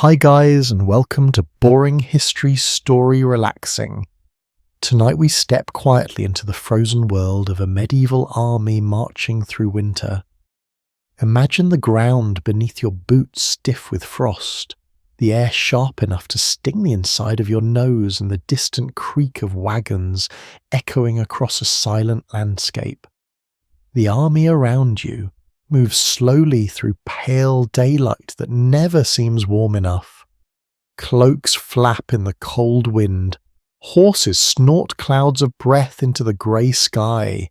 Hi guys, and welcome to Boring History Story Relaxing. Tonight we step quietly into the frozen world of a medieval army marching through winter. Imagine the ground beneath your boots stiff with frost, the air sharp enough to sting the inside of your nose, and the distant creak of wagons echoing across a silent landscape. The army around you moves slowly through pale daylight that never seems warm enough. Cloaks flap in the cold wind, horses snort clouds of breath into the grey sky,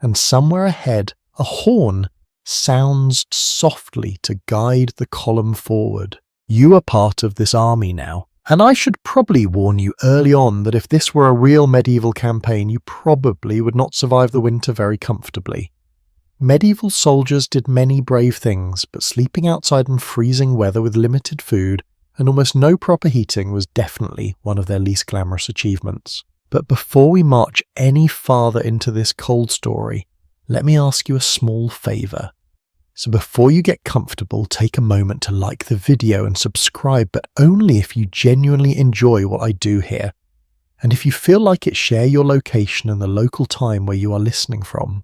and somewhere ahead a horn sounds softly to guide the column forward. You are part of this army now, and I should probably warn you early on that if this were a real medieval campaign, you probably would not survive the winter very comfortably. Medieval soldiers did many brave things, but sleeping outside in freezing weather with limited food and almost no proper heating was definitely one of their least glamorous achievements. But before we march any farther into this cold story, let me ask you a small favour. So before you get comfortable, take a moment to like the video and subscribe, but only if you genuinely enjoy what I do here. And if you feel like it, share your location and the local time where you are listening from.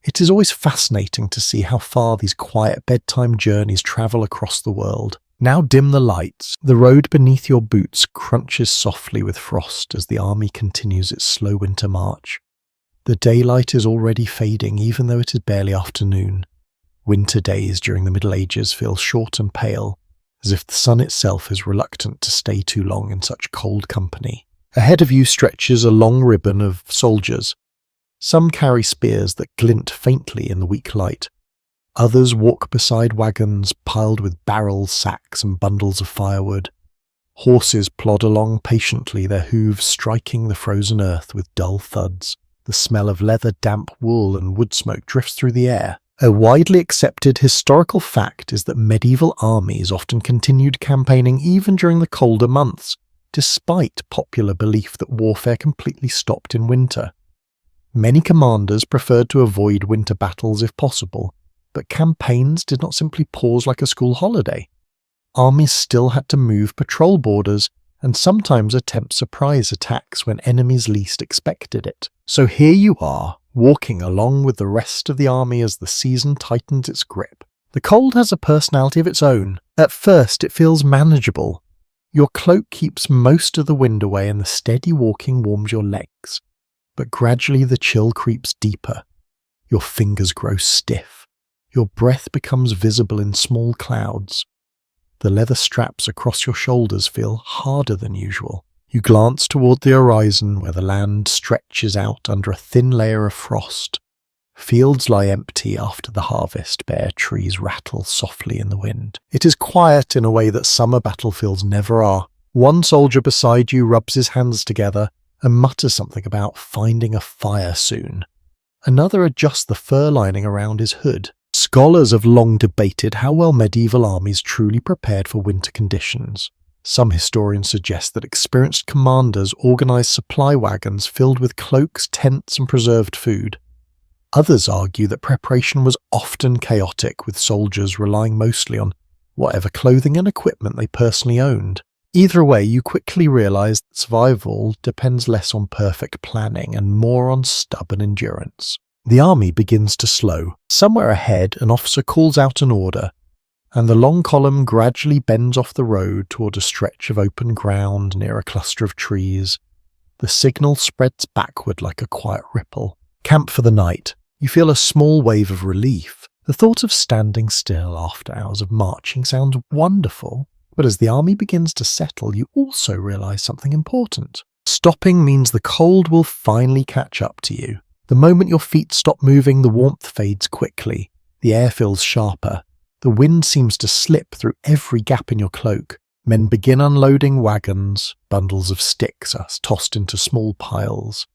It is always fascinating to see how far these quiet bedtime journeys travel across the world. Now dim the lights. The road beneath your boots crunches softly with frost as the army continues its slow winter march. The daylight is already fading, even though it is barely afternoon. Winter days during the Middle Ages feel short and pale, as if the sun itself is reluctant to stay too long in such cold company. Ahead of you stretches a long ribbon of soldiers. Some carry spears that glint faintly in the weak light. Others walk beside wagons piled with barrels, sacks, and bundles of firewood. Horses plod along patiently, their hooves striking the frozen earth with dull thuds. The smell of leather, damp wool, and wood smoke drifts through the air. A widely accepted historical fact is that medieval armies often continued campaigning even during the colder months, despite popular belief that warfare completely stopped in winter. Many commanders preferred to avoid winter battles if possible, but campaigns did not simply pause like a school holiday. Armies still had to move patrol borders and sometimes attempt surprise attacks when enemies least expected it. So here you are, walking along with the rest of the army as the season tightens its grip. The cold has a personality of its own. At first it feels manageable. Your cloak keeps most of the wind away and the steady walking warms your legs. But gradually the chill creeps deeper. Your fingers grow stiff. Your breath becomes visible in small clouds. The leather straps across your shoulders feel harder than usual. You glance toward the horizon where the land stretches out under a thin layer of frost. Fields lie empty after the harvest, bare trees rattle softly in the wind. It is quiet in a way that summer battlefields never are. One soldier beside you rubs his hands together and mutters something about finding a fire soon. Another adjusts the fur lining around his hood. Scholars have long debated how well medieval armies truly prepared for winter conditions. Some historians suggest that experienced commanders organised supply wagons filled with cloaks, tents, and preserved food. Others argue that preparation was often chaotic, with soldiers relying mostly on whatever clothing and equipment they personally owned. Either way, you quickly realise that survival depends less on perfect planning and more on stubborn endurance. The army begins to slow. Somewhere ahead, an officer calls out an order, and the long column gradually bends off the road toward a stretch of open ground near a cluster of trees. The signal spreads backward like a quiet ripple. Camp for the night. You feel a small wave of relief. The thought of standing still after hours of marching sounds wonderful. But as the army begins to settle, you also realise something important. Stopping means the cold will finally catch up to you. The moment your feet stop moving, the warmth fades quickly. The air feels sharper. The wind seems to slip through every gap in your cloak. Men begin unloading wagons. Bundles of sticks are tossed into small piles.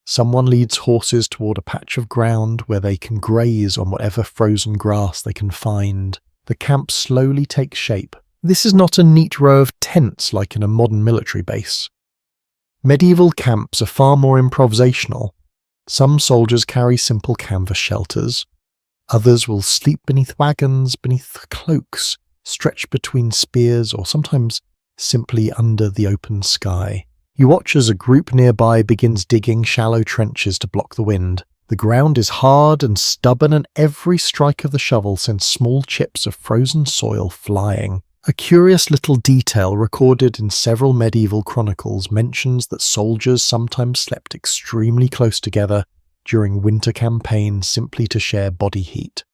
Someone leads horses toward a patch of ground where they can graze on whatever frozen grass they can find. The camp slowly takes shape. This is not a neat row of tents like in a modern military base. Medieval camps are far more improvisational. Some soldiers carry simple canvas shelters. Others will sleep beneath wagons, beneath cloaks, stretched between spears or sometimes simply under the open sky. You watch as a group nearby begins digging shallow trenches to block the wind. The ground is hard and stubborn, and every strike of the shovel sends small chips of frozen soil flying. A curious little detail recorded in several medieval chronicles mentions that soldiers sometimes slept extremely close together during winter campaigns simply to share body heat.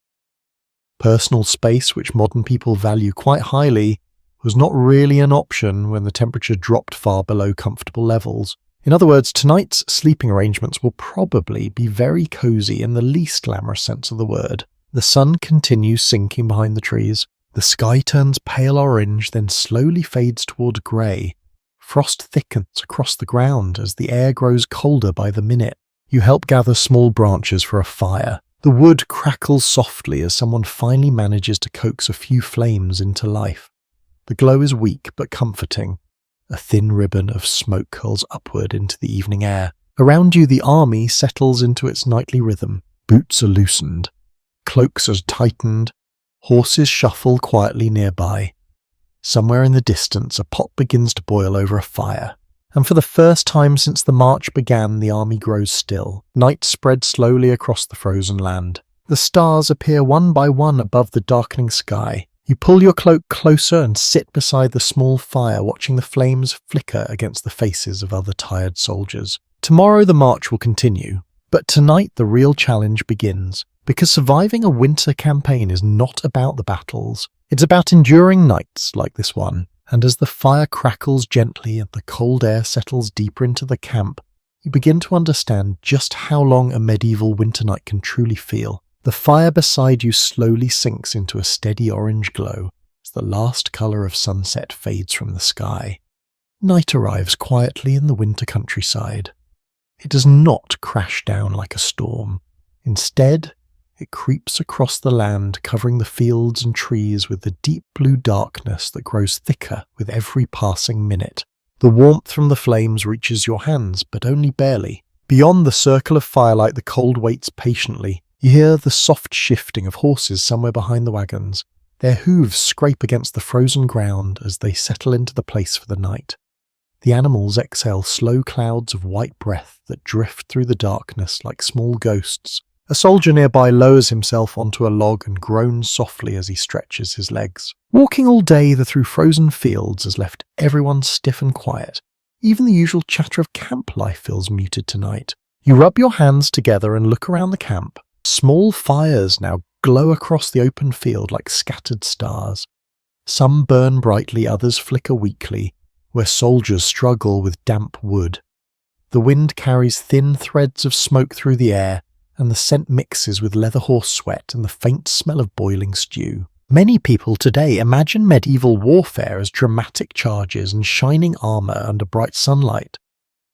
Personal space, which modern people value quite highly, was not really an option when the temperature dropped far below comfortable levels. In other words, tonight's sleeping arrangements will probably be very cozy in the least glamorous sense of the word. The sun continues sinking behind the trees. The sky turns pale orange, then slowly fades toward grey. Frost thickens across the ground as the air grows colder by the minute. You help gather small branches for a fire. The wood crackles softly as someone finally manages to coax a few flames into life. The glow is weak but comforting. A thin ribbon of smoke curls upward into the evening air. Around you the army settles into its nightly rhythm. Boots are loosened. Cloaks are tightened. Horses shuffle quietly nearby. Somewhere in the distance a pot begins to boil over a fire. And for the first time since the march began, the army grows still. Night spreads slowly across the frozen land. The stars appear one by one above the darkening sky. You pull your cloak closer and sit beside the small fire, watching the flames flicker against the faces of other tired soldiers. Tomorrow the march will continue, but tonight the real challenge begins. Because surviving a winter campaign is not about the battles. It's about enduring nights like this one. And as the fire crackles gently and the cold air settles deeper into the camp, you begin to understand just how long a medieval winter night can truly feel. The fire beside you slowly sinks into a steady orange glow as the last colour of sunset fades from the sky. Night arrives quietly in the winter countryside. It does not crash down like a storm. Instead, it creeps across the land, covering the fields and trees with the deep blue darkness that grows thicker with every passing minute. The warmth from the flames reaches your hands, but only barely. Beyond the circle of firelight, the cold waits patiently. You hear the soft shifting of horses somewhere behind the wagons. Their hooves scrape against the frozen ground as they settle into the place for the night. The animals exhale slow clouds of white breath that drift through the darkness like small ghosts. A soldier nearby lowers himself onto a log and groans softly as he stretches his legs. Walking all day through frozen fields has left everyone stiff and quiet. Even the usual chatter of camp life feels muted tonight. You rub your hands together and look around the camp. Small fires now glow across the open field like scattered stars. Some burn brightly, others flicker weakly, where soldiers struggle with damp wood. The wind carries thin threads of smoke through the air, and the scent mixes with leather horse sweat and the faint smell of boiling stew. Many people today imagine medieval warfare as dramatic charges and shining armour under bright sunlight.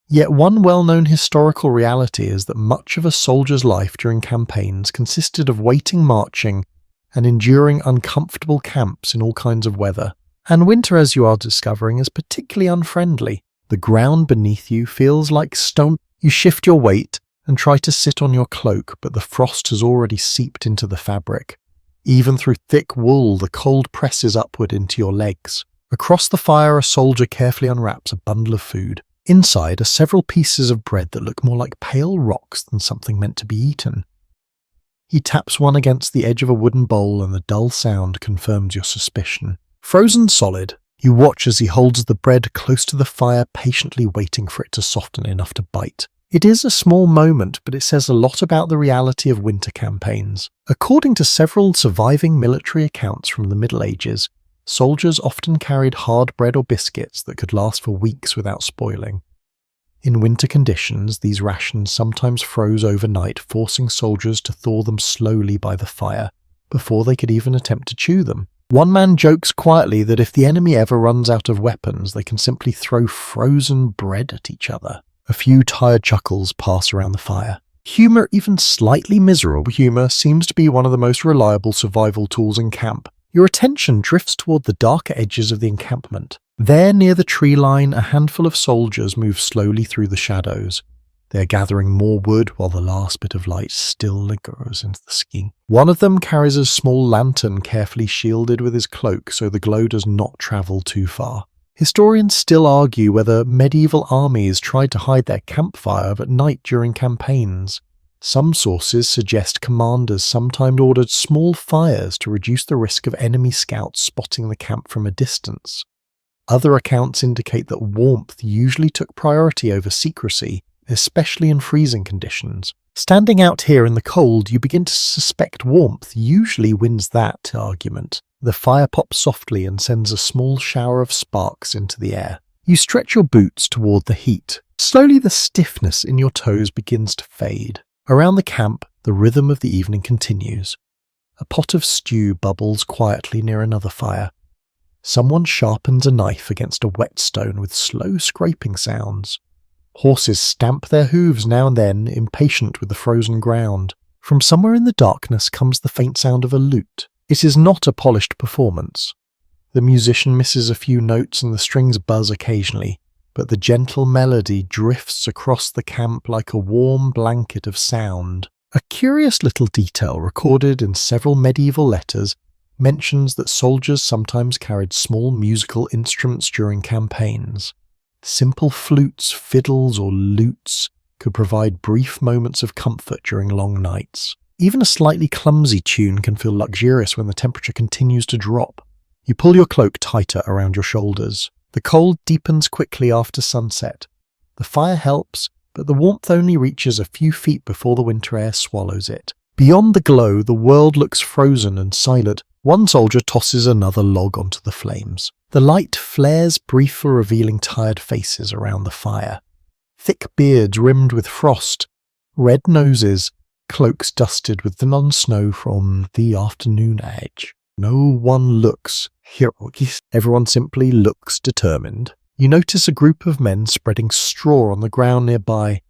Yet one well-known historical reality is that much of a soldier's life during campaigns consisted of waiting, marching, and enduring uncomfortable camps in all kinds of weather. And winter, as you are discovering, is particularly unfriendly. The ground beneath you feels like stone. You shift your weight and try to sit on your cloak, but the frost has already seeped into the fabric. Even through thick wool, the cold presses upward into your legs. Across the fire, a soldier carefully unwraps a bundle of food. Inside are several pieces of bread that look more like pale rocks than something meant to be eaten. He taps one against the edge of a wooden bowl, and the dull sound confirms your suspicion. Frozen solid, you watch as he holds the bread close to the fire, patiently waiting for it to soften enough to bite. It is a small moment, but it says a lot about the reality of winter campaigns. According to several surviving military accounts from the Middle Ages, soldiers often carried hard bread or biscuits that could last for weeks without spoiling. In winter conditions, these rations sometimes froze overnight, forcing soldiers to thaw them slowly by the fire, before they could even attempt to chew them. One man jokes quietly that if the enemy ever runs out of weapons, they can simply throw frozen bread at each other. A few tired chuckles pass around the fire. Humour, even slightly miserable humour, seems to be one of the most reliable survival tools in camp. Your attention drifts toward the darker edges of the encampment. There, near the tree line, a handful of soldiers move slowly through the shadows. They are gathering more wood while the last bit of light still lingers into the sky. One of them carries a small lantern carefully shielded with his cloak so the glow does not travel too far. Historians still argue whether medieval armies tried to hide their campfire at night during campaigns. Some sources suggest commanders sometimes ordered small fires to reduce the risk of enemy scouts spotting the camp from a distance. Other accounts indicate that warmth usually took priority over secrecy, especially in freezing conditions. Standing out here in the cold, you begin to suspect warmth usually wins that argument. The fire pops softly and sends a small shower of sparks into the air. You stretch your boots toward the heat. Slowly the stiffness in your toes begins to fade. Around the camp, the rhythm of the evening continues. A pot of stew bubbles quietly near another fire. Someone sharpens a knife against a whetstone with slow scraping sounds. Horses stamp their hooves now and then, impatient with the frozen ground. From somewhere in the darkness comes the faint sound of a lute. It is not a polished performance. The musician misses a few notes and the strings buzz occasionally, but the gentle melody drifts across the camp like a warm blanket of sound. A curious little detail recorded in several medieval letters mentions that soldiers sometimes carried small musical instruments during campaigns. Simple flutes, fiddles, or lutes could provide brief moments of comfort during long nights. Even a slightly clumsy tune can feel luxurious when the temperature continues to drop. You pull your cloak tighter around your shoulders. The cold deepens quickly after sunset. The fire helps, but the warmth only reaches a few feet before the winter air swallows it. Beyond the glow, the world looks frozen and silent. One soldier tosses another log onto the flames. The light flares briefly, revealing tired faces around the fire. Thick beards rimmed with frost, red noses, cloaks dusted with the non-snow from the afternoon edge. No one looks heroic. Everyone simply looks determined. You notice a group of men spreading straw on the ground nearby.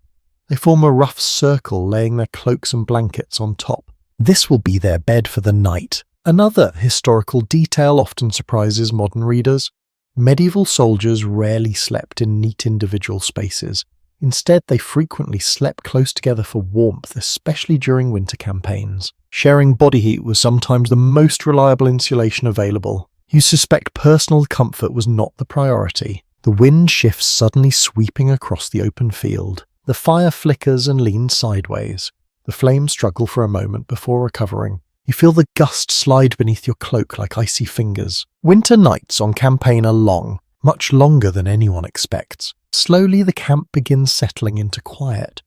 They form a rough circle, laying their cloaks and blankets on top. This will be their bed for the night. Another historical detail often surprises modern readers. Medieval soldiers rarely slept in neat individual spaces. Instead, they frequently slept close together for warmth, especially during winter campaigns. Sharing body heat was sometimes the most reliable insulation available. You suspect personal comfort was not the priority. The wind shifts, suddenly sweeping across the open field. The fire flickers and leans sideways. The flames struggle for a moment before recovering. You feel the gust slide beneath your cloak like icy fingers. Winter nights on campaign are long, much longer than anyone expects. Slowly the camp begins settling into quiet.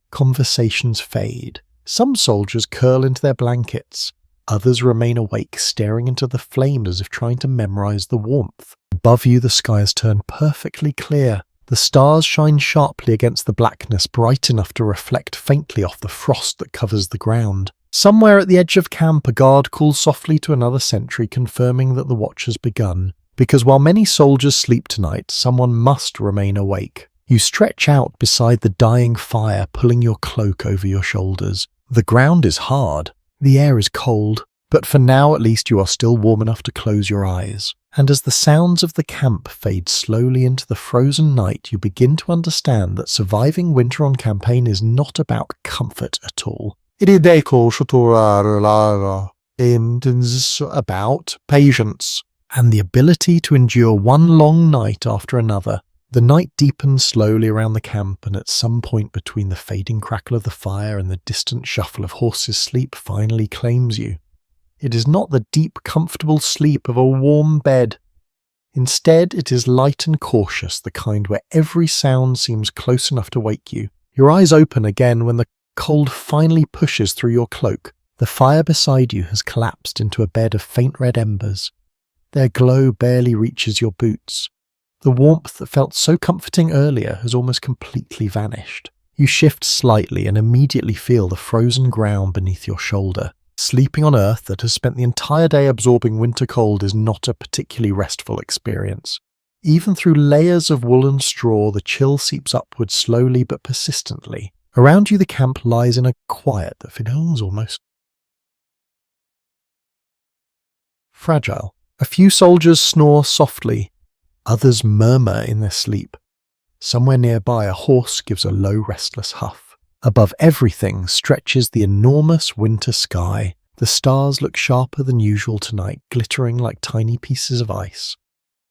Conversations fade. Some soldiers curl into their blankets. Others remain awake, staring into the flames as if trying to memorize the warmth. Above you the sky has turned perfectly clear. The stars shine sharply against the blackness, bright enough to reflect faintly off the frost that covers the ground. Somewhere at the edge of camp, a guard calls softly to another sentry, confirming that the watch has begun. Because while many soldiers sleep tonight, someone must remain awake. You stretch out beside the dying fire, pulling your cloak over your shoulders. The ground is hard. The air is cold. But for now, at least, you are still warm enough to close your eyes. And as the sounds of the camp fade slowly into the frozen night, you begin to understand that surviving winter on campaign is not about comfort at all. It is about patience and the ability to endure one long night after another. The night deepens slowly around the camp, and at some point between the fading crackle of the fire and the distant shuffle of horses, sleep finally claims you. It is not the deep, comfortable sleep of a warm bed. Instead, it is light and cautious, the kind where every sound seems close enough to wake you. Your eyes open again when the cold finally pushes through your cloak. The fire beside you has collapsed into a bed of faint red embers. Their glow barely reaches your boots. The warmth that felt so comforting earlier has almost completely vanished. You shift slightly and immediately feel the frozen ground beneath your shoulder. Sleeping on earth that has spent the entire day absorbing winter cold is not a particularly restful experience. Even through layers of woolen straw, the chill seeps upward slowly but persistently. Around you the camp lies in a quiet that feels almost fragile. A few soldiers snore softly, others murmur in their sleep. Somewhere nearby, a horse gives a low, restless huff. Above everything stretches the enormous winter sky. The stars look sharper than usual tonight, glittering like tiny pieces of ice.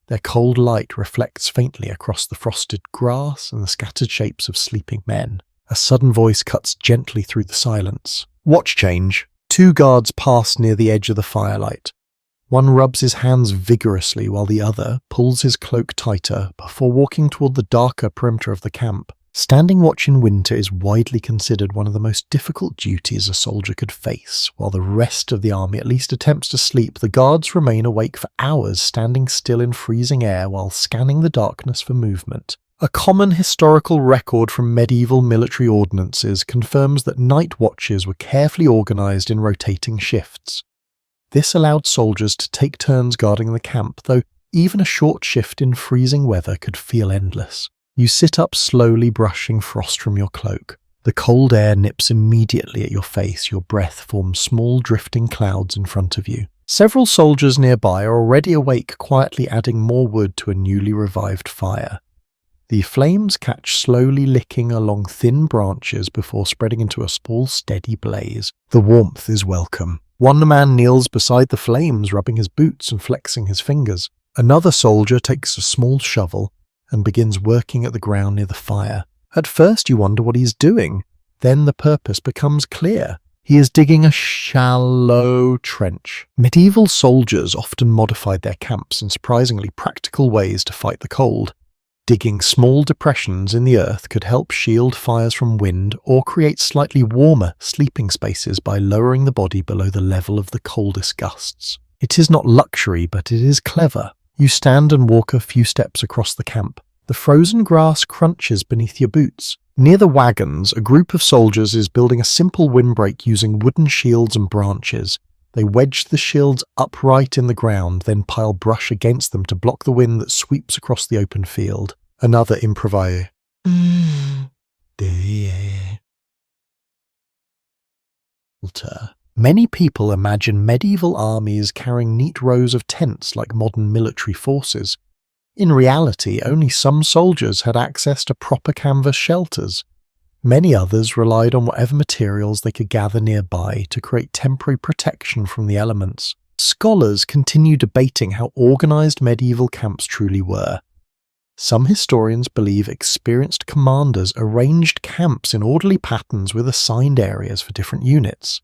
Their cold light reflects faintly across the frosted grass and the scattered shapes of sleeping men. A sudden voice cuts gently through the silence. Watch change. 2 guards pass near the edge of the firelight. One rubs his hands vigorously while the other pulls his cloak tighter before walking toward the darker perimeter of the camp. Standing watch in winter is widely considered one of the most difficult duties a soldier could face. While the rest of the army at least attempts to sleep, the guards remain awake for hours, standing still in freezing air while scanning the darkness for movement. A common historical record from medieval military ordinances confirms that night watches were carefully organised in rotating shifts. This allowed soldiers to take turns guarding the camp, though even a short shift in freezing weather could feel endless. You sit up slowly, brushing frost from your cloak. The cold air nips immediately at your face. Your breath forms small drifting clouds in front of you. Several soldiers nearby are already awake, quietly adding more wood to a newly revived fire. The flames catch slowly, licking along thin branches before spreading into a small, steady blaze. The warmth is welcome. One man kneels beside the flames, rubbing his boots and flexing his fingers. Another soldier takes a small shovel and begins working at the ground near the fire. At first you wonder what he's doing. Then the purpose becomes clear. He is digging a shallow trench. Medieval soldiers often modified their camps in surprisingly practical ways to fight the cold. Digging small depressions in the earth could help shield fires from wind or create slightly warmer sleeping spaces by lowering the body below the level of the coldest gusts. It is not luxury, but it is clever. You stand and walk a few steps across the camp. The frozen grass crunches beneath your boots. Near the wagons, a group of soldiers is building a simple windbreak using wooden shields and branches. They wedge the shields upright in the ground, then pile brush against them to block the wind that sweeps across the open field. Another improvising. Many people imagine medieval armies carrying neat rows of tents like modern military forces. In reality, only some soldiers had access to proper canvas shelters. Many others relied on whatever materials they could gather nearby to create temporary protection from the elements. Scholars continue debating how organised medieval camps truly were. Some historians believe experienced commanders arranged camps in orderly patterns with assigned areas for different units.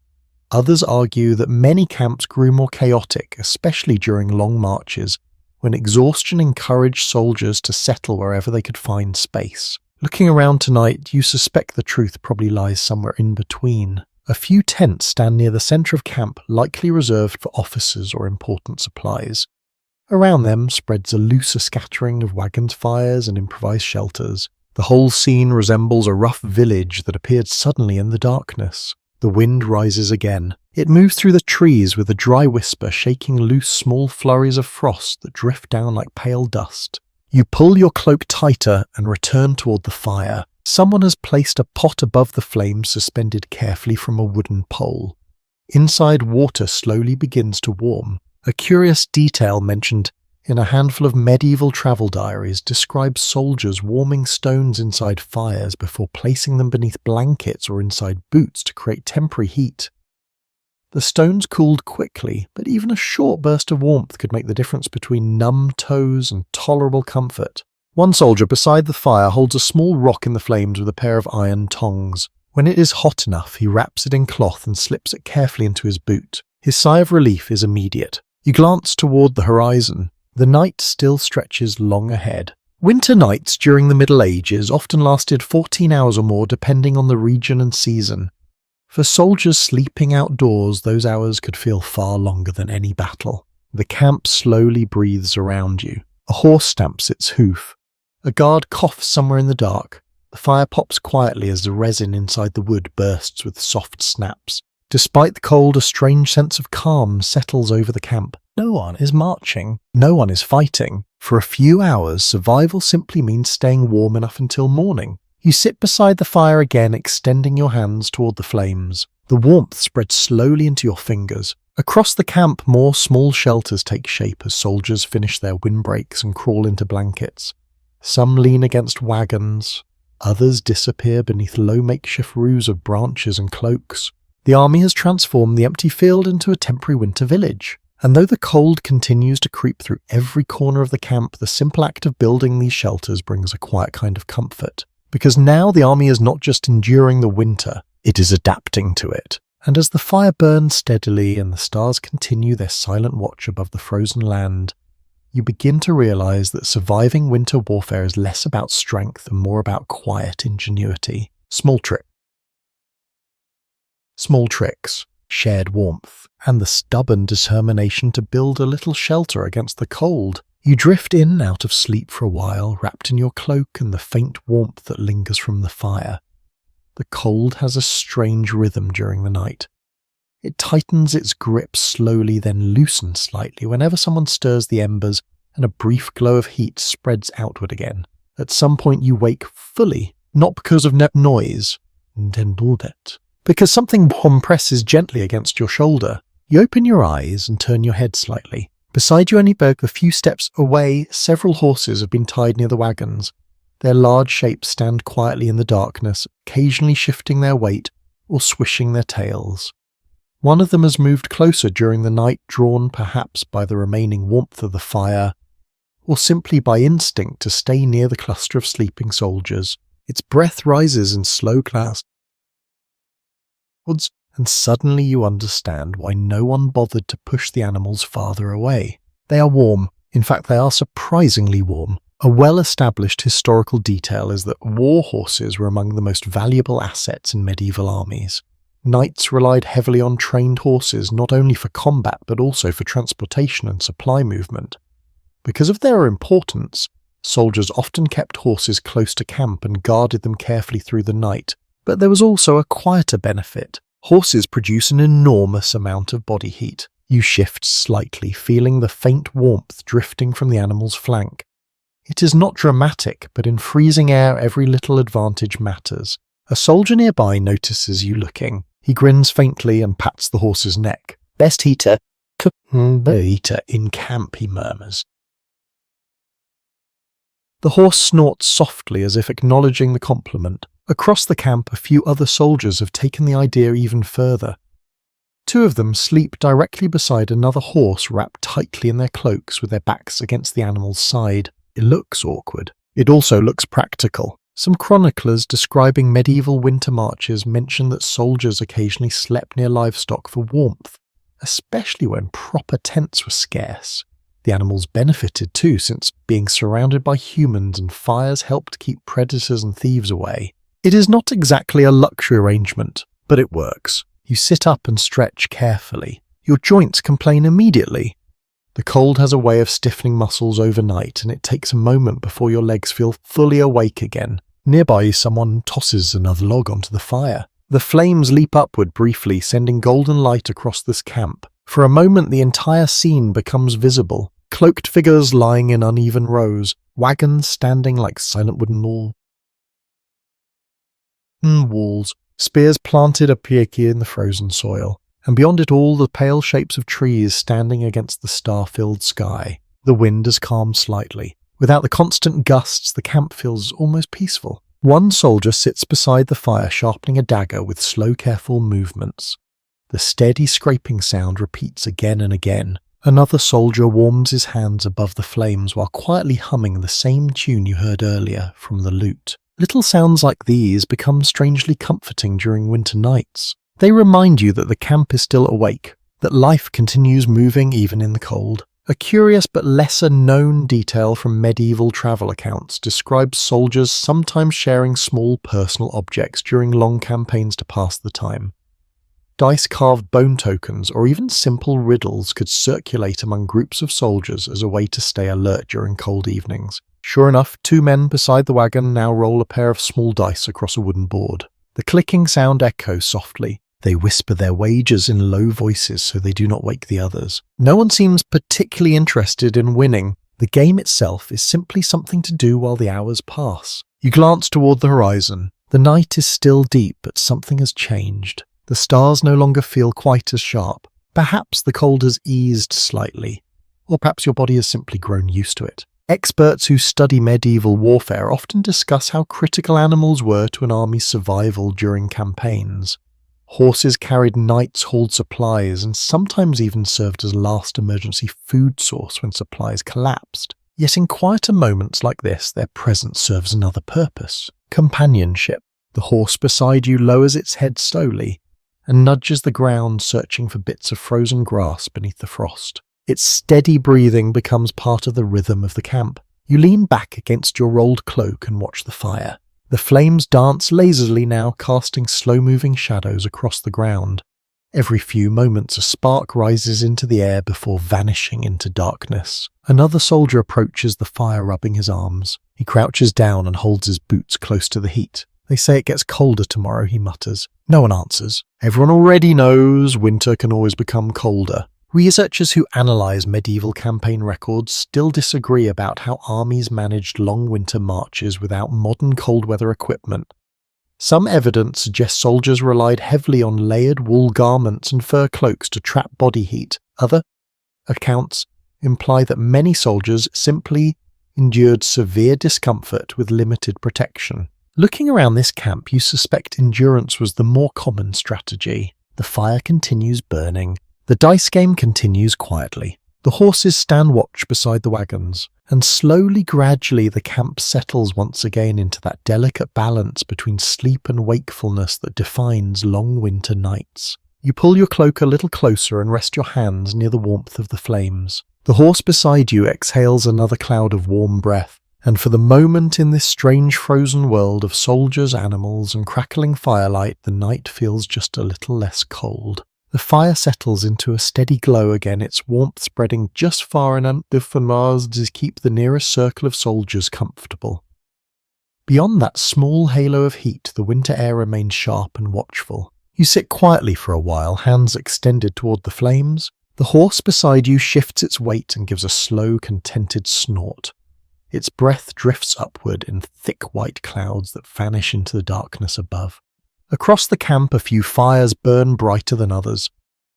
Others argue that many camps grew more chaotic, especially during long marches, when exhaustion encouraged soldiers to settle wherever they could find space. Looking around tonight, you suspect the truth probably lies somewhere in between. A few tents stand near the centre of camp, likely reserved for officers or important supplies. Around them spreads a looser scattering of wagon fires and improvised shelters. The whole scene resembles a rough village that appeared suddenly in the darkness. The wind rises again. It moves through the trees with a dry whisper, shaking loose small flurries of frost that drift down like pale dust. You pull your cloak tighter and return toward the fire. Someone has placed a pot above the flames, suspended carefully from a wooden pole. Inside, water slowly begins to warm. A curious detail mentioned in a handful of medieval travel diaries describes soldiers warming stones inside fires before placing them beneath blankets or inside boots to create temporary heat. The stones cooled quickly, but even a short burst of warmth could make the difference between numb toes and tolerable comfort. One soldier beside the fire holds a small rock in the flames with a pair of iron tongs. When it is hot enough, he wraps it in cloth and slips it carefully into his boot. His sigh of relief is immediate. You glance toward the horizon. The night still stretches long ahead. Winter nights during the Middle Ages often lasted 14 hours or more, depending on the region and season. For soldiers sleeping outdoors, those hours could feel far longer than any battle. The camp slowly breathes around you. A horse stamps its hoof. A guard coughs somewhere in the dark. The fire pops quietly as the resin inside the wood bursts with soft snaps. Despite the cold, a strange sense of calm settles over the camp. No one is marching. No one is fighting. For a few hours, survival simply means staying warm enough until morning. You sit beside the fire again, extending your hands toward the flames. The warmth spreads slowly into your fingers. Across the camp, more small shelters take shape as soldiers finish their windbreaks and crawl into blankets. Some lean against wagons, others disappear beneath low makeshift roofs of branches and cloaks. The army has transformed the empty field into a temporary winter village. And though the cold continues to creep through every corner of the camp, the simple act of building these shelters brings a quiet kind of comfort. Because now the army is not just enduring the winter, it is adapting to it. And as the fire burns steadily and the stars continue their silent watch above the frozen land, you begin to realize that surviving winter warfare is less about strength and more about quiet ingenuity. Small tricks, shared warmth, and the stubborn determination to build a little shelter against the cold. You drift in and out of sleep for a while, wrapped in your cloak and the faint warmth that lingers from the fire. The cold has a strange rhythm during the night. It tightens its grip slowly, then loosens slightly whenever someone stirs the embers, and a brief glow of heat spreads outward again. At some point you wake fully, not because of noise, because something warm presses gently against your shoulder. You open your eyes and turn your head slightly. Beside you, only a few steps away, several horses have been tied near the wagons. Their large shapes stand quietly in the darkness, occasionally shifting their weight or swishing their tails. One of them has moved closer during the night, drawn perhaps by the remaining warmth of the fire, or simply by instinct to stay near the cluster of sleeping soldiers. Its breath rises in slow clouds, and suddenly you understand why no one bothered to push the animals farther away. They are warm. In fact, they are surprisingly warm. A well-established historical detail is that war horses were among the most valuable assets in medieval armies. Knights relied heavily on trained horses not only for combat but also for transportation and supply movement. Because of their importance, soldiers often kept horses close to camp and guarded them carefully through the night. But there was also a quieter benefit. Horses produce an enormous amount of body heat. You shift slightly, feeling the faint warmth drifting from the animal's flank. It is not dramatic, but in freezing air every little advantage matters. A soldier nearby notices you looking. He grins faintly and pats the horse's neck. "Best heater in camp," he murmurs. The horse snorts softly as if acknowledging the compliment. Across the camp, a few other soldiers have taken the idea even further. Two of them sleep directly beside another horse wrapped tightly in their cloaks with their backs against the animal's side. It looks awkward. It also looks practical. Some chroniclers describing medieval winter marches mention that soldiers occasionally slept near livestock for warmth, especially when proper tents were scarce. The animals benefited too, since being surrounded by humans and fires helped keep predators and thieves away. It is not exactly a luxury arrangement, but it works. You sit up and stretch carefully. Your joints complain immediately. The cold has a way of stiffening muscles overnight, and it takes a moment before your legs feel fully awake again. Nearby, someone tosses another log onto the fire. The flames leap upward briefly, sending golden light across this camp. For a moment, the entire scene becomes visible. Cloaked figures lying in uneven rows, wagons standing like silent wooden walls, spears planted appear in the frozen soil, and beyond it all the pale shapes of trees standing against the star-filled sky. The wind has calmed slightly. Without the constant gusts, the camp feels almost peaceful. One soldier sits beside the fire, sharpening a dagger with slow, careful movements. The steady scraping sound repeats again and again. Another soldier warms his hands above the flames while quietly humming the same tune you heard earlier from the lute. Little sounds like these become strangely comforting during winter nights. They remind you that the camp is still awake, that life continues moving even in the cold. A curious but lesser-known detail from medieval travel accounts describes soldiers sometimes sharing small personal objects during long campaigns to pass the time. Dice-carved bone tokens or even simple riddles could circulate among groups of soldiers as a way to stay alert during cold evenings. Sure enough, two men beside the wagon now roll a pair of small dice across a wooden board. The clicking sound echoes softly. They whisper their wagers in low voices so they do not wake the others. No one seems particularly interested in winning. The game itself is simply something to do while the hours pass. You glance toward the horizon. The night is still deep, but something has changed. The stars no longer feel quite as sharp. Perhaps the cold has eased slightly, or perhaps your body has simply grown used to it. Experts who study medieval warfare often discuss how critical animals were to an army's survival during campaigns. Horses carried knights, hauled supplies, and sometimes even served as a last emergency food source when supplies collapsed. Yet in quieter moments like this, their presence serves another purpose: companionship. The horse beside you lowers its head slowly and nudges the ground, searching for bits of frozen grass beneath the frost. Its steady breathing becomes part of the rhythm of the camp. You lean back against your rolled cloak and watch the fire. The flames dance lazily now, casting slow-moving shadows across the ground. Every few moments a spark rises into the air before vanishing into darkness. Another soldier approaches the fire, rubbing his arms. He crouches down and holds his boots close to the heat. "They say it gets colder tomorrow," he mutters. No one answers. Everyone already knows winter can always become colder. Researchers who analyse medieval campaign records still disagree about how armies managed long winter marches without modern cold weather equipment. Some evidence suggests soldiers relied heavily on layered wool garments and fur cloaks to trap body heat. Other accounts imply that many soldiers simply endured severe discomfort with limited protection. Looking around this camp, you suspect endurance was the more common strategy. The fire continues burning. The dice game continues quietly. The horses stand watch beside the wagons, and slowly, gradually, the camp settles once again into that delicate balance between sleep and wakefulness that defines long winter nights. You pull your cloak a little closer and rest your hands near the warmth of the flames. The horse beside you exhales another cloud of warm breath, and for the moment in this strange frozen world of soldiers, animals, and crackling firelight, the night feels just a little less cold. The fire settles into a steady glow again, its warmth spreading just far enough for Mars to keep the nearest circle of soldiers comfortable. Beyond that small halo of heat, the winter air remains sharp and watchful. You sit quietly for a while, hands extended toward the flames. The horse beside you shifts its weight and gives a slow, contented snort. Its breath drifts upward in thick white clouds that vanish into the darkness above. Across the camp, a few fires burn brighter than others.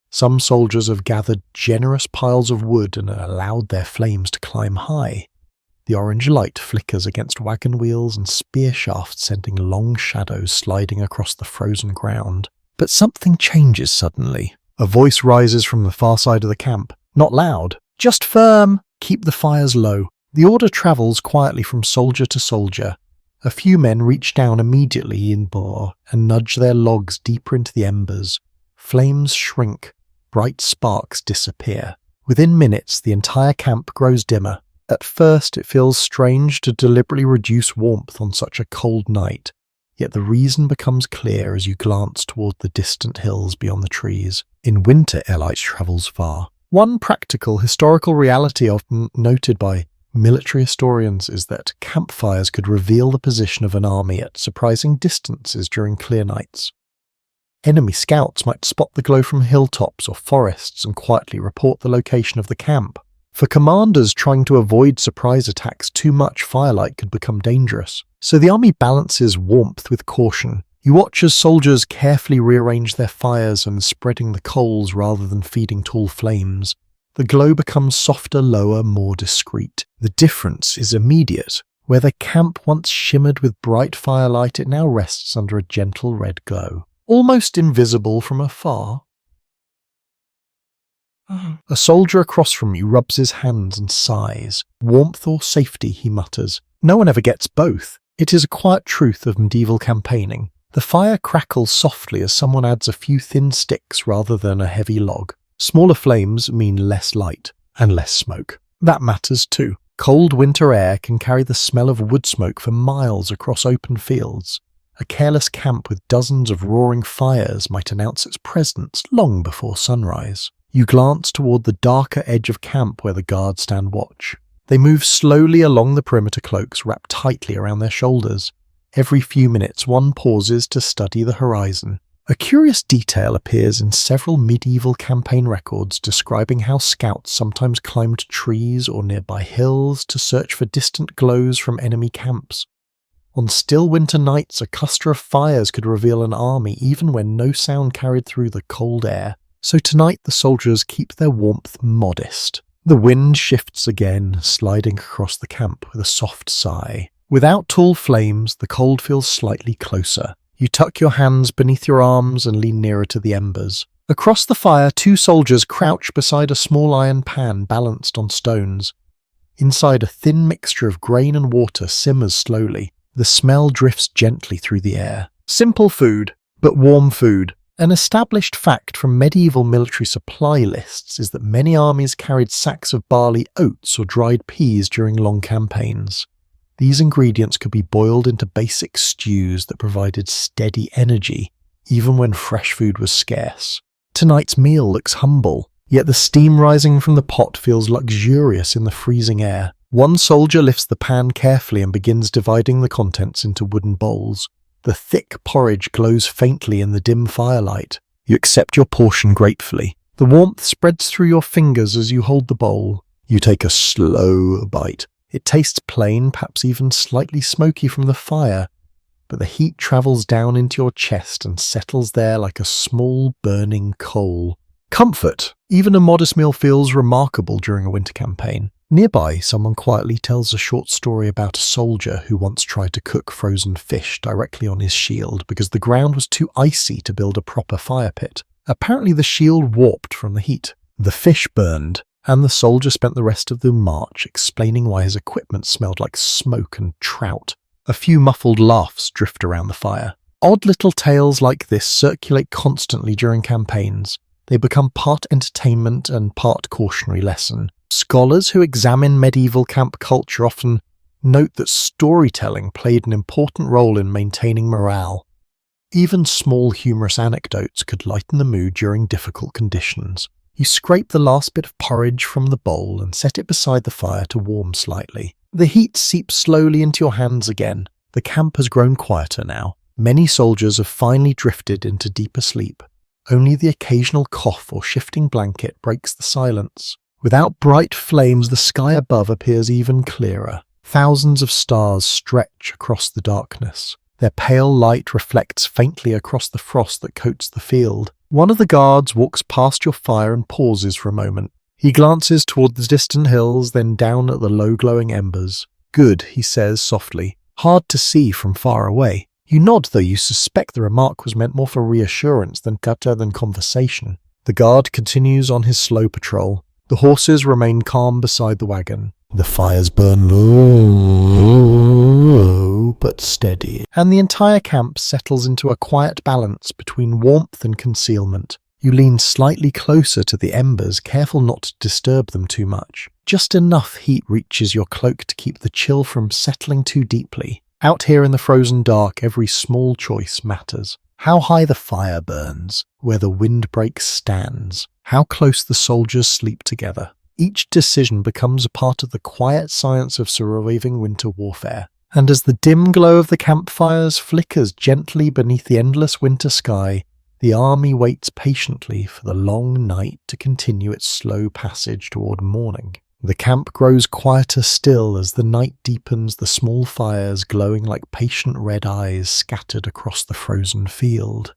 Some soldiers have gathered generous piles of wood and allowed their flames to climb high. The orange light flickers against wagon wheels and spear shafts, sending long shadows sliding across the frozen ground. But something changes suddenly. A voice rises from the far side of the camp. Not loud, just firm. Keep the fires low. The order travels quietly from soldier to soldier. A few men reach down immediately in bore and nudge their logs deeper into the embers. Flames shrink, bright sparks disappear. Within minutes, the entire camp grows dimmer. At first, it feels strange to deliberately reduce warmth on such a cold night, yet the reason becomes clear as you glance toward the distant hills beyond the trees. In winter, air light travels far. One practical historical reality often noted by military historians is that campfires could reveal the position of an army at surprising distances during clear nights. Enemy scouts might spot the glow from hilltops or forests and quietly report the location of the camp. For commanders trying to avoid surprise attacks, too much firelight could become dangerous. So the army balances warmth with caution. You watch as soldiers carefully rearrange their fires and spreading the coals rather than feeding tall flames. The glow becomes softer, lower, more discreet. The difference is immediate. Where the camp once shimmered with bright firelight, it now rests under a gentle red glow, almost invisible from afar. A soldier across from you rubs his hands and sighs. Warmth or safety, he mutters. No one ever gets both. It is a quiet truth of medieval campaigning. The fire crackles softly as someone adds a few thin sticks rather than a heavy log. Smaller flames mean less light and less smoke. That matters too. Cold winter air can carry the smell of wood smoke for miles across open fields. A careless camp with dozens of roaring fires might announce its presence long before sunrise. You glance toward the darker edge of camp where the guards stand watch. They move slowly along the perimeter, cloaks wrapped tightly around their shoulders. Every few minutes, one pauses to study the horizon. A curious detail appears in several medieval campaign records describing how scouts sometimes climbed trees or nearby hills to search for distant glows from enemy camps. On still winter nights, a cluster of fires could reveal an army even when no sound carried through the cold air. So tonight the soldiers keep their warmth modest. The wind shifts again, sliding across the camp with a soft sigh. Without tall flames, the cold feels slightly closer. You tuck your hands beneath your arms and lean nearer to the embers. Across the fire, 2 soldiers crouch beside a small iron pan balanced on stones. Inside, a thin mixture of grain and water simmers slowly. The smell drifts gently through the air. Simple food, but warm food. An established fact from medieval military supply lists is that many armies carried sacks of barley, oats, or dried peas during long campaigns. These ingredients could be boiled into basic stews that provided steady energy, even when fresh food was scarce. Tonight's meal looks humble, yet the steam rising from the pot feels luxurious in the freezing air. One soldier lifts the pan carefully and begins dividing the contents into wooden bowls. The thick porridge glows faintly in the dim firelight. You accept your portion gratefully. The warmth spreads through your fingers as you hold the bowl. You take a slow bite. It tastes plain, perhaps even slightly smoky from the fire, but the heat travels down into your chest and settles there like a small burning coal. Comfort! Even a modest meal feels remarkable during a winter campaign. Nearby, someone quietly tells a short story about a soldier who once tried to cook frozen fish directly on his shield because the ground was too icy to build a proper fire pit. Apparently the shield warped from the heat. The fish burned, and the soldier spent the rest of the march explaining why his equipment smelled like smoke and trout. A few muffled laughs drift around the fire. Odd little tales like this circulate constantly during campaigns. They become part entertainment and part cautionary lesson. Scholars who examine medieval camp culture often note that storytelling played an important role in maintaining morale. Even small humorous anecdotes could lighten the mood during difficult conditions. You scrape the last bit of porridge from the bowl and set it beside the fire to warm slightly. The heat seeps slowly into your hands again. The camp has grown quieter now. Many soldiers have finally drifted into deeper sleep. Only the occasional cough or shifting blanket breaks the silence. Without bright flames, the sky above appears even clearer. Thousands of stars stretch across the darkness. Their pale light reflects faintly across the frost that coats the field. One of the guards walks past your fire and pauses for a moment. He glances toward the distant hills, then down at the low-glowing embers. "Good," he says softly. "Hard to see from far away." You nod, though you suspect the remark was meant more for reassurance than conversation. The guard continues on his slow patrol. The horses remain calm beside the wagon. The fires burn low but steady, and the entire camp settles into a quiet balance between warmth and concealment. You lean slightly closer to the embers, careful not to disturb them too much. Just enough heat reaches your cloak to keep the chill from settling too deeply. Out here in the frozen dark, every small choice matters. How high the fire burns, where the windbreak stands, how close the soldiers sleep together. Each decision becomes a part of the quiet science of surviving winter warfare. And as the dim glow of the campfires flickers gently beneath the endless winter sky, the army waits patiently for the long night to continue its slow passage toward morning. The camp grows quieter still as the night deepens, the small fires glowing like patient red eyes scattered across the frozen field.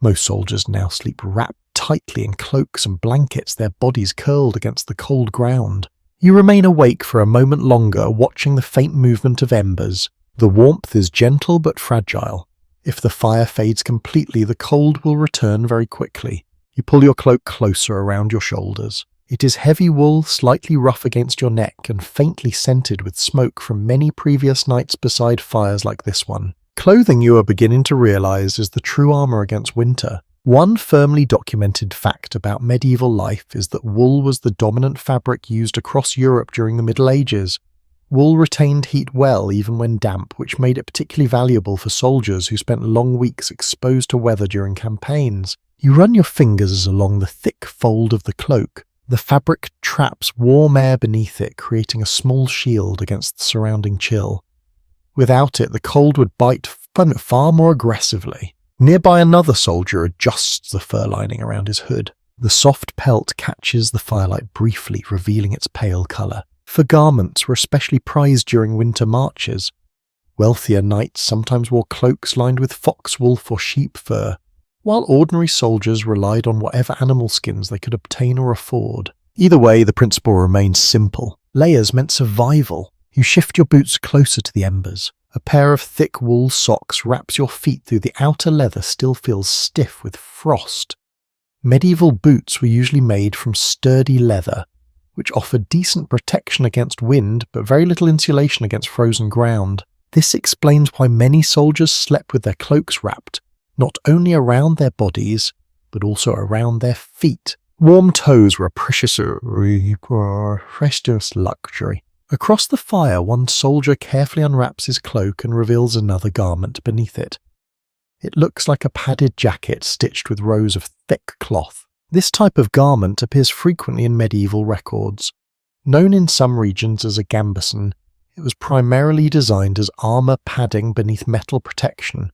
Most soldiers now sleep wrapped tightly in cloaks and blankets, their bodies curled against the cold ground. You remain awake for a moment longer, watching the faint movement of embers. The warmth is gentle but fragile. If the fire fades completely, the cold will return very quickly. You pull your cloak closer around your shoulders. It is heavy wool, slightly rough against your neck and faintly scented with smoke from many previous nights beside fires like this one. Clothing, you are beginning to realize, is the true armor against winter. One firmly documented fact about medieval life is that wool was the dominant fabric used across Europe during the Middle Ages. Wool retained heat well even when damp, which made it particularly valuable for soldiers who spent long weeks exposed to weather during campaigns. You run your fingers along the thick fold of the cloak. The fabric traps warm air beneath it, creating a small shield against the surrounding chill. Without it, the cold would bite far more aggressively. Nearby, another soldier adjusts the fur lining around his hood. The soft pelt catches the firelight briefly, revealing its pale colour. Fur garments were especially prized during winter marches. Wealthier knights sometimes wore cloaks lined with fox, wolf, or sheep fur, while ordinary soldiers relied on whatever animal skins they could obtain or afford. Either way, the principle remains simple. Layers meant survival. You shift your boots closer to the embers. A pair of thick wool socks wraps your feet through the outer leather still feels stiff with frost. Medieval boots were usually made from sturdy leather, which offered decent protection against wind but very little insulation against frozen ground. This explains why many soldiers slept with their cloaks wrapped, not only around their bodies, but also around their feet. Warm toes were a precious luxury. Across the fire, one soldier carefully unwraps his cloak and reveals another garment beneath it. It looks like a padded jacket stitched with rows of thick cloth. This type of garment appears frequently in medieval records. Known in some regions as a gambeson, it was primarily designed as armor padding beneath metal protection,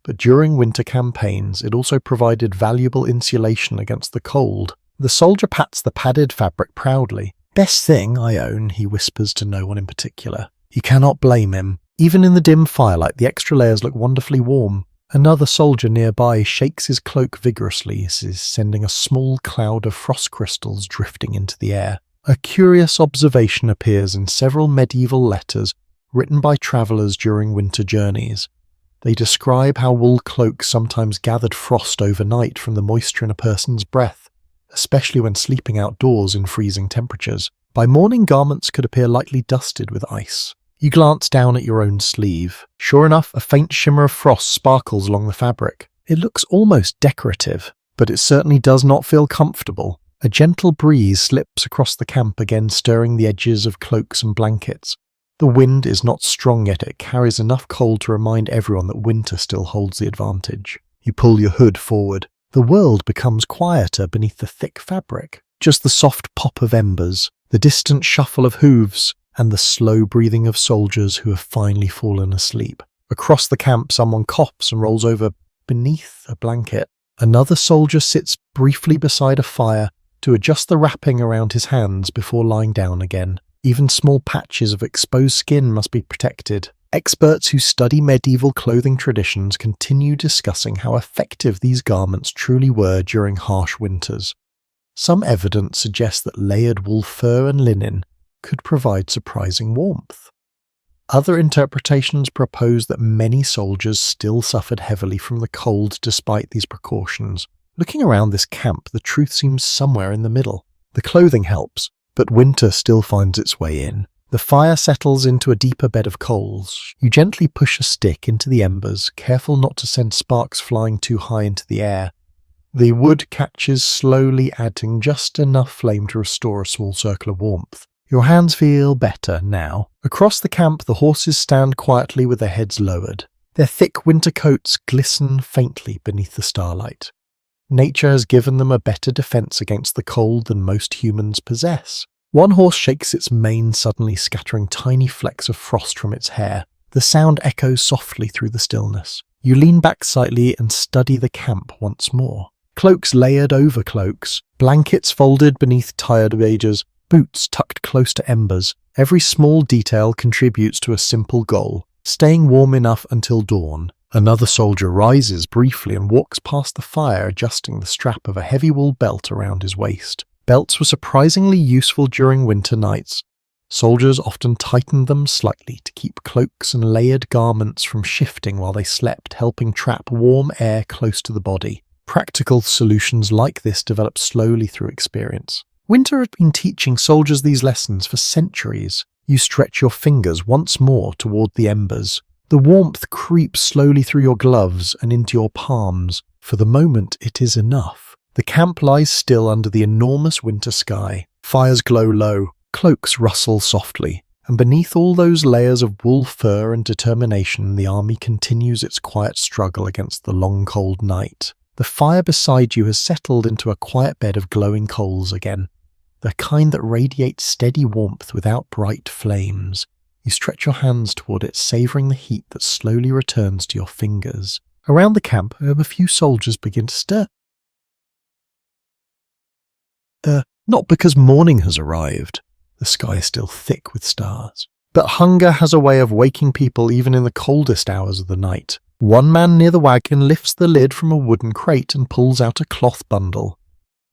but during winter campaigns it also provided valuable insulation against the cold. The soldier pats the padded fabric proudly. "Best thing I own," he whispers to no one in particular. You cannot blame him. Even in the dim firelight, the extra layers look wonderfully warm. Another soldier nearby shakes his cloak vigorously, sending a small cloud of frost crystals drifting into the air. A curious observation appears in several medieval letters written by travellers during winter journeys. They describe how wool cloaks sometimes gathered frost overnight from the moisture in a person's breath, especially when sleeping outdoors in freezing temperatures. By morning, garments could appear lightly dusted with ice. You glance down at your own sleeve. Sure enough, a faint shimmer of frost sparkles along the fabric. It looks almost decorative, but it certainly does not feel comfortable. A gentle breeze slips across the camp, again stirring the edges of cloaks and blankets. The wind is not strong yet, it carries enough cold to remind everyone that winter still holds the advantage. You pull your hood forward. The world becomes quieter beneath the thick fabric. Just the soft pop of embers, the distant shuffle of hooves, and the slow breathing of soldiers who have finally fallen asleep. Across the camp, someone coughs and rolls over beneath a blanket. Another soldier sits briefly beside a fire to adjust the wrapping around his hands before lying down again. Even small patches of exposed skin must be protected. Experts who study medieval clothing traditions continue discussing how effective these garments truly were during harsh winters. Some evidence suggests that layered wool fur and linen could provide surprising warmth. Other interpretations propose that many soldiers still suffered heavily from the cold despite these precautions. Looking around this camp, the truth seems somewhere in the middle. The clothing helps, but winter still finds its way in. The fire settles into a deeper bed of coals. You gently push a stick into the embers, careful not to send sparks flying too high into the air. The wood catches, slowly adding just enough flame to restore a small circle of warmth. Your hands feel better now. Across the camp, the horses stand quietly with their heads lowered. Their thick winter coats glisten faintly beneath the starlight. Nature has given them a better defense against the cold than most humans possess. One horse shakes its mane suddenly, scattering tiny flecks of frost from its hair. The sound echoes softly through the stillness. You lean back slightly and study the camp once more. Cloaks layered over cloaks, blankets folded beneath tired wages, boots tucked close to embers. Every small detail contributes to a simple goal: staying warm enough until dawn. Another soldier rises briefly and walks past the fire, adjusting the strap of a heavy wool belt around his waist. Belts were surprisingly useful during winter nights. Soldiers often tightened them slightly to keep cloaks and layered garments from shifting while they slept, helping trap warm air close to the body. Practical solutions like this develop slowly through experience. Winter had been teaching soldiers these lessons for centuries. You stretch your fingers once more toward the embers. The warmth creeps slowly through your gloves and into your palms. For the moment, it is enough. The camp lies still under the enormous winter sky. Fires glow low, cloaks rustle softly, and beneath all those layers of wool, fur, and determination, the army continues its quiet struggle against the long cold night. The fire beside you has settled into a quiet bed of glowing coals again, the kind that radiates steady warmth without bright flames. You stretch your hands toward it, savouring the heat that slowly returns to your fingers. Around the camp, a few soldiers begin to stir. Not because morning has arrived. The sky is still thick with stars. But hunger has a way of waking people even in the coldest hours of the night. One man near the wagon lifts the lid from a wooden crate and pulls out a cloth bundle.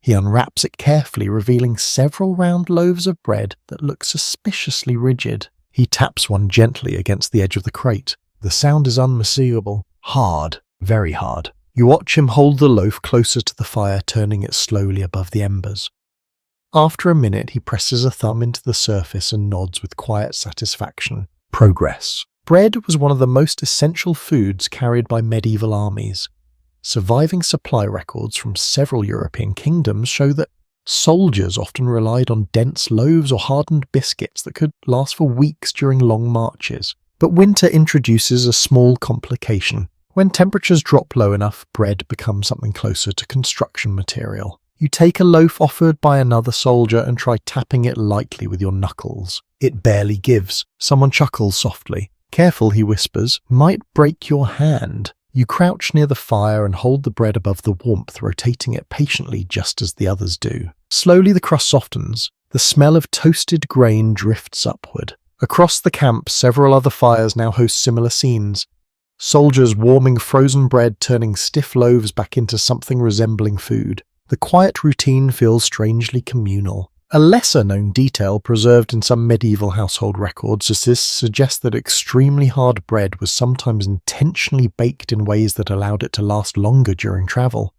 He unwraps it carefully, revealing several round loaves of bread that look suspiciously rigid. He taps one gently against the edge of the crate. The sound is unmistakable. Hard. Very hard. You watch him hold the loaf closer to the fire, turning it slowly above the embers. After a minute, he presses a thumb into the surface and nods with quiet satisfaction. Progress. Bread was one of the most essential foods carried by medieval armies. Surviving supply records from several European kingdoms show that soldiers often relied on dense loaves or hardened biscuits that could last for weeks during long marches. But winter introduces a small complication. When temperatures drop low enough, bread becomes something closer to construction material. You take a loaf offered by another soldier and try tapping it lightly with your knuckles. It barely gives. Someone chuckles softly. Careful, he whispers, might break your hand. You crouch near the fire and hold the bread above the warmth, rotating it patiently just as the others do. Slowly the crust softens. The smell of toasted grain drifts upward. Across the camp, several other fires now host similar scenes. Soldiers warming frozen bread, turning stiff loaves back into something resembling food. The quiet routine feels strangely communal. A lesser-known detail preserved in some medieval household records suggests that extremely hard bread was sometimes intentionally baked in ways that allowed it to last longer during travel.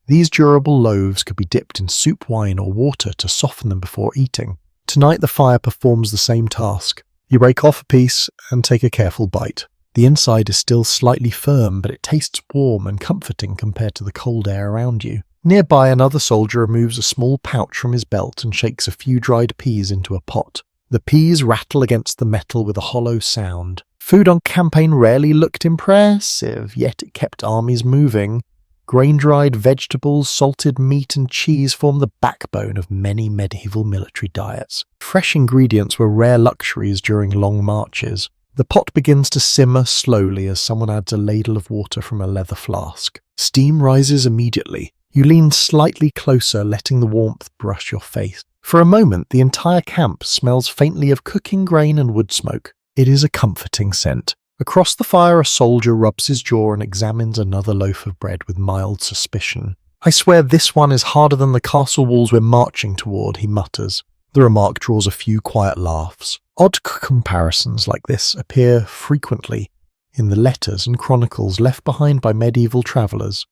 These durable loaves could be dipped in soup, wine, or water to soften them before eating. Tonight the fire performs the same task. You break off a piece and take a careful bite. The inside is still slightly firm, but it tastes warm and comforting compared to the cold air around you. Nearby, another soldier removes a small pouch from his belt and shakes a few dried peas into a pot. The peas rattle against the metal with a hollow sound. Food on campaign rarely looked impressive, yet it kept armies moving. Grain-dried vegetables, salted meat and cheese form the backbone of many medieval military diets. Fresh ingredients were rare luxuries during long marches. The pot begins to simmer slowly as someone adds a ladle of water from a leather flask. Steam rises immediately. You lean slightly closer, letting the warmth brush your face. For a moment, the entire camp smells faintly of cooking grain and wood smoke. It is a comforting scent. Across the fire, a soldier rubs his jaw and examines another loaf of bread with mild suspicion. "I swear this one is harder than the castle walls we're marching toward," he mutters. The remark draws a few quiet laughs. Odd comparisons like this appear frequently in the letters and chronicles left behind by medieval travellers.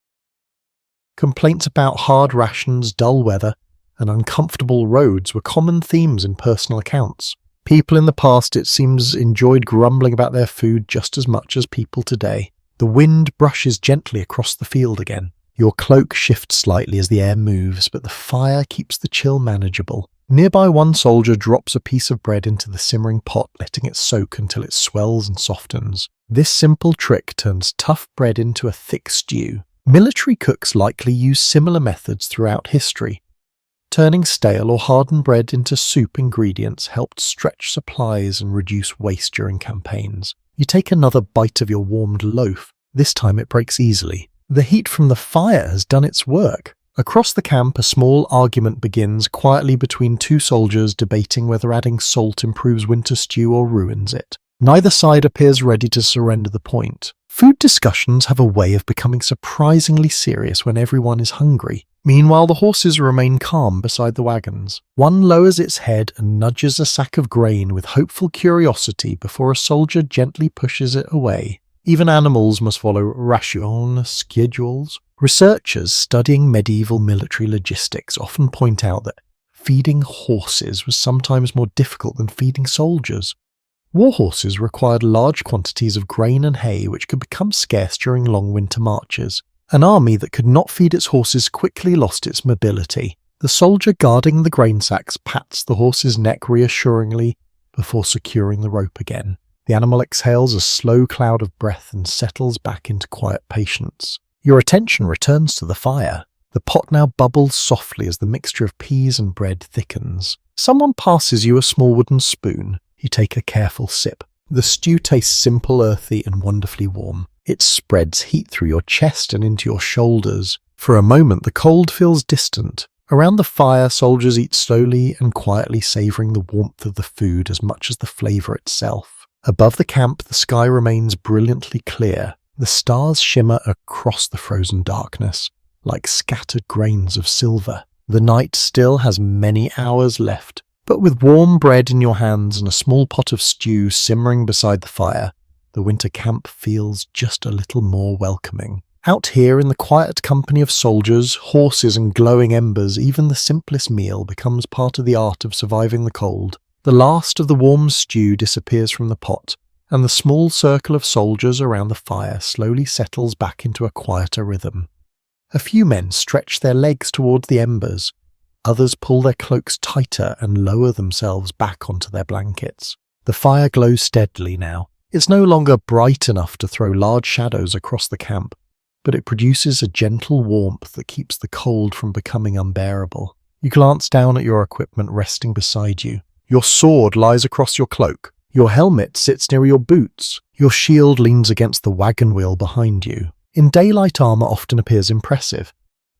Complaints about hard rations, dull weather, and uncomfortable roads were common themes in personal accounts. People in the past, it seems, enjoyed grumbling about their food just as much as people today. The wind brushes gently across the field again. Your cloak shifts slightly as the air moves, but the fire keeps the chill manageable. Nearby, one soldier drops a piece of bread into the simmering pot, letting it soak until it swells and softens. This simple trick turns tough bread into a thick stew. Military cooks likely use similar methods throughout history. Turning stale or hardened bread into soup ingredients helped stretch supplies and reduce waste during campaigns. You take another bite of your warmed loaf. This time it breaks easily. The heat from the fire has done its work. Across the camp, a small argument begins quietly between two soldiers debating whether adding salt improves winter stew or ruins it. Neither side appears ready to surrender the point. Food discussions have a way of becoming surprisingly serious when everyone is hungry. Meanwhile, the horses remain calm beside the wagons. One lowers its head and nudges a sack of grain with hopeful curiosity before a soldier gently pushes it away. Even animals must follow ration schedules. Researchers studying medieval military logistics often point out that feeding horses was sometimes more difficult than feeding soldiers. War horses required large quantities of grain and hay, which could become scarce during long winter marches. An army that could not feed its horses quickly lost its mobility. The soldier guarding the grain sacks pats the horse's neck reassuringly before securing the rope again. The animal exhales a slow cloud of breath and settles back into quiet patience. Your attention returns to the fire. The pot now bubbles softly as the mixture of peas and bread thickens. Someone passes you a small wooden spoon. You take a careful sip. The stew tastes simple, earthy, and wonderfully warm. It spreads heat through your chest and into your shoulders. For a moment, the cold feels distant. Around the fire, soldiers eat slowly and quietly, savouring the warmth of the food as much as the flavour itself. Above the camp, the sky remains brilliantly clear. The stars shimmer across the frozen darkness, like scattered grains of silver. The night still has many hours left, but with warm bread in your hands and a small pot of stew simmering beside the fire, the winter camp feels just a little more welcoming. Out here in the quiet company of soldiers, horses and glowing embers, even the simplest meal becomes part of the art of surviving the cold. The last of the warm stew disappears from the pot, and the small circle of soldiers around the fire slowly settles back into a quieter rhythm. A few men stretch their legs towards the embers. Others pull their cloaks tighter and lower themselves back onto their blankets. The fire glows steadily now. It's no longer bright enough to throw large shadows across the camp, but it produces a gentle warmth that keeps the cold from becoming unbearable. You glance down at your equipment resting beside you. Your sword lies across your cloak. Your helmet sits near your boots. Your shield leans against the wagon wheel behind you. In daylight, armor often appears impressive.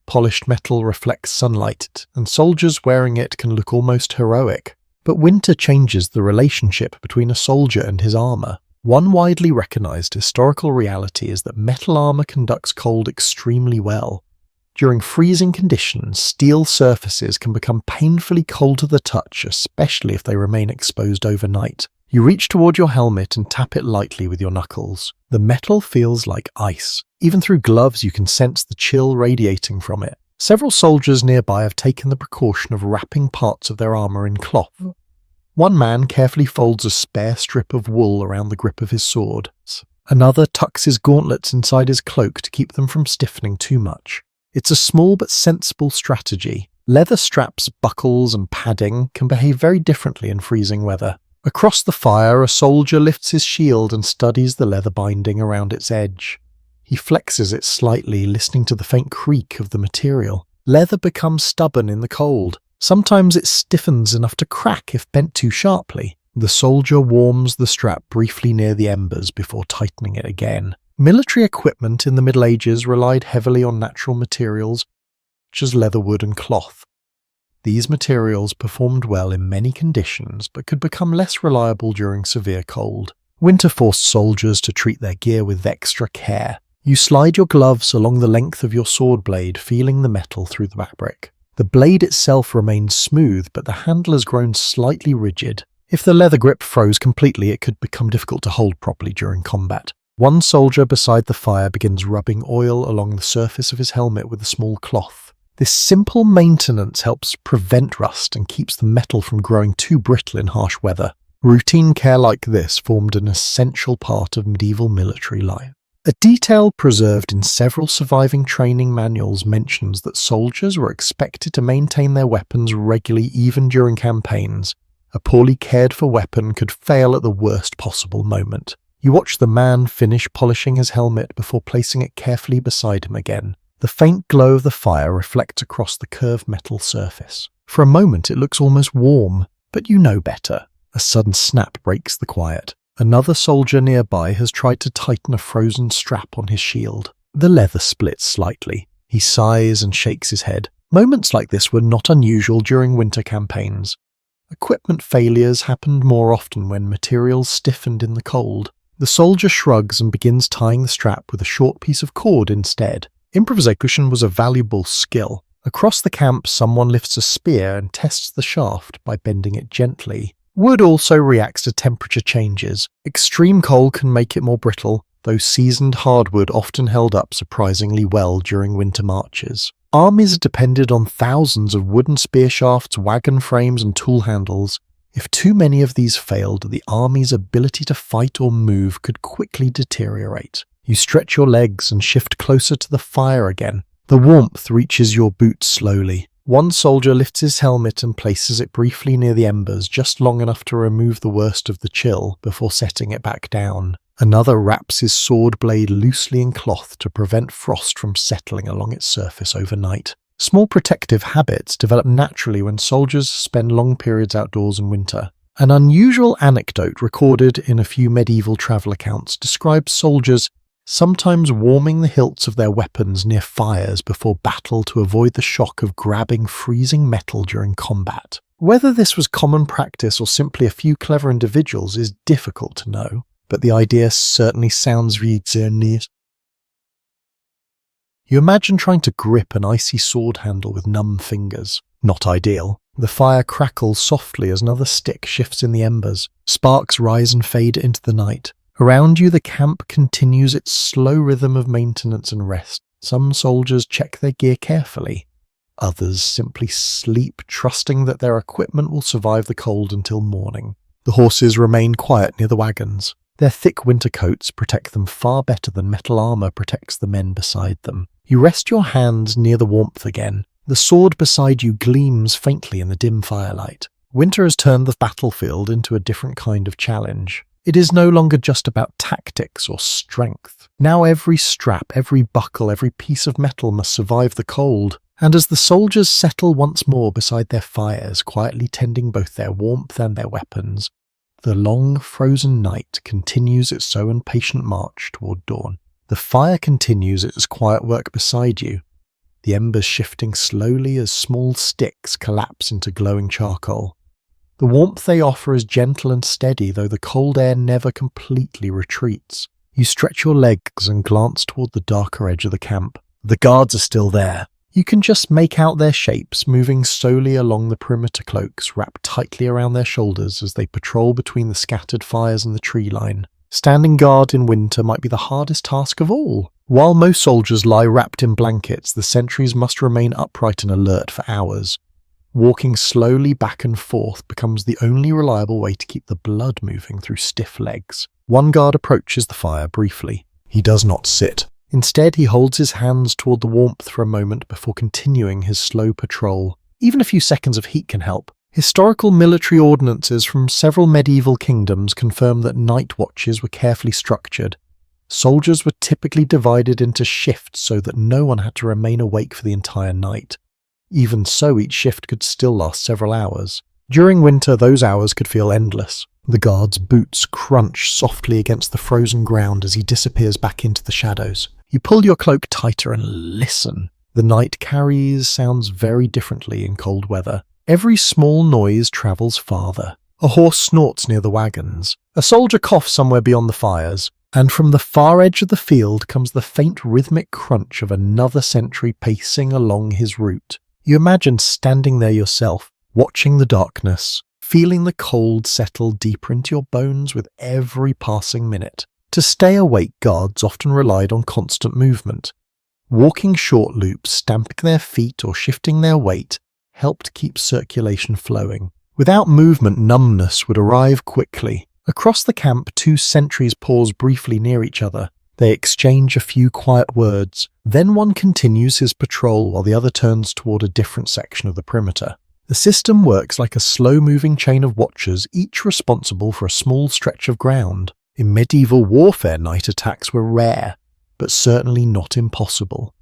Polished metal reflects sunlight, and soldiers wearing it can look almost heroic. But winter changes the relationship between a soldier and his armor. One widely recognized historical reality is that metal armor conducts cold extremely well. During freezing conditions, steel surfaces can become painfully cold to the touch, especially if they remain exposed overnight. You reach toward your helmet and tap it lightly with your knuckles. The metal feels like ice. Even through gloves, you can sense the chill radiating from it. Several soldiers nearby have taken the precaution of wrapping parts of their armor in cloth. One man carefully folds a spare strip of wool around the grip of his sword. Another tucks his gauntlets inside his cloak to keep them from stiffening too much. It's a small but sensible strategy. Leather straps, buckles, and padding can behave very differently in freezing weather. Across the fire, a soldier lifts his shield and studies the leather binding around its edge. He flexes it slightly, listening to the faint creak of the material. Leather becomes stubborn in the cold. Sometimes it stiffens enough to crack if bent too sharply. The soldier warms the strap briefly near the embers before tightening it again. Military equipment in the Middle Ages relied heavily on natural materials, such as leatherwood and cloth. These materials performed well in many conditions, but could become less reliable during severe cold. Winter forced soldiers to treat their gear with extra care. You slide your gloves along the length of your sword blade, feeling the metal through the fabric. The blade itself remains smooth, but the handle has grown slightly rigid. If the leather grip froze completely, it could become difficult to hold properly during combat. One soldier beside the fire begins rubbing oil along the surface of his helmet with a small cloth. This simple maintenance helps prevent rust and keeps the metal from growing too brittle in harsh weather. Routine care like this formed an essential part of medieval military life. A detail preserved in several surviving training manuals mentions that soldiers were expected to maintain their weapons regularly even during campaigns. A poorly cared for weapon could fail at the worst possible moment. You watch the man finish polishing his helmet before placing it carefully beside him again. The faint glow of the fire reflects across the curved metal surface. For a moment it looks almost warm, but you know better. A sudden snap breaks the quiet. Another soldier nearby has tried to tighten a frozen strap on his shield. The leather splits slightly. He sighs and shakes his head. Moments like this were not unusual during winter campaigns. Equipment failures happened more often when materials stiffened in the cold. The soldier shrugs and begins tying the strap with a short piece of cord instead. Improvisation was a valuable skill. Across the camp, someone lifts a spear and tests the shaft by bending it gently. Wood also reacts to temperature changes. Extreme cold can make it more brittle, though seasoned hardwood often held up surprisingly well during winter marches. Armies depended on thousands of wooden spear shafts, wagon frames, and tool handles. If too many of these failed, the army's ability to fight or move could quickly deteriorate. You stretch your legs and shift closer to the fire again. The warmth reaches your boots slowly. One soldier lifts his helmet and places it briefly near the embers, just long enough to remove the worst of the chill before setting it back down. Another wraps his sword blade loosely in cloth to prevent frost from settling along its surface overnight. Small protective habits develop naturally when soldiers spend long periods outdoors in winter. An unusual anecdote recorded in a few medieval travel accounts describes soldiers sometimes warming the hilts of their weapons near fires before battle to avoid the shock of grabbing freezing metal during combat. Whether this was common practice or simply a few clever individuals is difficult to know, but the idea certainly sounds reasonable. You imagine trying to grip an icy sword handle with numb fingers. Not ideal. The fire crackles softly as another stick shifts in the embers. Sparks rise and fade into the night. Around you, the camp continues its slow rhythm of maintenance and rest. Some soldiers check their gear carefully. Others simply sleep, trusting that their equipment will survive the cold until morning. The horses remain quiet near the wagons. Their thick winter coats protect them far better than metal armor protects the men beside them. You rest your hands near the warmth again. The sword beside you gleams faintly in the dim firelight. Winter has turned the battlefield into a different kind of challenge. It is no longer just about tactics or strength. Now every strap, every buckle, every piece of metal must survive the cold. And as the soldiers settle once more beside their fires, quietly tending both their warmth and their weapons, the long, frozen night continues its slow and patient march toward dawn. The fire continues its quiet work beside you, the embers shifting slowly as small sticks collapse into glowing charcoal. The warmth they offer is gentle and steady, though the cold air never completely retreats. You stretch your legs and glance toward the darker edge of the camp. The guards are still there. You can just make out their shapes moving slowly along the perimeter, cloaks wrapped tightly around their shoulders as they patrol between the scattered fires and the tree line. Standing guard in winter might be the hardest task of all. While most soldiers lie wrapped in blankets, the sentries must remain upright and alert for hours. Walking slowly back and forth becomes the only reliable way to keep the blood moving through stiff legs. One guard approaches the fire briefly. He does not sit. Instead, he holds his hands toward the warmth for a moment before continuing his slow patrol. Even a few seconds of heat can help. Historical military ordinances from several medieval kingdoms confirm that night watches were carefully structured. Soldiers were typically divided into shifts so that no one had to remain awake for the entire night. Even so, each shift could still last several hours. During winter, those hours could feel endless. The guard's boots crunch softly against the frozen ground as he disappears back into the shadows. You pull your cloak tighter and listen. The night carries sounds very differently in cold weather. Every small noise travels farther. A horse snorts near the wagons. A soldier coughs somewhere beyond the fires. And from the far edge of the field comes the faint rhythmic crunch of another sentry pacing along his route. You imagine standing there yourself, watching the darkness, feeling the cold settle deeper into your bones with every passing minute. To stay awake, guards often relied on constant movement. Walking short loops, stamping their feet or shifting their weight helped keep circulation flowing. Without movement, numbness would arrive quickly. Across the camp, two sentries pause briefly near each other. They exchange a few quiet words. Then one continues his patrol while the other turns toward a different section of the perimeter. The system works like a slow-moving chain of watchers, each responsible for a small stretch of ground. In medieval warfare, night attacks were rare, but certainly not impossible.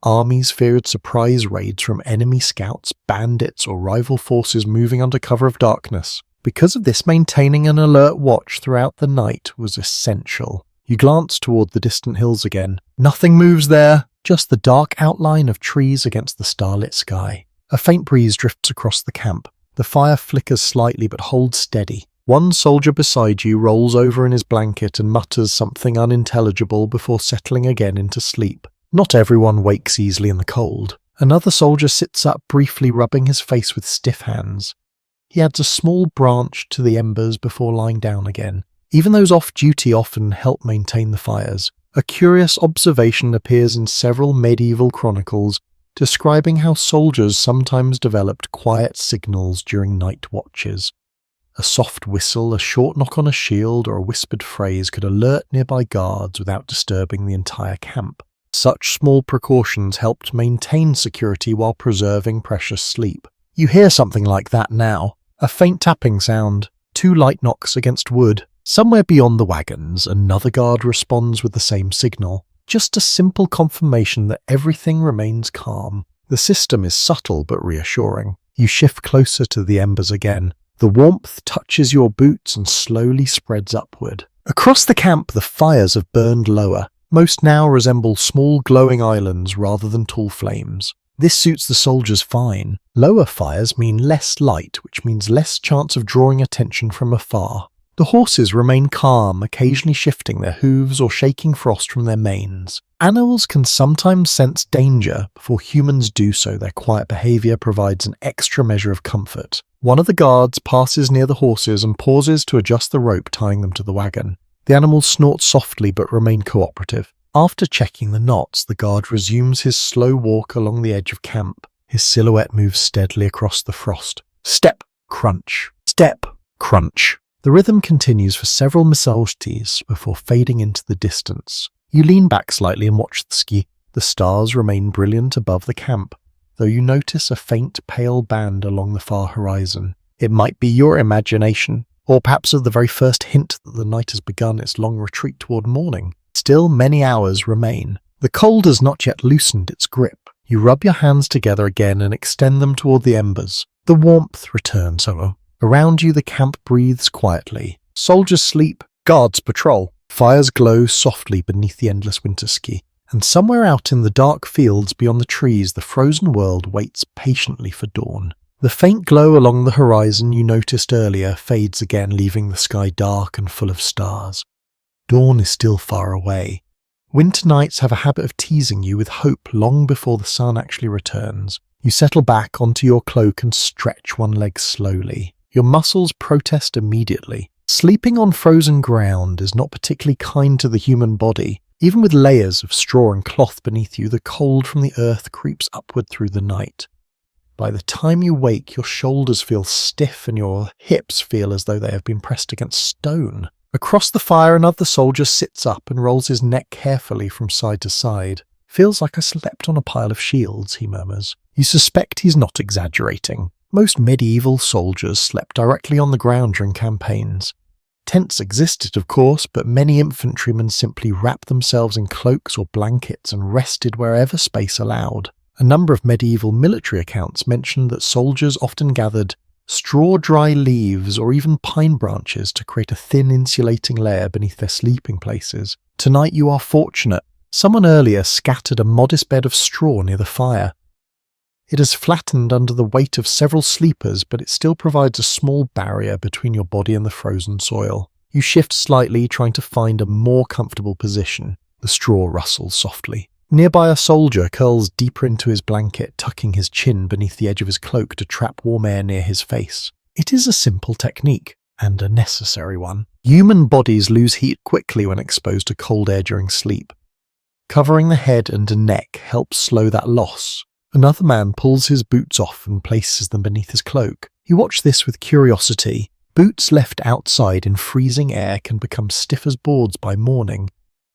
Armies feared surprise raids from enemy scouts, bandits, or rival forces moving under cover of darkness. Because of this, maintaining an alert watch throughout the night was essential. You glance toward the distant hills again. Nothing moves there, just the dark outline of trees against the starlit sky. A faint breeze drifts across the camp. The fire flickers slightly but holds steady. One soldier beside you rolls over in his blanket and mutters something unintelligible before settling again into sleep. Not everyone wakes easily in the cold. Another soldier sits up briefly, rubbing his face with stiff hands. He adds a small branch to the embers before lying down again. Even those off-duty often help maintain the fires. A curious observation appears in several medieval chronicles, describing how soldiers sometimes developed quiet signals during night watches. A soft whistle, a short knock on a shield, or a whispered phrase could alert nearby guards without disturbing the entire camp. Such small precautions helped maintain security while preserving precious sleep. You hear something like that now. A faint tapping sound, 2 light knocks against wood. Somewhere beyond the wagons, another guard responds with the same signal. Just a simple confirmation that everything remains calm. The system is subtle but reassuring. You shift closer to the embers again. The warmth touches your boots and slowly spreads upward. Across the camp, the fires have burned lower. Most now resemble small glowing islands rather than tall flames. This suits the soldiers fine. Lower fires mean less light, which means less chance of drawing attention from afar. The horses remain calm, occasionally shifting their hooves or shaking frost from their manes. Animals can sometimes sense danger before humans do so. Their quiet behaviour provides an extra measure of comfort. One of the guards passes near the horses and pauses to adjust the rope tying them to the wagon. The animals snort softly but remain cooperative. After checking the knots, the guard resumes his slow walk along the edge of camp. His silhouette moves steadily across the frost. Step, crunch. Step, crunch. The rhythm continues for several misalties before fading into the distance. You lean back slightly and watch the ski. The stars remain brilliant above the camp, though you notice a faint pale band along the far horizon. It might be your imagination, or perhaps the very first hint that the night has begun its long retreat toward morning. Still, many hours remain. The cold has not yet loosened its grip. You rub your hands together again and extend them toward the embers. The warmth returns, however. Around you the camp breathes quietly. Soldiers sleep, guards patrol. Fires glow softly beneath the endless winter ski. And somewhere out in the dark fields beyond the trees, the frozen world waits patiently for dawn. The faint glow along the horizon you noticed earlier fades again, leaving the sky dark and full of stars. Dawn is still far away. Winter nights have a habit of teasing you with hope long before the sun actually returns. You settle back onto your cloak and stretch one leg slowly. Your muscles protest immediately. Sleeping on frozen ground is not particularly kind to the human body. Even with layers of straw and cloth beneath you, the cold from the earth creeps upward through the night. By the time you wake, your shoulders feel stiff and your hips feel as though they have been pressed against stone. Across the fire, another soldier sits up and rolls his neck carefully from side to side. Feels like I slept on a pile of shields, he murmurs. You suspect he's not exaggerating. Most medieval soldiers slept directly on the ground during campaigns. Tents existed, of course, but many infantrymen simply wrapped themselves in cloaks or blankets and rested wherever space allowed. A number of medieval military accounts mention that soldiers often gathered straw, dry leaves, or even pine branches to create a thin insulating layer beneath their sleeping places. Tonight you are fortunate. Someone earlier scattered a modest bed of straw near the fire. It has flattened under the weight of several sleepers, but it still provides a small barrier between your body and the frozen soil. You shift slightly, trying to find a more comfortable position. The straw rustles softly. Nearby, a soldier curls deeper into his blanket, tucking his chin beneath the edge of his cloak to trap warm air near his face. It is a simple technique, and a necessary one. Human bodies lose heat quickly when exposed to cold air during sleep. Covering the head and neck helps slow that loss. Another man pulls his boots off and places them beneath his cloak. You watch this with curiosity. Boots left outside in freezing air can become stiff as boards by morning.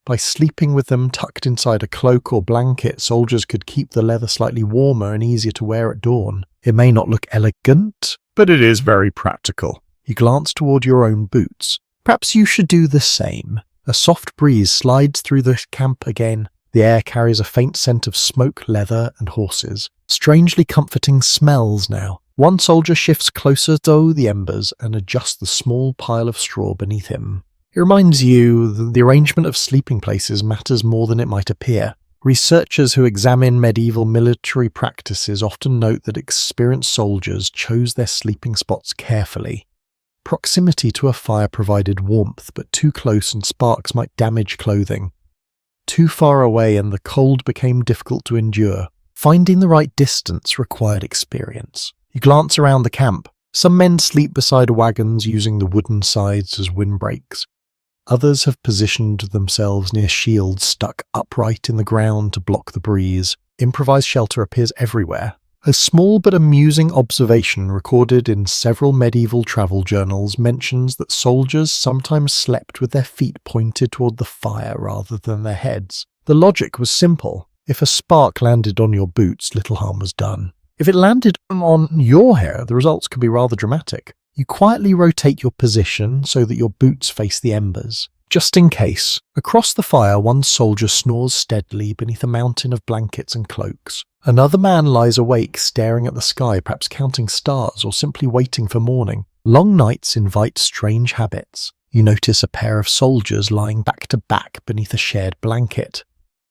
By sleeping with them tucked inside a cloak or blanket, soldiers could keep the leather slightly warmer and easier to wear at dawn. It may not look elegant, but it is very practical. You glance toward your own boots. Perhaps you should do the same. A soft breeze slides through the camp again. The air carries a faint scent of smoke, leather, and horses. Strangely comforting smells now. One soldier shifts closer to the embers and adjusts the small pile of straw beneath him. It reminds you that the arrangement of sleeping places matters more than it might appear. Researchers who examine medieval military practices often note that experienced soldiers chose their sleeping spots carefully. Proximity to a fire provided warmth, but too close and sparks might damage clothing. Too far away and the cold became difficult to endure. Finding the right distance required experience. You glance around the camp. Some men sleep beside wagons using the wooden sides as windbreaks. Others have positioned themselves near shields stuck upright in the ground to block the breeze. Improvised shelter appears everywhere. A small but amusing observation recorded in several medieval travel journals mentions that soldiers sometimes slept with their feet pointed toward the fire rather than their heads. The logic was simple. If a spark landed on your boots, little harm was done. If it landed on your hair, the results could be rather dramatic. You quietly rotate your position so that your boots face the embers. Just in case. Across the fire, one soldier snores steadily beneath a mountain of blankets and cloaks. Another man lies awake, staring at the sky, perhaps counting stars or simply waiting for morning. Long nights invite strange habits. You notice a pair of soldiers lying back to back beneath a shared blanket.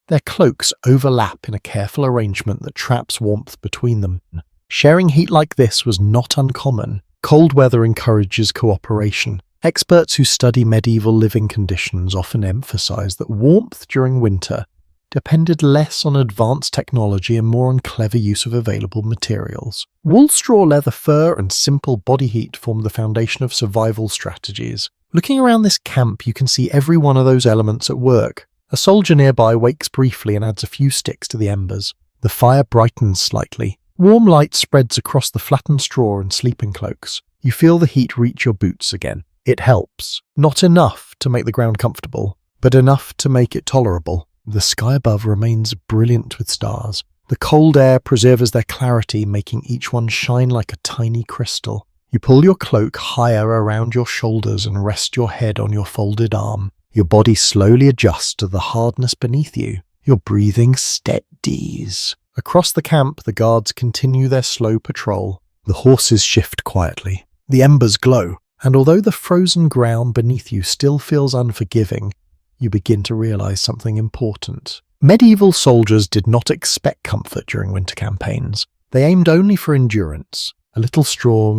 Their cloaks overlap in a careful arrangement that traps warmth between them. Sharing heat like this was not uncommon. Cold weather encourages cooperation. Experts who study medieval living conditions often emphasize that warmth during winter depended less on advanced technology and more on clever use of available materials. Wool, straw, leather, fur, and simple body heat formed the foundation of survival strategies. Looking around this camp, you can see every one of those elements at work. A soldier nearby wakes briefly and adds a few sticks to the embers. The fire brightens slightly. Warm light spreads across the flattened straw and sleeping cloaks. You feel the heat reach your boots again. It helps. Not enough to make the ground comfortable, but enough to make it tolerable. The sky above remains brilliant with stars. The cold air preserves their clarity, making each one shine like a tiny crystal. You pull your cloak higher around your shoulders and rest your head on your folded arm. Your body slowly adjusts to the hardness beneath you. Your breathing steadies. Across the camp, the guards continue their slow patrol. The horses shift quietly. The embers glow, and although the frozen ground beneath you still feels unforgiving, you begin to realize something important. Medieval soldiers did not expect comfort during winter campaigns. They aimed only for endurance. A little straw,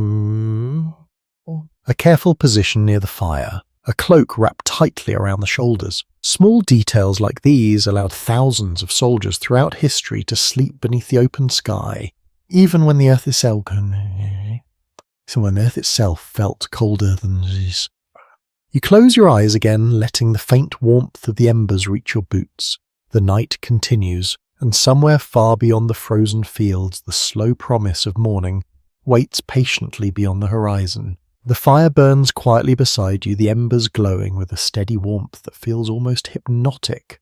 a careful position near the fire, a cloak wrapped tightly around the shoulders. Small details like these allowed thousands of soldiers throughout history to sleep beneath the open sky, even when the earth itself felt colder than this. You close your eyes again, letting the faint warmth of the embers reach your boots. The night continues, and somewhere far beyond the frozen fields, the slow promise of morning waits patiently beyond the horizon. The fire burns quietly beside you, the embers glowing with a steady warmth that feels almost hypnotic.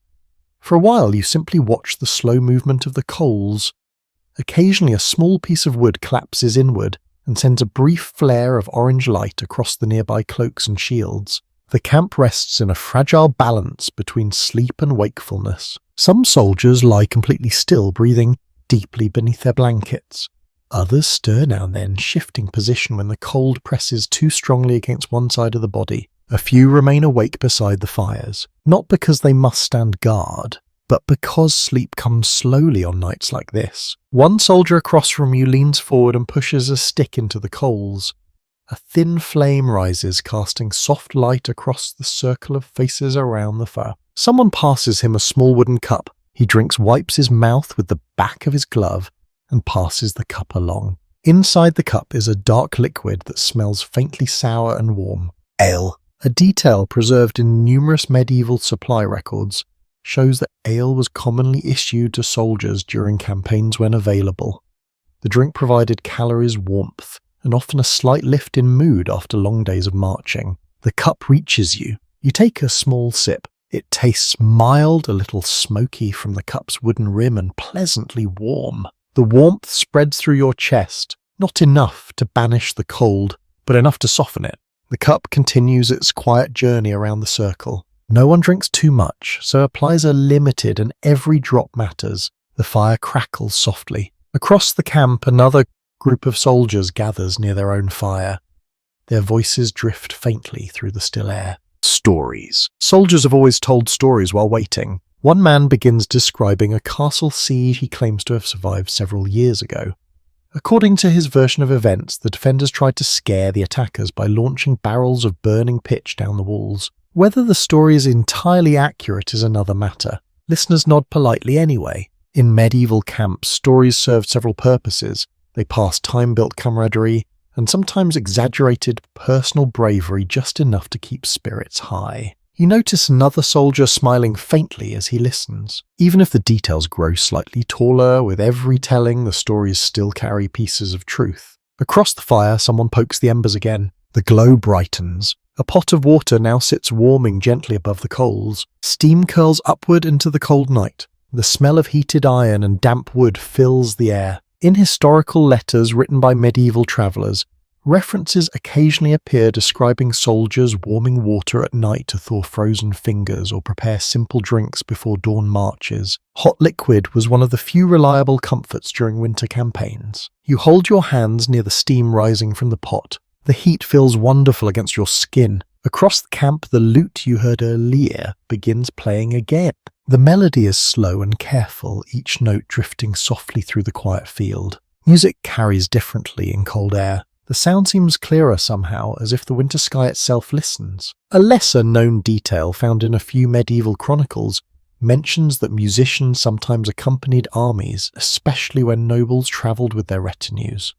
For a while you simply watch the slow movement of the coals. Occasionally a small piece of wood collapses inward and sends a brief flare of orange light across the nearby cloaks and shields. The camp rests in a fragile balance between sleep and wakefulness. Some soldiers lie completely still, breathing deeply beneath their blankets. Others stir now and then, shifting position when the cold presses too strongly against one side of the body. A few remain awake beside the fires, not because they must stand guard, but because sleep comes slowly on nights like this. One soldier across from you leans forward and pushes a stick into the coals. A thin flame rises, casting soft light across the circle of faces around the fire. Someone passes him a small wooden cup. He drinks, wipes his mouth with the back of his glove, and passes the cup along. Inside the cup is a dark liquid that smells faintly sour and warm. Ale. A detail preserved in numerous medieval supply records shows that ale was commonly issued to soldiers during campaigns when available. The drink provided calories, warmth, and often a slight lift in mood after long days of marching. The cup reaches you. You take a small sip. It tastes mild, a little smoky from the cup's wooden rim, and pleasantly warm. The warmth spreads through your chest, not enough to banish the cold, but enough to soften it. The cup continues its quiet journey around the circle. No one drinks too much, so applies are limited and every drop matters. The fire crackles softly. Across the camp, another group of soldiers gathers near their own fire. Their voices drift faintly through the still air. Stories. Soldiers have always told stories while waiting. One man begins describing a castle siege he claims to have survived several years ago. According to his version of events, the defenders tried to scare the attackers by launching barrels of burning pitch down the walls. Whether the story is entirely accurate is another matter. Listeners nod politely anyway. In medieval camps, stories served several purposes. They passed time-built camaraderie, and sometimes exaggerated personal bravery just enough to keep spirits high. You notice another soldier smiling faintly as he listens. Even if the details grow slightly taller, with every telling, the stories still carry pieces of truth. Across the fire, someone pokes the embers again. The glow brightens. A pot of water now sits warming gently above the coals. Steam curls upward into the cold night. The smell of heated iron and damp wood fills the air. In historical letters written by medieval travellers, references occasionally appear describing soldiers warming water at night to thaw frozen fingers or prepare simple drinks before dawn marches. Hot liquid was one of the few reliable comforts during winter campaigns. You hold your hands near the steam rising from the pot. The heat feels wonderful against your skin. Across the camp, the lute you heard earlier begins playing again. The melody is slow and careful, each note drifting softly through the quiet field. Music carries differently in cold air. The sound seems clearer somehow, as if the winter sky itself listens. A lesser-known detail found in a few medieval chronicles mentions that musicians sometimes accompanied armies, especially when nobles travelled with their retinues.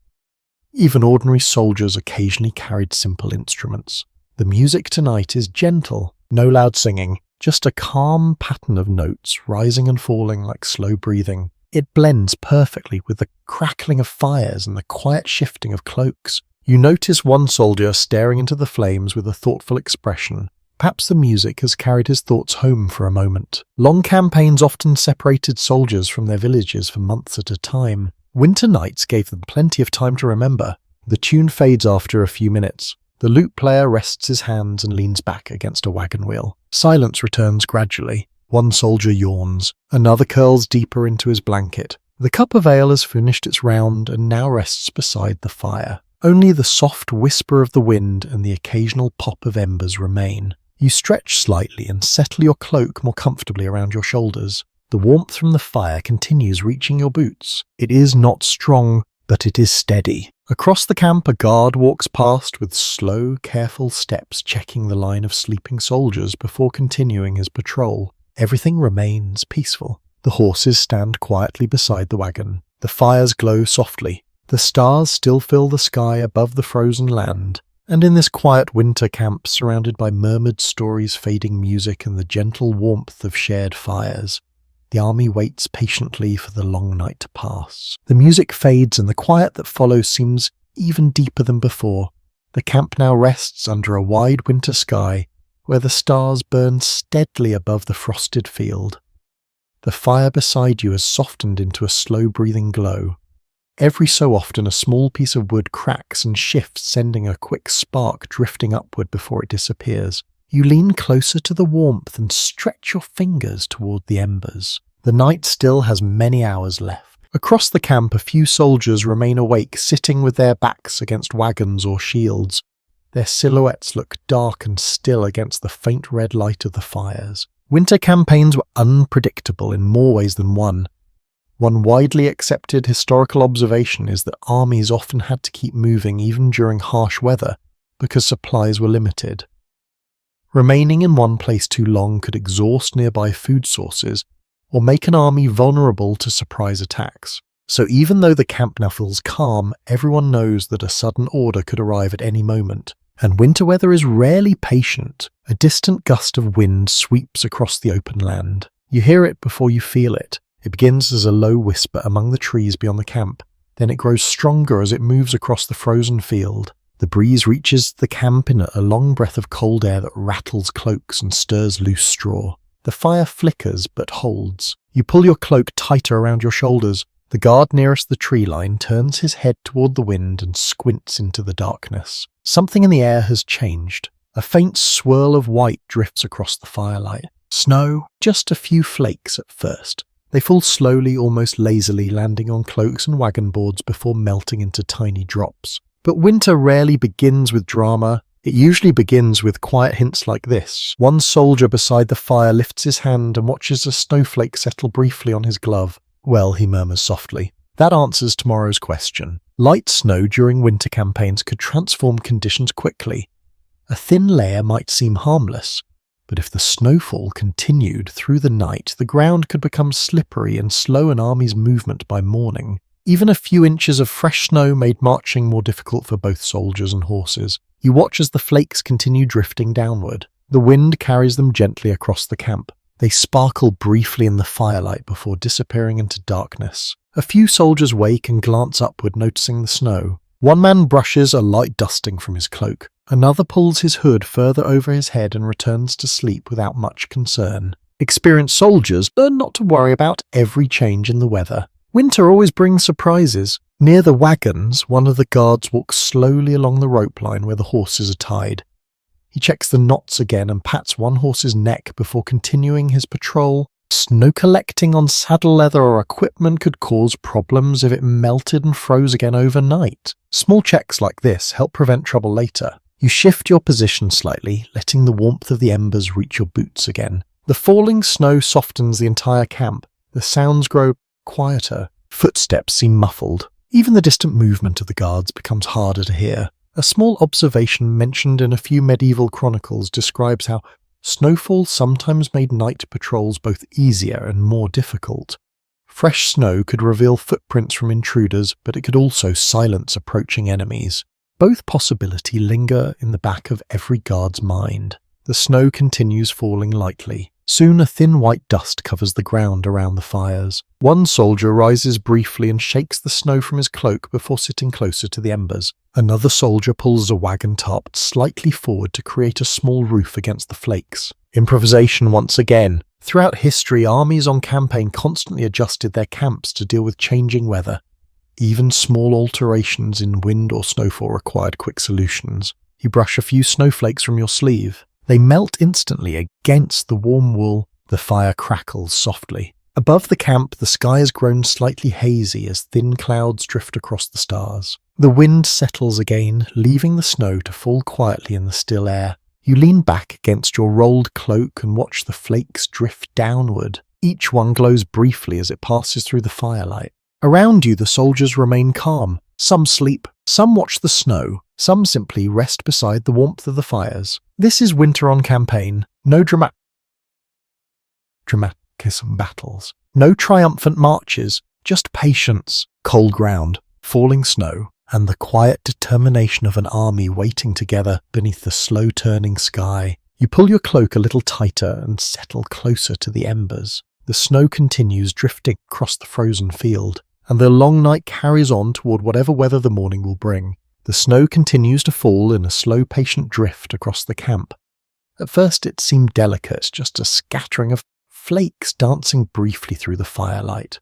Even ordinary soldiers occasionally carried simple instruments. The music tonight is gentle, no loud singing, just a calm pattern of notes rising and falling like slow breathing. It blends perfectly with the crackling of fires and the quiet shifting of cloaks. You notice one soldier staring into the flames with a thoughtful expression. Perhaps the music has carried his thoughts home for a moment. Long campaigns often separated soldiers from their villages for months at a time. Winter nights gave them plenty of time to remember. The tune fades after a few minutes. The lute player rests his hands and leans back against a wagon wheel. Silence returns gradually. One soldier yawns. Another curls deeper into his blanket. The cup of ale has finished its round and now rests beside the fire. Only the soft whisper of the wind and the occasional pop of embers remain. You stretch slightly and settle your cloak more comfortably around your shoulders. The warmth from the fire continues reaching your boots. It is not strong, but it is steady. Across the camp, a guard walks past with slow, careful steps, checking the line of sleeping soldiers before continuing his patrol. Everything remains peaceful. The horses stand quietly beside the wagon. The fires glow softly. The stars still fill the sky above the frozen land. And in this quiet winter camp, surrounded by murmured stories, fading music, and the gentle warmth of shared fires, the army waits patiently for the long night to pass. The music fades and the quiet that follows seems even deeper than before. The camp now rests under a wide winter sky, where the stars burn steadily above the frosted field. The fire beside you has softened into a slow-breathing glow. Every so often a small piece of wood cracks and shifts, sending a quick spark drifting upward before it disappears. You lean closer to the warmth and stretch your fingers toward the embers. The night still has many hours left. Across the camp, a few soldiers remain awake, sitting with their backs against wagons or shields. Their silhouettes look dark and still against the faint red light of the fires. Winter campaigns were unpredictable in more ways than one. One widely accepted historical observation is that armies often had to keep moving even during harsh weather because supplies were limited. Remaining in one place too long could exhaust nearby food sources or make an army vulnerable to surprise attacks. So even though the camp now feels calm, everyone knows that a sudden order could arrive at any moment. And winter weather is rarely patient. A distant gust of wind sweeps across the open land. You hear it before you feel it. It begins as a low whisper among the trees beyond the camp. Then it grows stronger as it moves across the frozen field. The breeze reaches the camp in a long breath of cold air that rattles cloaks and stirs loose straw. The fire flickers but holds. You pull your cloak tighter around your shoulders. The guard nearest the tree line turns his head toward the wind and squints into the darkness. Something in the air has changed. A faint swirl of white drifts across the firelight. Snow, just a few flakes at first. They fall slowly, almost lazily, landing on cloaks and wagon boards before melting into tiny drops. But winter rarely begins with drama. It usually begins with quiet hints like this. One soldier beside the fire lifts his hand and watches a snowflake settle briefly on his glove. Well, he murmurs softly, that answers tomorrow's question. Light snow during winter campaigns could transform conditions quickly. A thin layer might seem harmless, but if the snowfall continued through the night, the ground could become slippery and slow an army's movement by morning. Even a few inches of fresh snow made marching more difficult for both soldiers and horses. You watch as the flakes continue drifting downward. The wind carries them gently across the camp. They sparkle briefly in the firelight before disappearing into darkness. A few soldiers wake and glance upward, noticing the snow. One man brushes a light dusting from his cloak. Another pulls his hood further over his head and returns to sleep without much concern. Experienced soldiers learn not to worry about every change in the weather. Winter always brings surprises. Near the wagons, one of the guards walks slowly along the rope line where the horses are tied. He checks the knots again and pats one horse's neck before continuing his patrol. Snow collecting on saddle leather or equipment could cause problems if it melted and froze again overnight. Small checks like this help prevent trouble later. You shift your position slightly, letting the warmth of the embers reach your boots again. The falling snow softens the entire camp. The sounds grow quieter. Footsteps seem muffled. Even the distant movement of the guards becomes harder to hear. A small observation mentioned in a few medieval chronicles describes how snowfall sometimes made night patrols both easier and more difficult. Fresh snow could reveal footprints from intruders, but it could also silence approaching enemies. Both possibilities linger in the back of every guard's mind. The snow continues falling lightly. Soon a thin white dust covers the ground around the fires. One soldier rises briefly and shakes the snow from his cloak before sitting closer to the embers. Another soldier pulls a wagon tarp slightly forward to create a small roof against the flakes. Improvisation once again. Throughout history, armies on campaign constantly adjusted their camps to deal with changing weather. Even small alterations in wind or snowfall required quick solutions. You brush a few snowflakes from your sleeve. They melt instantly against the warm wool. The fire crackles softly. Above the camp, the sky has grown slightly hazy as thin clouds drift across the stars. The wind settles again, leaving the snow to fall quietly in the still air. You lean back against your rolled cloak and watch the flakes drift downward. Each one glows briefly as it passes through the firelight. Around you, the soldiers remain calm. Some sleep, some watch the snow, some simply rest beside the warmth of the fires. This is winter on campaign. No dramatism battles. No triumphant marches. Just patience, cold ground, falling snow, and the quiet determination of an army waiting together beneath the slow-turning sky. You pull your cloak a little tighter and settle closer to the embers. The snow continues drifting across the frozen field, and the long night carries on toward whatever weather the morning will bring. The snow continues to fall in a slow, patient drift across the camp. At first it seemed delicate, just a scattering of flakes dancing briefly through the firelight.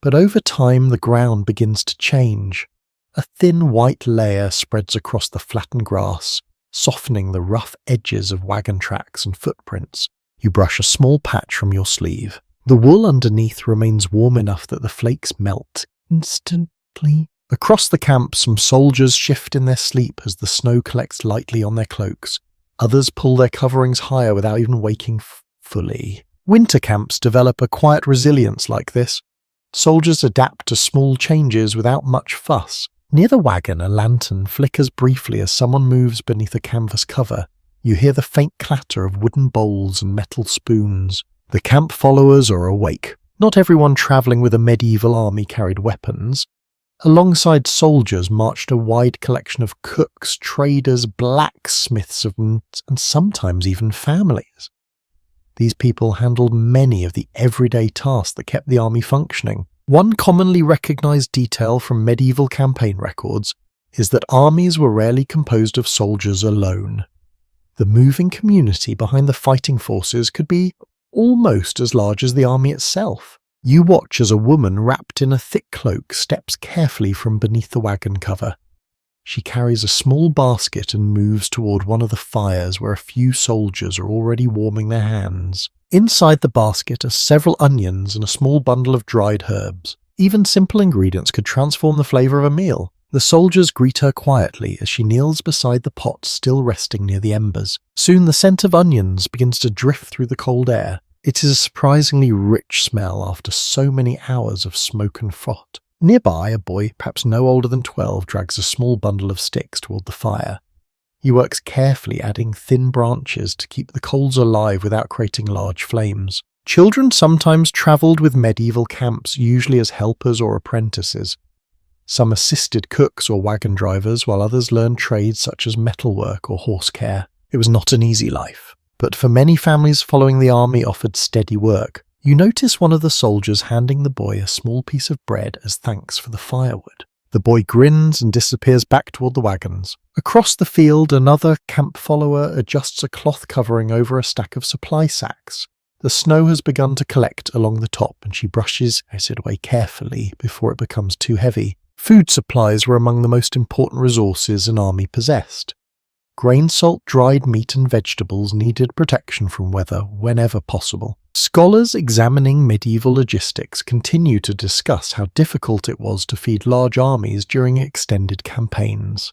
But over time the ground begins to change. A thin white layer spreads across the flattened grass, softening the rough edges of wagon tracks and footprints. You brush a small patch from your sleeve. The wool underneath remains warm enough that the flakes melt instantly. Across the camp, some soldiers shift in their sleep as the snow collects lightly on their cloaks. Others pull their coverings higher without even waking fully. Winter camps develop a quiet resilience like this. Soldiers adapt to small changes without much fuss. Near the wagon, a lantern flickers briefly as someone moves beneath a canvas cover. You hear the faint clatter of wooden bowls and metal spoons. The camp followers are awake. Not everyone travelling with a medieval army carried weapons. Alongside soldiers marched a wide collection of cooks, traders, blacksmiths, and sometimes even families. These people handled many of the everyday tasks that kept the army functioning. One commonly recognised detail from medieval campaign records is that armies were rarely composed of soldiers alone. The moving community behind the fighting forces could be almost as large as the army itself. You watch as a woman wrapped in a thick cloak steps carefully from beneath the wagon cover. She carries a small basket and moves toward one of the fires where a few soldiers are already warming their hands. Inside the basket are several onions and a small bundle of dried herbs. Even simple ingredients could transform the flavour of a meal. The soldiers greet her quietly as she kneels beside the pot still resting near the embers. Soon the scent of onions begins to drift through the cold air. It is a surprisingly rich smell after so many hours of smoke and froth. Nearby, a boy, perhaps no older than 12, drags a small bundle of sticks toward the fire. He works carefully, adding thin branches to keep the coals alive without creating large flames. Children sometimes travelled with medieval camps, usually as helpers or apprentices. Some assisted cooks or wagon drivers, while others learned trades such as metalwork or horse care. It was not an easy life, but for many families following the army offered steady work. You notice one of the soldiers handing the boy a small piece of bread as thanks for the firewood. The boy grins and disappears back toward the wagons. Across the field, another camp follower adjusts a cloth covering over a stack of supply sacks. The snow has begun to collect along the top and she brushes it away carefully before it becomes too heavy. Food supplies were among the most important resources an army possessed. Grain, salt, dried meat and vegetables needed protection from weather whenever possible. Scholars examining medieval logistics continue to discuss how difficult it was to feed large armies during extended campaigns.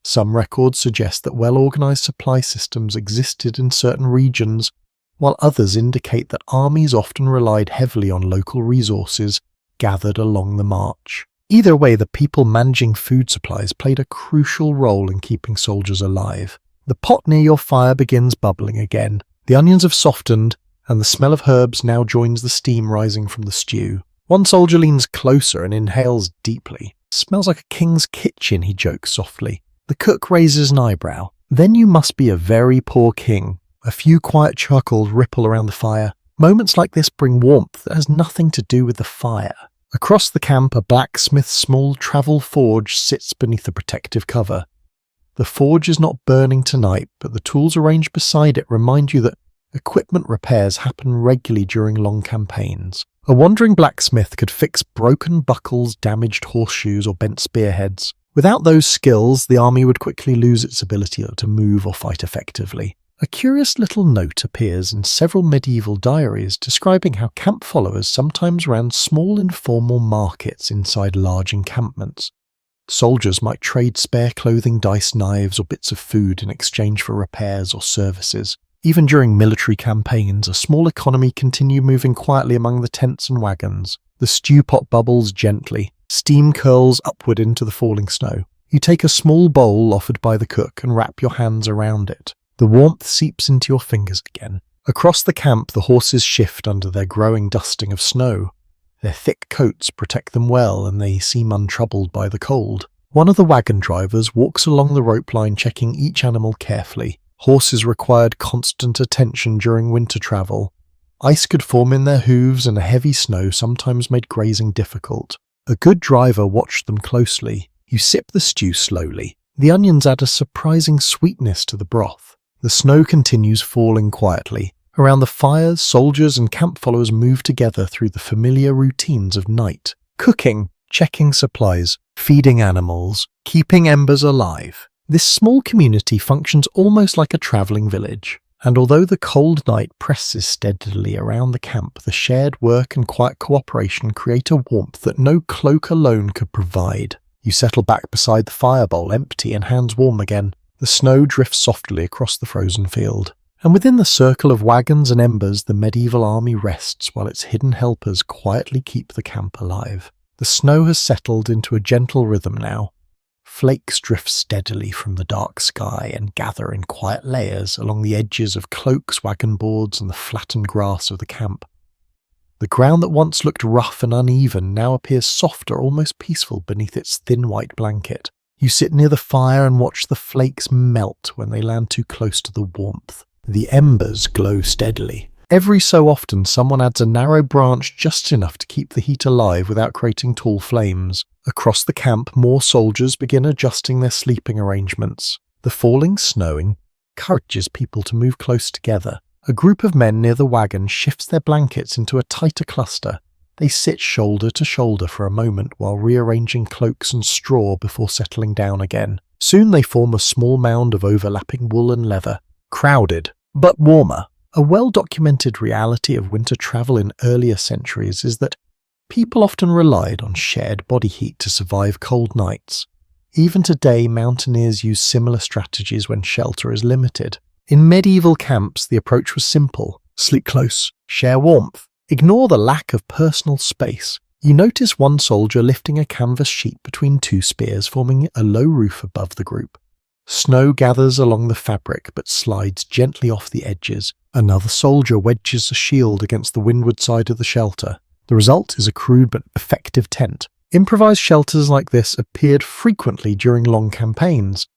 Some records suggest that well-organised supply systems existed in certain regions, while others indicate that armies often relied heavily on local resources gathered along the march. Either way, the people managing food supplies played a crucial role in keeping soldiers alive. The pot near your fire begins bubbling again. The onions have softened, and the smell of herbs now joins the steam rising from the stew. One soldier leans closer and inhales deeply. "Smells like a king's kitchen," he jokes softly. The cook raises an eyebrow. "Then you must be a very poor king." A few quiet chuckles ripple around the fire. Moments like this bring warmth that has nothing to do with the fire. Across the camp, a blacksmith's small travel forge sits beneath a protective cover. The forge is not burning tonight, but the tools arranged beside it remind you that equipment repairs happen regularly during long campaigns. A wandering blacksmith could fix broken buckles, damaged horseshoes, or bent spearheads. Without those skills, the army would quickly lose its ability to move or fight effectively. A curious little note appears in several medieval diaries describing how camp followers sometimes ran small informal markets inside large encampments. Soldiers might trade spare clothing, dice, knives, or bits of food in exchange for repairs or services. Even during military campaigns, a small economy continued moving quietly among the tents and wagons. The stew pot bubbles gently. Steam curls upward into the falling snow. You take a small bowl offered by the cook and wrap your hands around it. The warmth seeps into your fingers again. Across the camp, the horses shift under their growing dusting of snow. Their thick coats protect them well, and they seem untroubled by the cold. One of the wagon drivers walks along the rope line, checking each animal carefully. Horses required constant attention during winter travel. Ice could form in their hooves, and a heavy snow sometimes made grazing difficult. A good driver watched them closely. You sip the stew slowly. The onions add a surprising sweetness to the broth. The snow continues falling quietly. Around the fires, soldiers and camp followers move together through the familiar routines of night. Cooking, checking supplies, feeding animals, keeping embers alive. This small community functions almost like a travelling village. And although the cold night presses steadily around the camp, the shared work and quiet cooperation create a warmth that no cloak alone could provide. You settle back beside the fire bowl, empty and hands warm again. The snow drifts softly across the frozen field. And within the circle of wagons and embers, the medieval army rests while its hidden helpers quietly keep the camp alive. The snow has settled into a gentle rhythm now. Flakes drift steadily from the dark sky and gather in quiet layers along the edges of cloaks, wagon boards, and the flattened grass of the camp. The ground that once looked rough and uneven now appears softer, almost peaceful beneath its thin white blanket. You sit near the fire and watch the flakes melt when they land too close to the warmth. The embers glow steadily. Every so often, someone adds a narrow branch just enough to keep the heat alive without creating tall flames. Across the camp, more soldiers begin adjusting their sleeping arrangements. The falling snow encourages people to move close together. A group of men near the wagon shifts their blankets into a tighter cluster. They sit shoulder to shoulder for a moment while rearranging cloaks and straw before settling down again. Soon they form a small mound of overlapping wool and leather. Crowded, but warmer. A well-documented reality of winter travel in earlier centuries is that people often relied on shared body heat to survive cold nights. Even today, mountaineers use similar strategies when shelter is limited. In medieval camps, the approach was simple. Sleep close, share warmth. Ignore the lack of personal space. You notice one soldier lifting a canvas sheet between two spears, forming a low roof above the group. Snow gathers along the fabric but slides gently off the edges. Another soldier wedges a shield against the windward side of the shelter. The result is a crude but effective tent. Improvised shelters like this appeared frequently during long campaigns.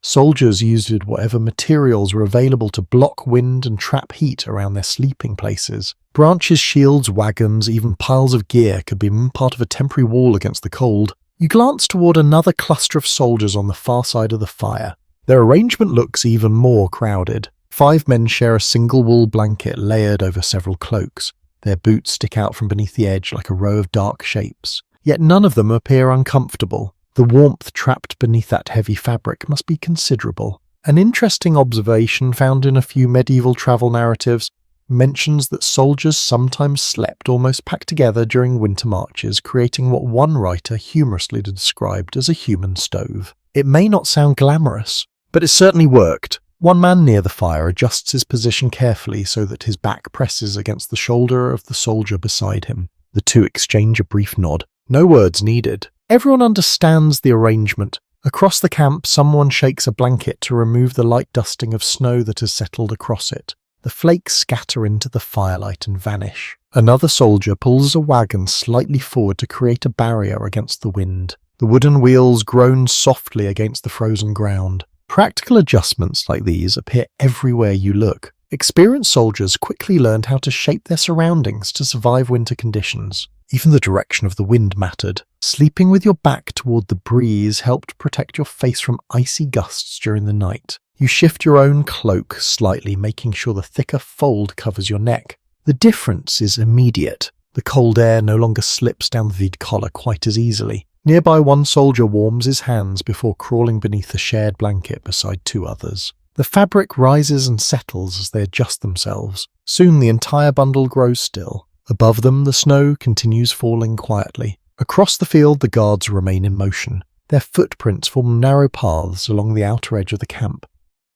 Soldiers used whatever materials were available to block wind and trap heat around their sleeping places. Branches, shields, wagons, even piles of gear could be part of a temporary wall against the cold. You glance toward another cluster of soldiers on the far side of the fire. Their arrangement looks even more crowded. 5 men share a single wool blanket layered over several cloaks. Their boots stick out from beneath the edge like a row of dark shapes. Yet none of them appear uncomfortable. The warmth trapped beneath that heavy fabric must be considerable. An interesting observation found in a few medieval travel narratives mentions that soldiers sometimes slept almost packed together during winter marches, creating what one writer humorously described as a human stove. It may not sound glamorous, but it certainly worked. One man near the fire adjusts his position carefully so that his back presses against the shoulder of the soldier beside him. The two exchange a brief nod. No words needed. Everyone understands the arrangement. Across the camp, someone shakes a blanket to remove the light dusting of snow that has settled across it. The flakes scatter into the firelight and vanish. Another soldier pulls a wagon slightly forward to create a barrier against the wind. The wooden wheels groan softly against the frozen ground. Practical adjustments like these appear everywhere you look. Experienced soldiers quickly learned how to shape their surroundings to survive winter conditions. Even the direction of the wind mattered. Sleeping with your back toward the breeze helped protect your face from icy gusts during the night. You shift your own cloak slightly, making sure the thicker fold covers your neck. The difference is immediate. The cold air no longer slips down the vide collar quite as easily. Nearby, one soldier warms his hands before crawling beneath the shared blanket beside two others. The fabric rises and settles as they adjust themselves. Soon the entire bundle grows still. Above them, the snow continues falling quietly. Across the field, the guards remain in motion. Their footprints form narrow paths along the outer edge of the camp.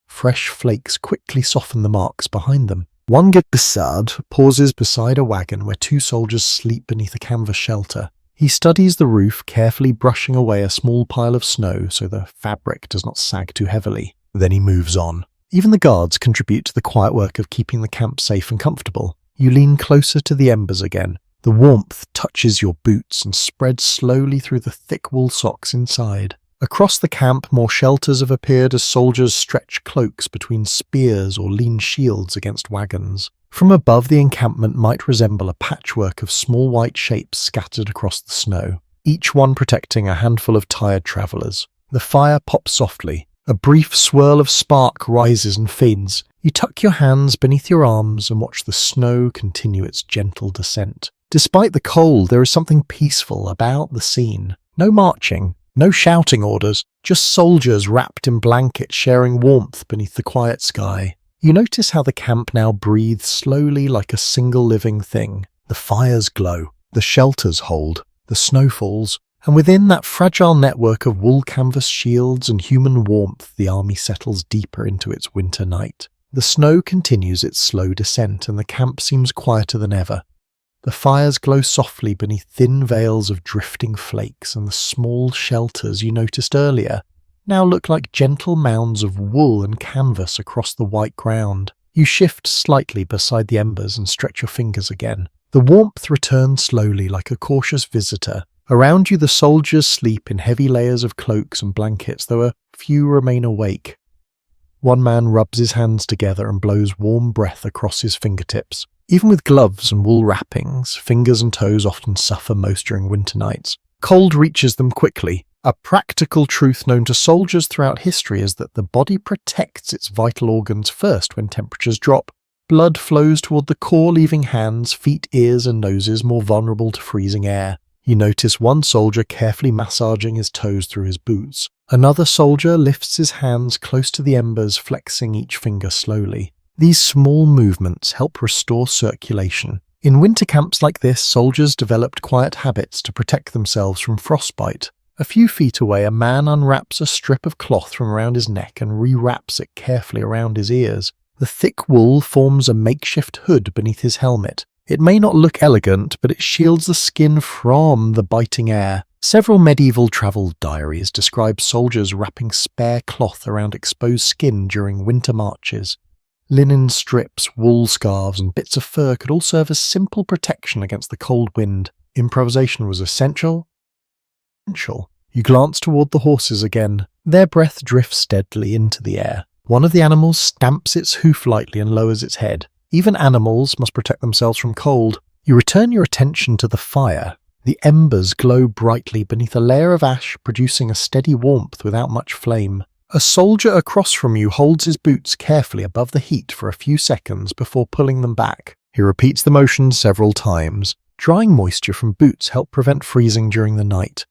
Fresh flakes quickly soften the marks behind them. One Guisard pauses beside a wagon where two soldiers sleep beneath a canvas shelter. He studies the roof, carefully brushing away a small pile of snow so the fabric does not sag too heavily. Then he moves on. Even the guards contribute to the quiet work of keeping the camp safe and comfortable. You lean closer to the embers again. The warmth touches your boots and spreads slowly through the thick wool socks inside. Across the camp, more shelters have appeared as soldiers stretch cloaks between spears or lean shields against wagons. From above, the encampment might resemble a patchwork of small white shapes scattered across the snow, each one protecting a handful of tired travellers. The fire pops softly. A brief swirl of spark rises and fades. You tuck your hands beneath your arms and watch the snow continue its gentle descent. Despite the cold, there is something peaceful about the scene. No marching. No shouting orders, just soldiers wrapped in blankets sharing warmth beneath the quiet sky. You notice how the camp now breathes slowly like a single living thing. The fires glow, the shelters hold, the snow falls, and within that fragile network of wool canvas shields and human warmth, the army settles deeper into its winter night. The snow continues its slow descent and the camp seems quieter than ever. The fires glow softly beneath thin veils of drifting flakes, and the small shelters you noticed earlier now look like gentle mounds of wool and canvas across the white ground. You shift slightly beside the embers and stretch your fingers again. The warmth returns slowly like a cautious visitor. Around you the soldiers sleep in heavy layers of cloaks and blankets, though a few remain awake. One man rubs his hands together and blows warm breath across his fingertips. Even with gloves and wool wrappings, fingers and toes often suffer most during winter nights. Cold reaches them quickly. A practical truth known to soldiers throughout history is that the body protects its vital organs first when temperatures drop. Blood flows toward the core, leaving hands, feet, ears and noses more vulnerable to freezing air. You notice one soldier carefully massaging his toes through his boots. Another soldier lifts his hands close to the embers, flexing each finger slowly. These small movements help restore circulation. In winter camps like this, soldiers developed quiet habits to protect themselves from frostbite. A few feet away, a man unwraps a strip of cloth from around his neck and rewraps it carefully around his ears. The thick wool forms a makeshift hood beneath his helmet. It may not look elegant, but it shields the skin from the biting air. Several medieval travel diaries describe soldiers wrapping spare cloth around exposed skin during winter marches. Linen strips, wool scarves, and bits of fur could all serve as simple protection against the cold wind. Improvisation was essential. You glance toward the horses again. Their breath drifts steadily into the air. One of the animals stamps its hoof lightly and lowers its head. Even animals must protect themselves from cold. You return your attention to the fire. The embers glow brightly beneath a layer of ash, producing a steady warmth without much flame. A soldier across from you holds his boots carefully above the heat for a few seconds before pulling them back. He repeats the motion several times. Drying moisture from boots help prevent freezing during the night.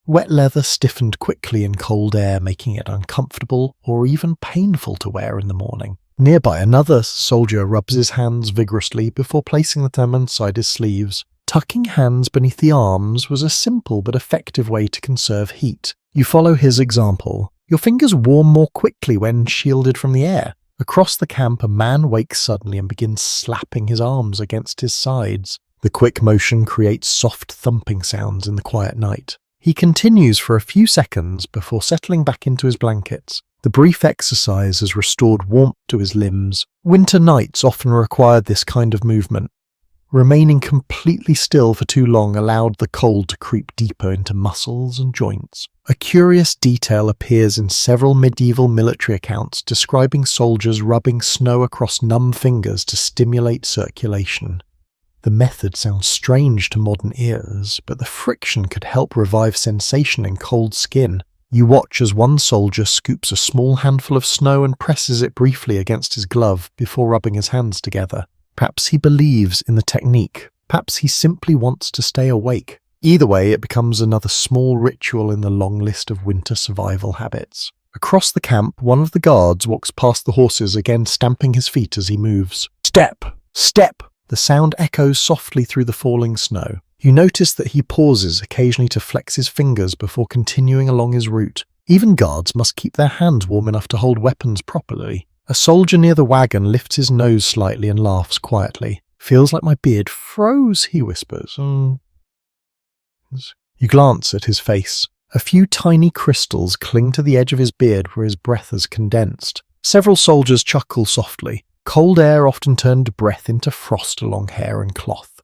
Wet leather stiffened quickly in cold air, making it uncomfortable or even painful to wear in the morning. Nearby, another soldier rubs his hands vigorously before placing them inside his sleeves. Tucking hands beneath the arms was a simple but effective way to conserve heat. You follow his example. Your fingers warm more quickly when shielded from the air. Across the camp, a man wakes suddenly and begins slapping his arms against his sides. The quick motion creates soft thumping sounds in the quiet night. He continues for a few seconds before settling back into his blankets. The brief exercise has restored warmth to his limbs. Winter nights often required this kind of movement. Remaining completely still for too long allowed the cold to creep deeper into muscles and joints. A curious detail appears in several medieval military accounts describing soldiers rubbing snow across numb fingers to stimulate circulation. The method sounds strange to modern ears, but the friction could help revive sensation in cold skin. You watch as one soldier scoops a small handful of snow and presses it briefly against his glove before rubbing his hands together. Perhaps he believes in the technique. Perhaps he simply wants to stay awake. Either way, it becomes another small ritual in the long list of winter survival habits. Across the camp, one of the guards walks past the horses, again stamping his feet as he moves. Step! Step! The sound echoes softly through the falling snow. You notice that he pauses occasionally to flex his fingers before continuing along his route. Even guards must keep their hands warm enough to hold weapons properly. A soldier near the wagon lifts his nose slightly and laughs quietly. Feels like my beard froze, he whispers. You glance at his face. A few tiny crystals cling to the edge of his beard where his breath has condensed. Several soldiers chuckle softly. Cold air often turned breath into frost along hair and cloth.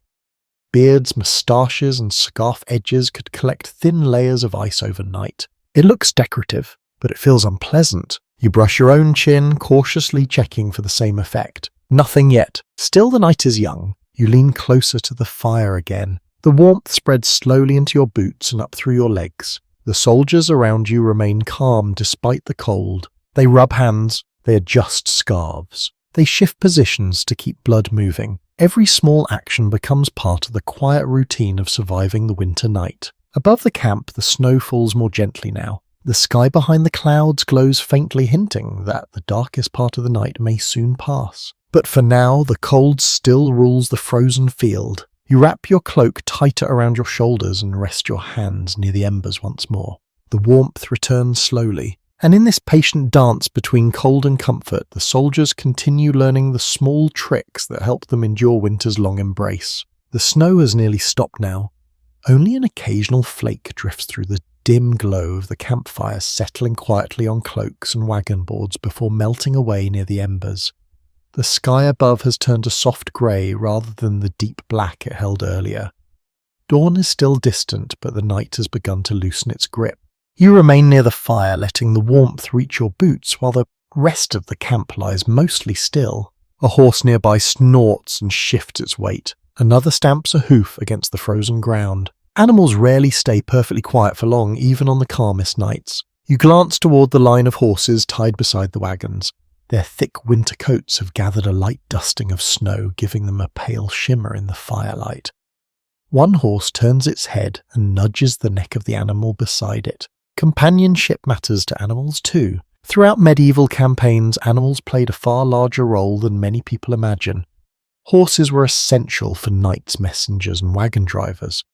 Beards, moustaches, and scarf edges could collect thin layers of ice overnight. It looks decorative, but it feels unpleasant. You brush your own chin, cautiously checking for the same effect. Nothing yet. Still, the night is young. You lean closer to the fire again. The warmth spreads slowly into your boots and up through your legs. The soldiers around you remain calm despite the cold. They rub hands. They adjust scarves. They shift positions to keep blood moving. Every small action becomes part of the quiet routine of surviving the winter night. Above the camp, the snow falls more gently now. The sky behind the clouds glows faintly, hinting that the darkest part of the night may soon pass. But for now, the cold still rules the frozen field. You wrap your cloak tighter around your shoulders and rest your hands near the embers once more. The warmth returns slowly. And in this patient dance between cold and comfort, the soldiers continue learning the small tricks that help them endure winter's long embrace. The snow has nearly stopped now. Only an occasional flake drifts through the dim glow of the campfire, settling quietly on cloaks and wagon boards before melting away near the embers. The sky above has turned a soft grey rather than the deep black it held earlier. Dawn is still distant, but the night has begun to loosen its grip. You remain near the fire, letting the warmth reach your boots while the rest of the camp lies mostly still. A horse nearby snorts and shifts its weight. Another stamps a hoof against the frozen ground. Animals rarely stay perfectly quiet for long, even on the calmest nights. You glance toward the line of horses tied beside the wagons. Their thick winter coats have gathered a light dusting of snow, giving them a pale shimmer in the firelight. One horse turns its head and nudges the neck of the animal beside it. Companionship matters to animals too. Throughout medieval campaigns, animals played a far larger role than many people imagine. Horses were essential for knights, messengers, and wagon drivers.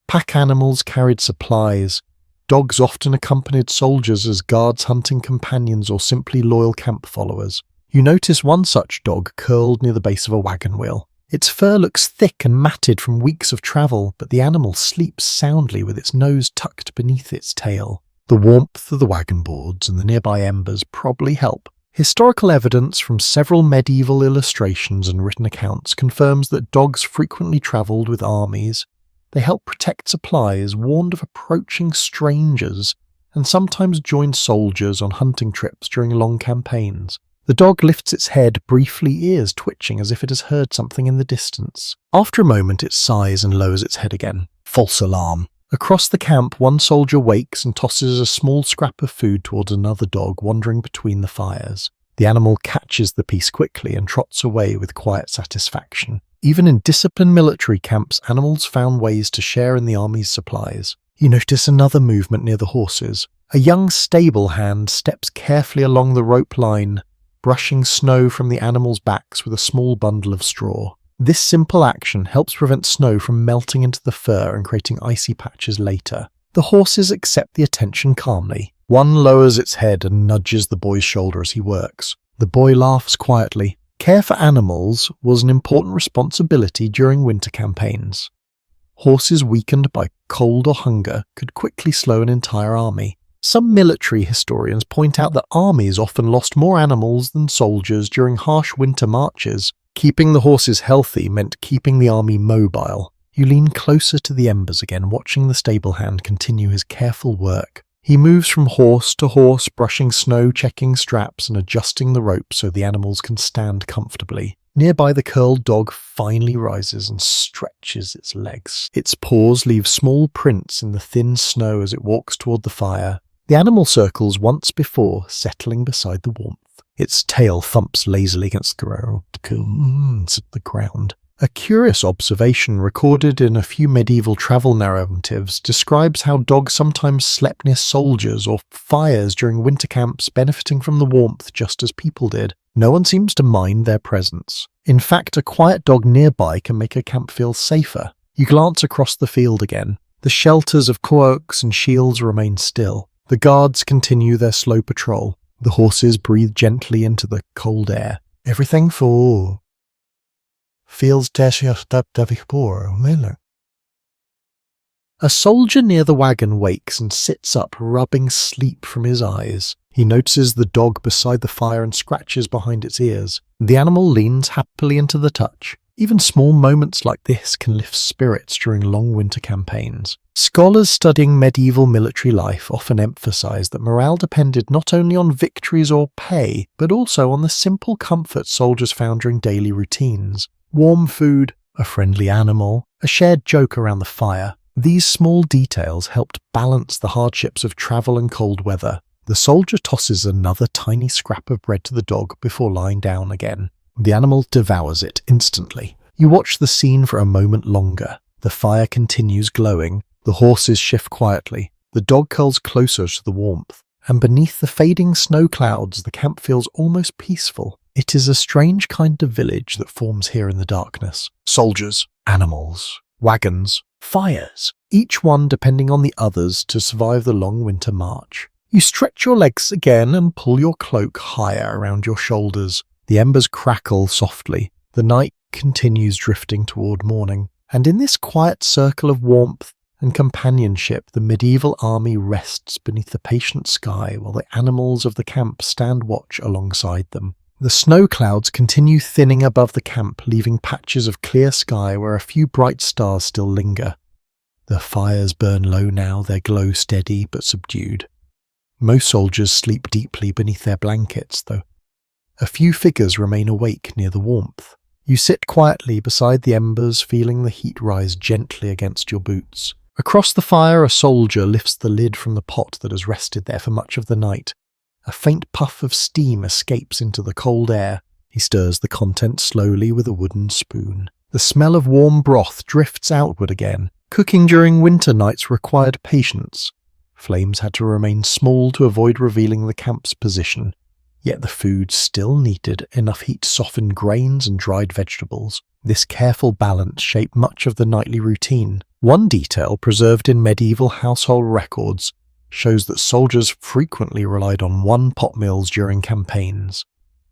Pack animals carried supplies. Dogs often accompanied soldiers as guards, hunting companions, or simply loyal camp followers. You notice one such dog curled near the base of a wagon wheel. Its fur looks thick and matted from weeks of travel, but the animal sleeps soundly with its nose tucked beneath its tail. The warmth of the wagon boards and the nearby embers probably help. Historical evidence from several medieval illustrations and written accounts confirms that dogs frequently travelled with armies. They helped protect supplies, warned of approaching strangers, and sometimes joined soldiers on hunting trips during long campaigns. The dog lifts its head, briefly, ears twitching as if it has heard something in the distance. After a moment it sighs and lowers its head again. False alarm. Across the camp, one soldier wakes and tosses a small scrap of food towards another dog wandering between the fires. The animal catches the piece quickly and trots away with quiet satisfaction. Even in disciplined military camps, animals found ways to share in the army's supplies. You notice another movement near the horses. A young stable hand steps carefully along the rope line, brushing snow from the animals' backs with a small bundle of straw. This simple action helps prevent snow from melting into the fur and creating icy patches later. The horses accept the attention calmly. One lowers its head and nudges the boy's shoulder as he works. The boy laughs quietly. Care for animals was an important responsibility during winter campaigns. Horses weakened by cold or hunger could quickly slow an entire army. Some military historians point out that armies often lost more animals than soldiers during harsh winter marches. Keeping the horses healthy meant keeping the army mobile. You lean closer to the embers again, watching the stable hand continue his careful work. He moves from horse to horse, brushing snow, checking straps, and adjusting the rope so the animals can stand comfortably. Nearby, the curled dog finally rises and stretches its legs. Its paws leave small prints in the thin snow as it walks toward the fire. The animal circles once before, settling beside the warmth. Its tail thumps lazily against the ground. A curious observation recorded in a few medieval travel narratives describes how dogs sometimes slept near soldiers or fires during winter camps, benefiting from the warmth just as people did. No one seems to mind their presence. In fact, a quiet dog nearby can make a camp feel safer. You glance across the field again. The shelters of cloaks and shields remain still. The guards continue their slow patrol. The horses breathe gently into the cold air. Everything feels poor. A soldier near the wagon wakes and sits up, rubbing sleep from his eyes. He notices the dog beside the fire and scratches behind its ears. The animal leans happily into the touch. Even small moments like this can lift spirits during long winter campaigns. Scholars studying medieval military life often emphasize that morale depended not only on victories or pay, but also on the simple comfort soldiers found during daily routines. Warm food, a friendly animal, a shared joke around the fire. These small details helped balance the hardships of travel and cold weather. The soldier tosses another tiny scrap of bread to the dog before lying down again. The animal devours it instantly. You watch the scene for a moment longer. The fire continues glowing. The horses shift quietly. The dog curls closer to the warmth. And beneath the fading snow clouds, the camp feels almost peaceful. It is a strange kind of village that forms here in the darkness. Soldiers, animals, wagons, fires, each one depending on the others to survive the long winter march. You stretch your legs again and pull your cloak higher around your shoulders. The embers crackle softly. The night continues drifting toward morning. And in this quiet circle of warmth and companionship, the medieval army rests beneath the patient sky while the animals of the camp stand watch alongside them. The snow clouds continue thinning above the camp, leaving patches of clear sky where a few bright stars still linger. The fires burn low now, their glow steady but subdued. Most soldiers sleep deeply beneath their blankets, though a few figures remain awake near the warmth. You sit quietly beside the embers, feeling the heat rise gently against your boots. Across the fire, a soldier lifts the lid from the pot that has rested there for much of the night. A faint puff of steam escapes into the cold air. He stirs the contents slowly with a wooden spoon. The smell of warm broth drifts outward again. Cooking during winter nights required patience. Flames had to remain small to avoid revealing the camp's position. Yet the food still needed enough heat to soften grains and dried vegetables. This careful balance shaped much of the nightly routine. One detail preserved in medieval household records shows that soldiers frequently relied on one-pot meals during campaigns.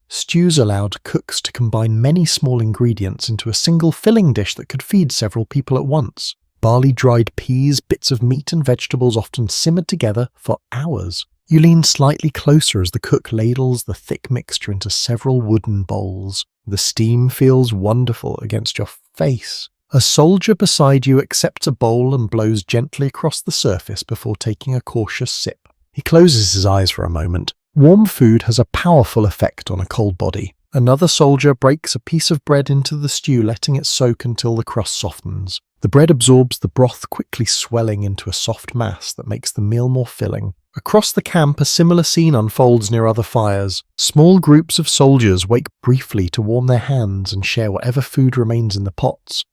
Stews allowed cooks to combine many small ingredients into a single filling dish that could feed several people at once. Barley dried peas, bits of meat and vegetables often simmered together for hours. You lean slightly closer as the cook ladles the thick mixture into several wooden bowls. The steam feels wonderful against your face. A soldier beside you accepts a bowl and blows gently across the surface before taking a cautious sip. He closes his eyes for a moment. Warm food has a powerful effect on a cold body. Another soldier breaks a piece of bread into the stew, letting it soak until the crust softens. The bread absorbs the broth, quickly swelling into a soft mass that makes the meal more filling. Across the camp, a similar scene unfolds near other fires. Small groups of soldiers wake briefly to warm their hands and share whatever food remains in the pots.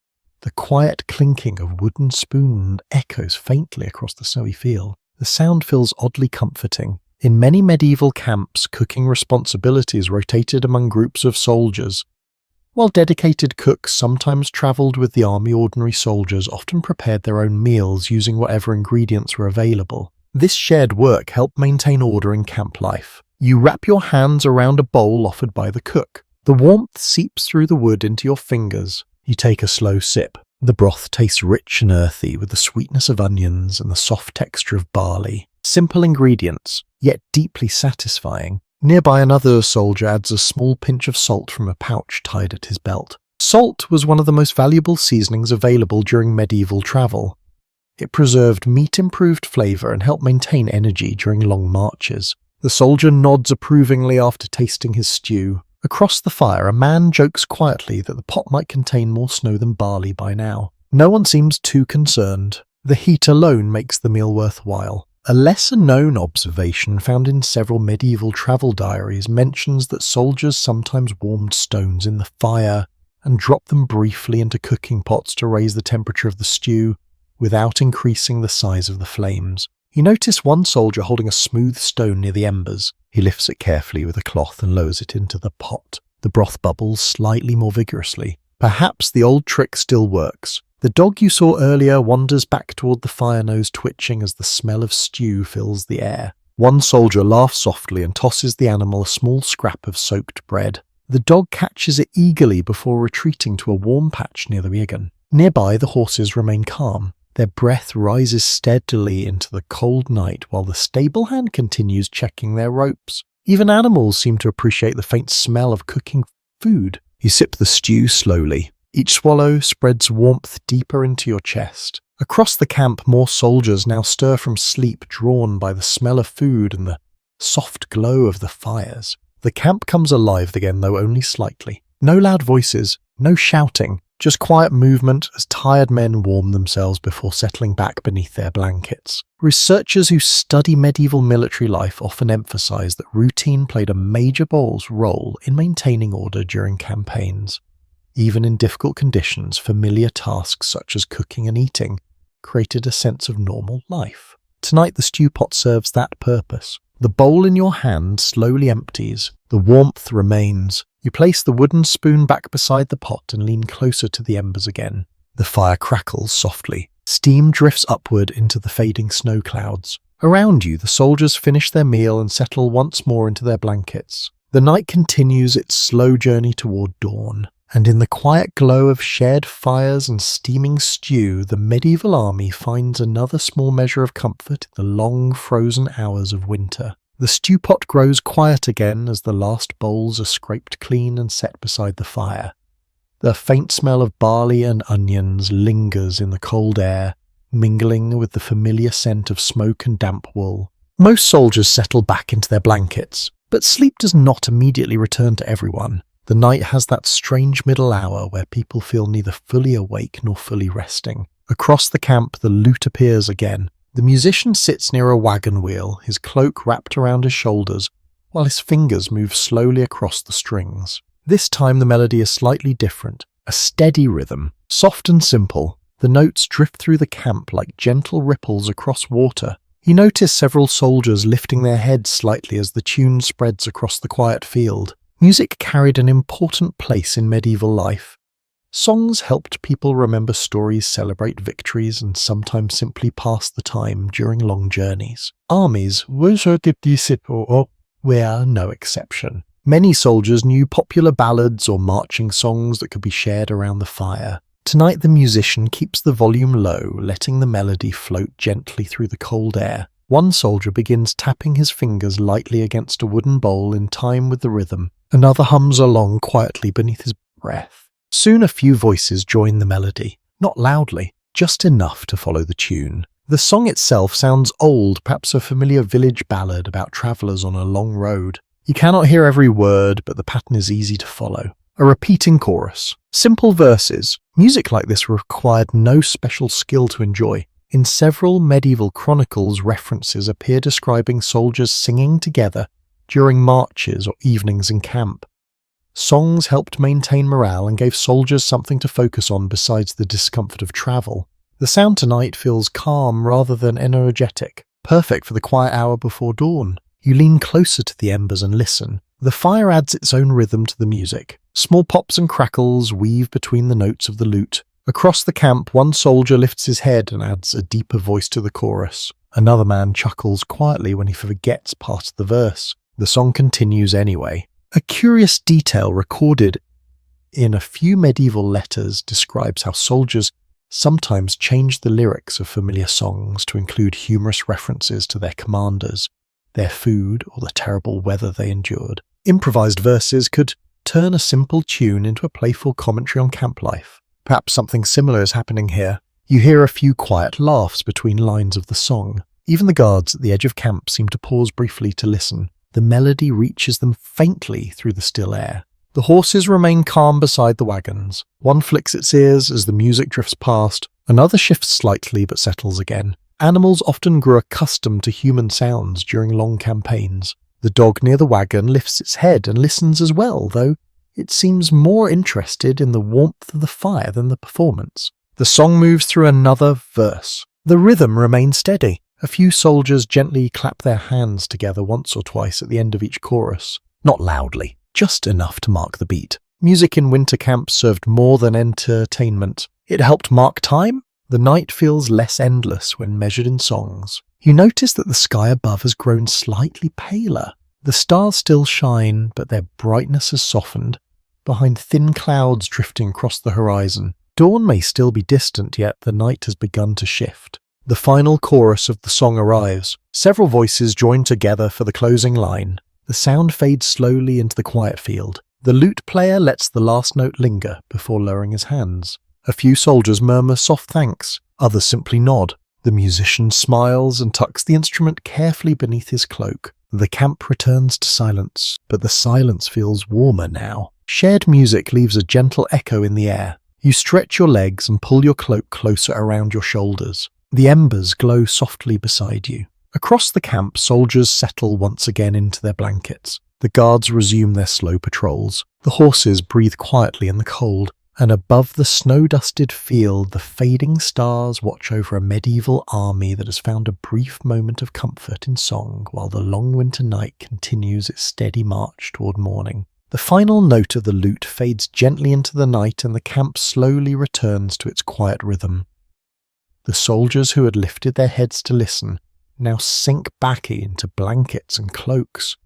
The quiet clinking of wooden spoons echoes faintly across the snowy field. The sound feels oddly comforting. In many medieval camps, cooking responsibilities rotated among groups of soldiers. While dedicated cooks sometimes travelled with the army, ordinary soldiers often prepared their own meals using whatever ingredients were available. This shared work helped maintain order in camp life. You wrap your hands around a bowl offered by the cook. The warmth seeps through the wood into your fingers. You take a slow sip. The broth tastes rich and earthy with the sweetness of onions and the soft texture of barley. Simple ingredients, yet deeply satisfying. Nearby, another soldier adds a small pinch of salt from a pouch tied at his belt. Salt was one of the most valuable seasonings available during medieval travel. It preserved meat-improved flavour and helped maintain energy during long marches. The soldier nods approvingly after tasting his stew. Across the fire, a man jokes quietly that the pot might contain more snow than barley by now. No one seems too concerned. The heat alone makes the meal worthwhile. A lesser-known observation found in several medieval travel diaries mentions that soldiers sometimes warmed stones in the fire and dropped them briefly into cooking pots to raise the temperature of the stew without increasing the size of the flames. You notice one soldier holding a smooth stone near the embers. He lifts it carefully with a cloth and lowers it into the pot. The broth bubbles slightly more vigorously. Perhaps the old trick still works. The dog you saw earlier wanders back toward the fire nose, twitching as the smell of stew fills the air. One soldier laughs softly and tosses the animal a small scrap of soaked bread. The dog catches it eagerly before retreating to a warm patch near the wagon. Nearby, the horses remain calm. Their breath rises steadily into the cold night while the stable hand continues checking their ropes. Even animals seem to appreciate the faint smell of cooking food. You sip the stew slowly. Each swallow spreads warmth deeper into your chest. Across the camp, more soldiers now stir from sleep, drawn by the smell of food and the soft glow of the fires. The camp comes alive again, though only slightly. No loud voices, no shouting. Just quiet movement as tired men warm themselves before settling back beneath their blankets. Researchers who study medieval military life often emphasize that routine played a major role in maintaining order during campaigns. Even in difficult conditions, familiar tasks such as cooking and eating created a sense of normal life. Tonight, the stew pot serves that purpose. The bowl in your hand slowly empties. The warmth remains. You place the wooden spoon back beside the pot and lean closer to the embers again. The fire crackles softly. Steam drifts upward into the fading snow clouds. Around you, the soldiers finish their meal and settle once more into their blankets. The night continues its slow journey toward dawn, and in the quiet glow of shared fires and steaming stew, the medieval army finds another small measure of comfort in the long, frozen hours of winter. The stew pot grows quiet again as the last bowls are scraped clean and set beside the fire. The faint smell of barley and onions lingers in the cold air, mingling with the familiar scent of smoke and damp wool. Most soldiers settle back into their blankets, but sleep does not immediately return to everyone. The night has that strange middle hour where people feel neither fully awake nor fully resting. Across the camp, the lute appears again. The musician sits near a wagon wheel, his cloak wrapped around his shoulders, while his fingers move slowly across the strings. This time the melody is slightly different, a steady rhythm, soft and simple. The notes drift through the camp like gentle ripples across water. You notice several soldiers lifting their heads slightly as the tune spreads across the quiet field. Music carried an important place in medieval life. Songs helped people remember stories, celebrate victories, and sometimes simply pass the time during long journeys. Armies were no exception. Many soldiers knew popular ballads or marching songs that could be shared around the fire. Tonight the musician keeps the volume low, letting the melody float gently through the cold air. One soldier begins tapping his fingers lightly against a wooden bowl in time with the rhythm. Another hums along quietly beneath his breath. Soon a few voices join the melody, not loudly, just enough to follow the tune. The song itself sounds old, perhaps a familiar village ballad about travellers on a long road. You cannot hear every word, but the pattern is easy to follow. A repeating chorus. Simple verses. Music like this required no special skill to enjoy. In several medieval chronicles, references appear describing soldiers singing together during marches or evenings in camp. Songs helped maintain morale and gave soldiers something to focus on besides the discomfort of travel. The sound tonight feels calm rather than energetic, perfect for the quiet hour before dawn. You lean closer to the embers and listen. The fire adds its own rhythm to the music. Small pops and crackles weave between the notes of the lute. Across the camp, one soldier lifts his head and adds a deeper voice to the chorus. Another man chuckles quietly when he forgets part of the verse. The song continues anyway. A curious detail recorded in a few medieval letters describes how soldiers sometimes changed the lyrics of familiar songs to include humorous references to their commanders, their food, or the terrible weather they endured. Improvised verses could turn a simple tune into a playful commentary on camp life. Perhaps something similar is happening here. You hear a few quiet laughs between lines of the song. Even the guards at the edge of camp seem to pause briefly to listen. The melody reaches them faintly through the still air. The horses remain calm beside the wagons. One flicks its ears as the music drifts past. Another shifts slightly but settles again. Animals often grew accustomed to human sounds during long campaigns. The dog near the wagon lifts its head and listens as well, though it seems more interested in the warmth of the fire than the performance. The song moves through another verse. The rhythm remains steady. A few soldiers gently clap their hands together once or twice at the end of each chorus. Not loudly, just enough to mark the beat. Music in winter camp served more than entertainment. It helped mark time. The night feels less endless when measured in songs. You notice that the sky above has grown slightly paler. The stars still shine, but their brightness has softened, behind thin clouds drifting across the horizon. Dawn may still be distant, yet the night has begun to shift. The final chorus of the song arrives. Several voices join together for the closing line. The sound fades slowly into the quiet field. The lute player lets the last note linger before lowering his hands. A few soldiers murmur soft thanks. Others simply nod. The musician smiles and tucks the instrument carefully beneath his cloak. The camp returns to silence, but the silence feels warmer now. Shared music leaves a gentle echo in the air. You stretch your legs and pull your cloak closer around your shoulders. The embers glow softly beside you. Across the camp, soldiers settle once again into their blankets. The guards resume their slow patrols. The horses breathe quietly in the cold, and above the snow-dusted field, the fading stars watch over a medieval army that has found a brief moment of comfort in song while the long winter night continues its steady march toward morning. The final note of the lute fades gently into the night and the camp slowly returns to its quiet rhythm. The soldiers who had lifted their heads to listen now sink back into blankets and cloaks.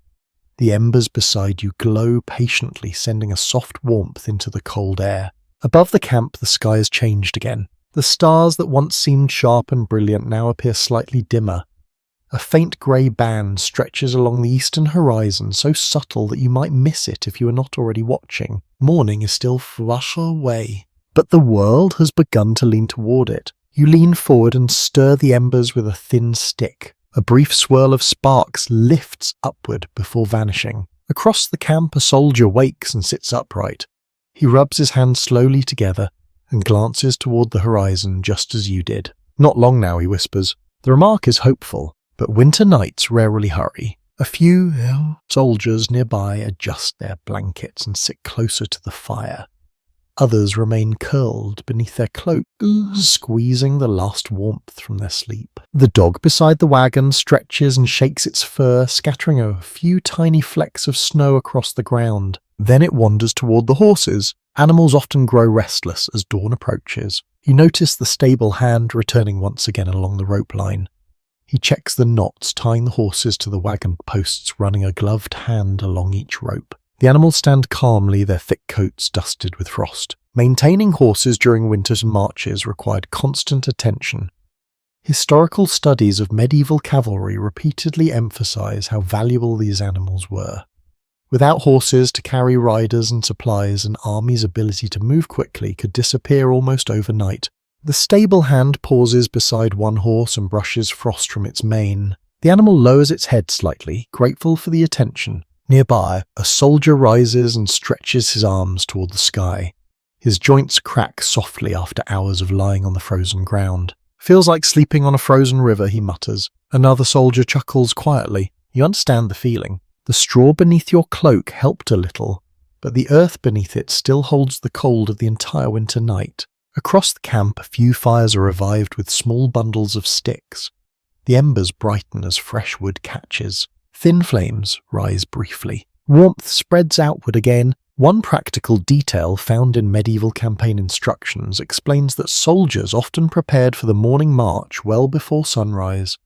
The embers beside you glow patiently, sending a soft warmth into the cold air. Above the camp, the sky has changed again. The stars that once seemed sharp and brilliant now appear slightly dimmer. A faint grey band stretches along the eastern horizon, so subtle that you might miss it if you were not already watching. Morning is still far away, but the world has begun to lean toward it. You lean forward and stir the embers with a thin stick. A brief swirl of sparks lifts upward before vanishing. Across the camp, a soldier wakes and sits upright. He rubs his hands slowly together and glances toward the horizon just as you did. Not long now, he whispers. The remark is hopeful, but winter nights rarely hurry. A few soldiers nearby adjust their blankets and sit closer to the fire. Others remain curled beneath their cloaks, squeezing the last warmth from their sleep. The dog beside the wagon stretches and shakes its fur, scattering a few tiny flecks of snow across the ground. Then it wanders toward the horses. Animals often grow restless as dawn approaches. You notice the stable hand returning once again along the rope line. He checks the knots tying the horses to the wagon posts, running a gloved hand along each rope. The animals stand calmly, their thick coats dusted with frost. Maintaining horses during winter's marches required constant attention. Historical studies of medieval cavalry repeatedly emphasize how valuable these animals were. Without horses to carry riders and supplies, an army's ability to move quickly could disappear almost overnight. The stable hand pauses beside one horse and brushes frost from its mane. The animal lowers its head slightly, grateful for the attention. Nearby, a soldier rises and stretches his arms toward the sky. His joints crack softly after hours of lying on the frozen ground. Feels like sleeping on a frozen river, he mutters. Another soldier chuckles quietly. You understand the feeling. The straw beneath your cloak helped a little, but the earth beneath it still holds the cold of the entire winter night. Across the camp, a few fires are revived with small bundles of sticks. The embers brighten as fresh wood catches. Thin flames rise briefly. Warmth spreads outward again. One practical detail found in medieval campaign instructions explains that soldiers often prepared for the morning march well before sunrise.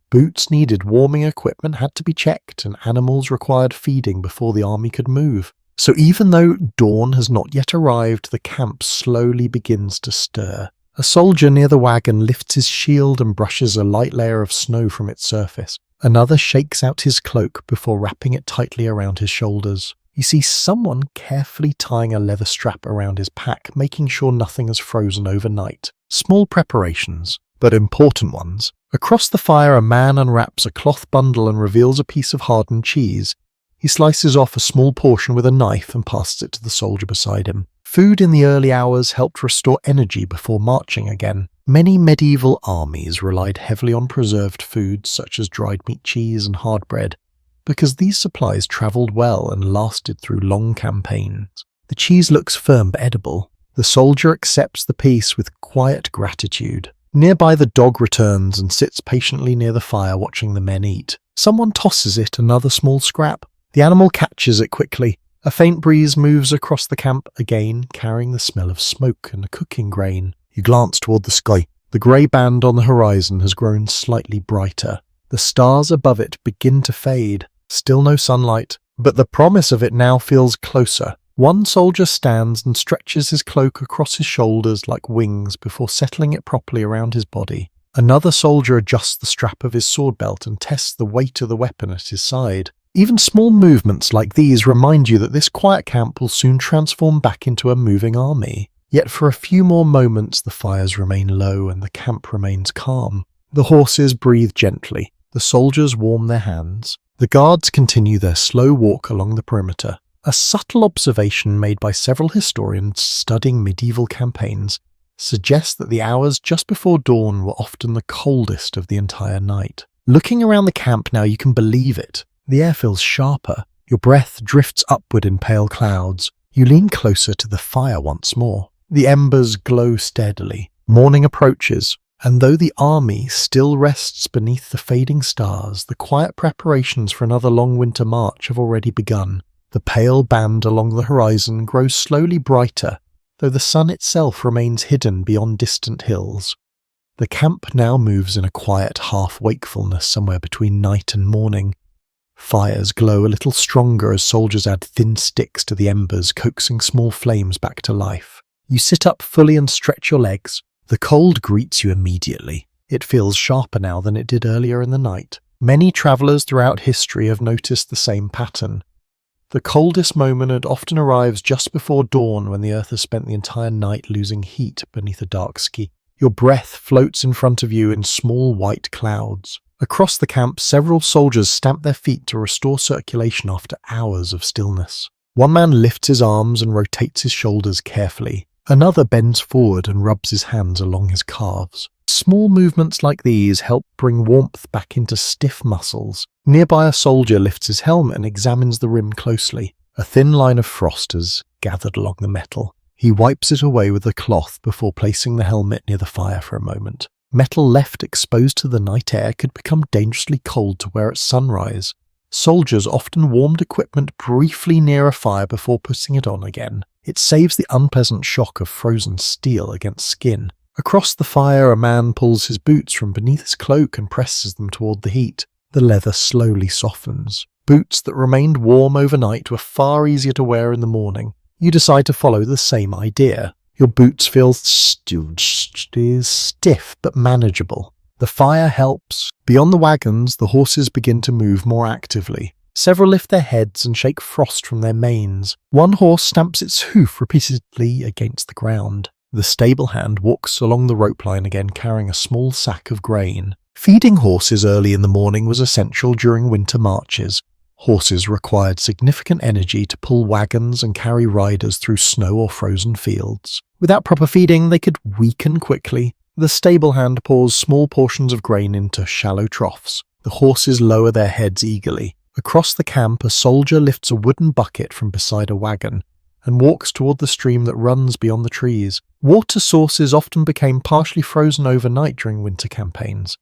Boots needed warming equipment had to be checked, and animals required feeding before the army could move. So even though dawn has not yet arrived, the camp slowly begins to stir. A soldier near the wagon lifts his shield and brushes a light layer of snow from its surface. Another shakes out his cloak before wrapping it tightly around his shoulders. You see someone carefully tying a leather strap around his pack, making sure nothing has frozen overnight. Small preparations, but important ones. Across the fire, a man unwraps a cloth bundle and reveals a piece of hardened cheese. He slices off a small portion with a knife and passes it to the soldier beside him. Food in the early hours helped restore energy before marching again. Many medieval armies relied heavily on preserved foods such as dried meat, cheese, and hard bread, because these supplies travelled well and lasted through long campaigns. The cheese looks firm but edible. The soldier accepts the piece with quiet gratitude. Nearby, the dog returns and sits patiently near the fire watching the men eat. Someone tosses it another small scrap. The animal catches it quickly. A faint breeze moves across the camp again, carrying the smell of smoke and a cooking grain. You glance toward the sky. The grey band on the horizon has grown slightly brighter. The stars above it begin to fade. Still no sunlight, but the promise of it now feels closer. One soldier stands and stretches his cloak across his shoulders like wings before settling it properly around his body. Another soldier adjusts the strap of his sword belt and tests the weight of the weapon at his side. Even small movements like these remind you that this quiet camp will soon transform back into a moving army. Yet for a few more moments the fires remain low and the camp remains calm. The horses breathe gently. The soldiers warm their hands. The guards continue their slow walk along the perimeter. A subtle observation made by several historians studying medieval campaigns suggests that the hours just before dawn were often the coldest of the entire night. Looking around the camp now, you can believe it. The air feels sharper. Your breath drifts upward in pale clouds. You lean closer to the fire once more. The embers glow steadily. Morning approaches, and though the army still rests beneath the fading stars, the quiet preparations for another long winter march have already begun. The pale band along the horizon grows slowly brighter, though the sun itself remains hidden beyond distant hills. The camp now moves in a quiet half-wakefulness somewhere between night and morning. Fires glow a little stronger as soldiers add thin sticks to the embers, coaxing small flames back to life. You sit up fully and stretch your legs. The cold greets you immediately. It feels sharper now than it did earlier in the night. Many travellers throughout history have noticed the same pattern. The coldest moment often arrives just before dawn, when the earth has spent the entire night losing heat beneath a dark sky. Your breath floats in front of you in small white clouds. Across the camp, several soldiers stamp their feet to restore circulation after hours of stillness. One man lifts his arms and rotates his shoulders carefully. Another bends forward and rubs his hands along his calves. Small movements like these help bring warmth back into stiff muscles. Nearby, a soldier lifts his helmet and examines the rim closely. A thin line of frost has gathered along the metal. He wipes it away with a cloth before placing the helmet near the fire for a moment. Metal left exposed to the night air could become dangerously cold to wear at sunrise. Soldiers often warmed equipment briefly near a fire before putting it on again. It saves the unpleasant shock of frozen steel against skin. Across the fire, a man pulls his boots from beneath his cloak and presses them toward the heat. The leather slowly softens. Boots that remained warm overnight were far easier to wear in the morning. You decide to follow the same idea. Your boots feel stiff but manageable. The fire helps. Beyond the wagons, the horses begin to move more actively. Several lift their heads and shake frost from their manes. One horse stamps its hoof repeatedly against the ground. The stable hand walks along the rope line again, carrying a small sack of grain. Feeding horses early in the morning was essential during winter marches. Horses required significant energy to pull wagons and carry riders through snow or frozen fields. Without proper feeding, they could weaken quickly. The stable hand pours small portions of grain into shallow troughs. The horses lower their heads eagerly. Across the camp, a soldier lifts a wooden bucket from beside a wagon and walks toward the stream that runs beyond the trees. Water sources often became partially frozen overnight during winter campaigns.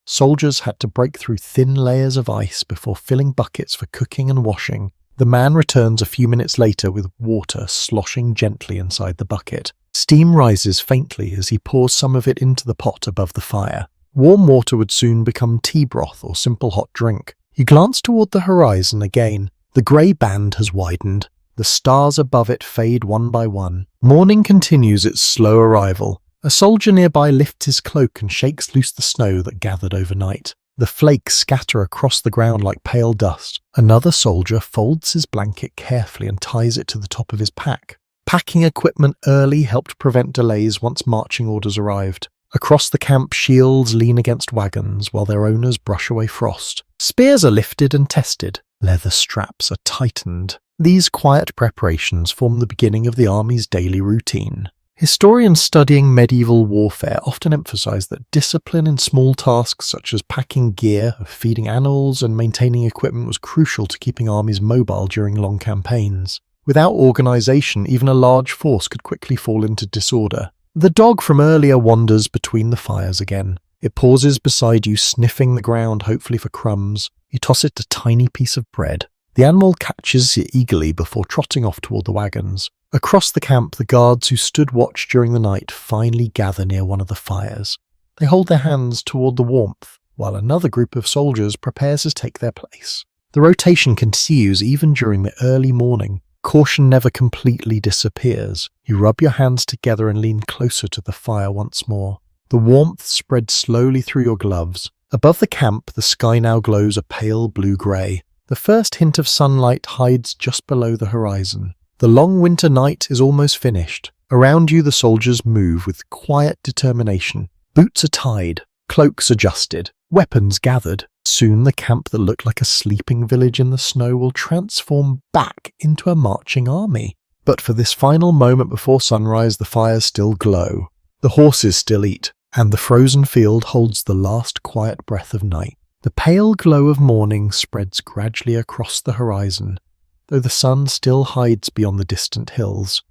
Soldiers had to break through thin layers of ice before filling buckets for cooking and washing. The man returns a few minutes later with water sloshing gently inside the bucket. Steam rises faintly as he pours some of it into the pot above the fire. Warm water would soon become tea broth or simple hot drink. You glance toward the horizon again. The grey band has widened. The stars above it fade one by one. Morning continues its slow arrival. A soldier nearby lifts his cloak and shakes loose the snow that gathered overnight. The flakes scatter across the ground like pale dust. Another soldier folds his blanket carefully and ties it to the top of his pack. Packing equipment early helped prevent delays once marching orders arrived. Across the camp, shields lean against wagons while their owners brush away frost. Spears are lifted and tested. Leather straps are tightened. These quiet preparations form the beginning of the army's daily routine. Historians studying medieval warfare often emphasize that discipline in small tasks such as packing gear, feeding animals, and maintaining equipment was crucial to keeping armies mobile during long campaigns. Without organization, even a large force could quickly fall into disorder. The dog from earlier wanders between the fires again. It pauses beside you, sniffing the ground, hopefully for crumbs. You toss it a tiny piece of bread. The animal catches it eagerly before trotting off toward the wagons. Across the camp, the guards who stood watch during the night finally gather near one of the fires. They hold their hands toward the warmth, while another group of soldiers prepares to take their place. The rotation continues even during the early morning. Caution never completely disappears. You rub your hands together and lean closer to the fire once more. The warmth spreads slowly through your gloves. Above the camp, the sky now glows a pale blue-grey. The first hint of sunlight hides just below the horizon. The long winter night is almost finished. Around you the soldiers move with quiet determination. Boots are tied, cloaks adjusted, weapons gathered. Soon the camp that looked like a sleeping village in the snow will transform back into a marching army. But for this final moment before sunrise, the fires still glow. The horses still eat, and the frozen field holds the last quiet breath of night. The pale glow of morning spreads gradually across the horizon, though the sun still hides beyond the distant hills.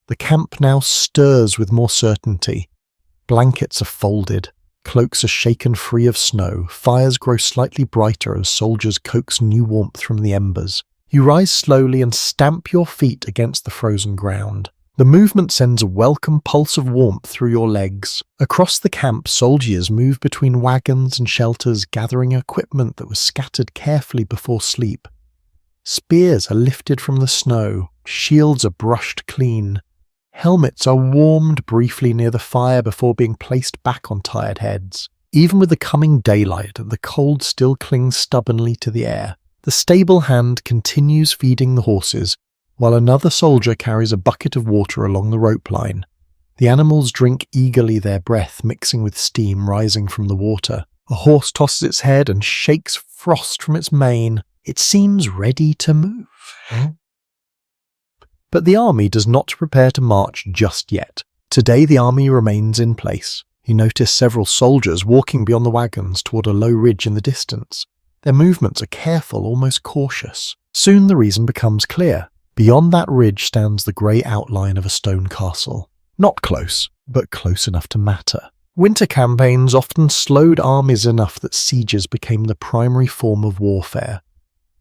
The camp now stirs with more certainty. Blankets are folded, cloaks are shaken free of snow, fires grow slightly brighter as soldiers coax new warmth from the embers. You rise slowly and stamp your feet against the frozen ground. The movement sends a welcome pulse of warmth through your legs. Across the camp, soldiers move between wagons and shelters, gathering equipment that was scattered carefully before sleep. Spears are lifted from the snow, shields are brushed clean. Helmets are warmed briefly near the fire before being placed back on tired heads. Even with the coming daylight, the cold still clings stubbornly to the air. The stable hand continues feeding the horses, while another soldier carries a bucket of water along the rope line. The animals drink eagerly, their breath mixing with steam rising from the water. A horse tosses its head and shakes frost from its mane. It seems ready to move. But the army does not prepare to march just yet. Today the army remains in place. You notice several soldiers walking beyond the wagons toward a low ridge in the distance. Their movements are careful, almost cautious. Soon the reason becomes clear. Beyond that ridge stands the grey outline of a stone castle. Not close, but close enough to matter. Winter campaigns often slowed armies enough that sieges became the primary form of warfare.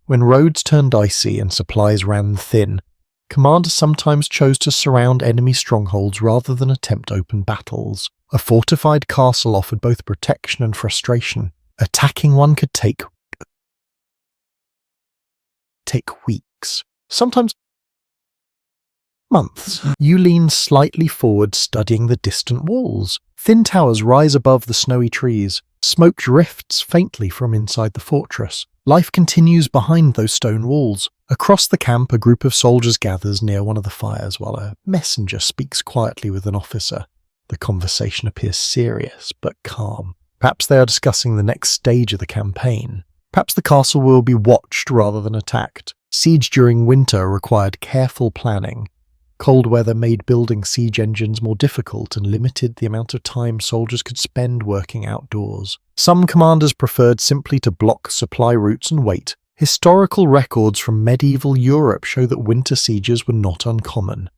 When roads turned icy and supplies ran thin, commanders sometimes chose to surround enemy strongholds rather than attempt open battles. A fortified castle offered both protection and frustration. Attacking one could take weeks, sometimes months. You lean slightly forward, studying the distant walls. Thin towers rise above the snowy trees. Smoke drifts faintly from inside the fortress. Life continues behind those stone walls. Across the camp, a group of soldiers gathers near one of the fires while a messenger speaks quietly with an officer. The conversation appears serious but calm. Perhaps they are discussing the next stage of the campaign. Perhaps the castle will be watched rather than attacked. Siege during winter required careful planning. Cold weather made building siege engines more difficult and limited the amount of time soldiers could spend working outdoors. Some commanders preferred simply to block supply routes and wait. Historical records from medieval Europe show that winter sieges were not uncommon.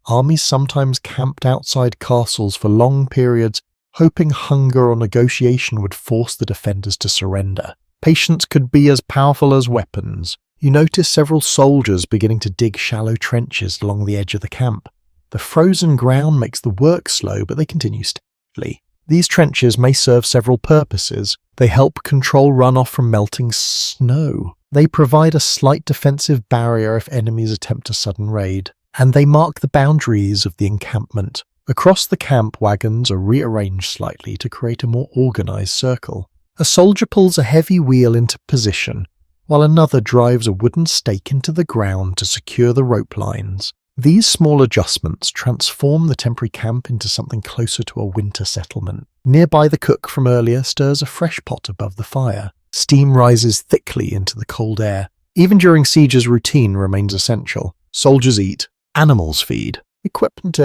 Armies sometimes camped outside castles for long periods, hoping hunger or negotiation would force the defenders to surrender. Patience could be as powerful as weapons. You notice several soldiers beginning to dig shallow trenches along the edge of the camp. The frozen ground makes the work slow, but they continue steadily. These trenches may serve several purposes. They help control runoff from melting snow. They provide a slight defensive barrier if enemies attempt a sudden raid. And they mark the boundaries of the encampment. Across the camp, wagons are rearranged slightly to create a more organized circle. A soldier pulls a heavy wheel into position, while another drives a wooden stake into the ground to secure the rope lines. These small adjustments transform the temporary camp into something closer to a winter settlement. Nearby, the cook from earlier stirs a fresh pot above the fire. Steam rises thickly into the cold air. Even during sieges, routine remains essential. Soldiers eat, animals feed. Equipment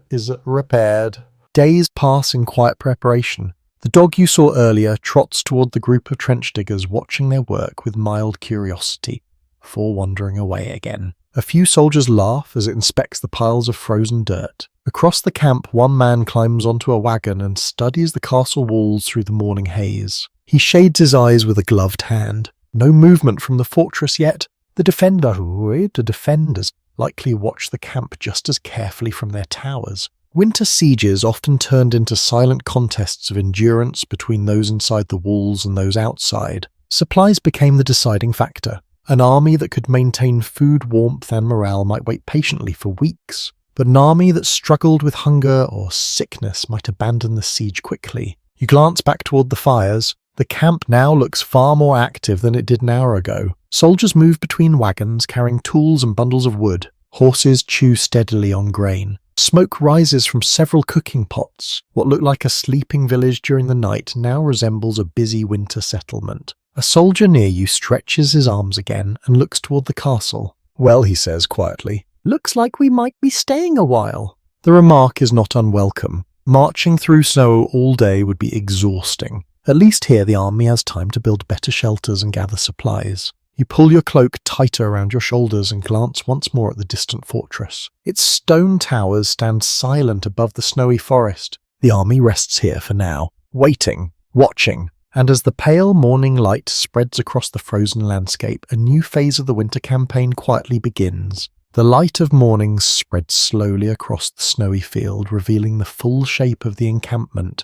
is repaired. Days pass in quiet preparation. The dog you saw earlier trots toward the group of trench diggers watching their work with mild curiosity, before wandering away again. A few soldiers laugh as it inspects the piles of frozen dirt. Across the camp, one man climbs onto a wagon and studies the castle walls through the morning haze. He shades his eyes with a gloved hand. No movement from the fortress yet. The defenders likely watch the camp just as carefully from their towers. Winter sieges often turned into silent contests of endurance between those inside the walls and those outside. Supplies became the deciding factor. An army that could maintain food, warmth, and morale might wait patiently for weeks, but an army that struggled with hunger or sickness might abandon the siege quickly. You glance back toward the fires. The camp now looks far more active than it did an hour ago. Soldiers move between wagons, carrying tools and bundles of wood. Horses chew steadily on grain. Smoke rises from several cooking pots. What looked like a sleeping village during the night now resembles a busy winter settlement. A soldier near you stretches his arms again and looks toward the castle. "Well," he says quietly, "looks like we might be staying a while." The remark is not unwelcome. Marching through snow all day would be exhausting. At least here the army has time to build better shelters and gather supplies. You pull your cloak tighter around your shoulders and glance once more at the distant fortress. Its stone towers stand silent above the snowy forest. The army rests here for now, waiting, watching, and as the pale morning light spreads across the frozen landscape, a new phase of the winter campaign quietly begins. The light of morning spreads slowly across the snowy field, revealing the full shape of the encampment.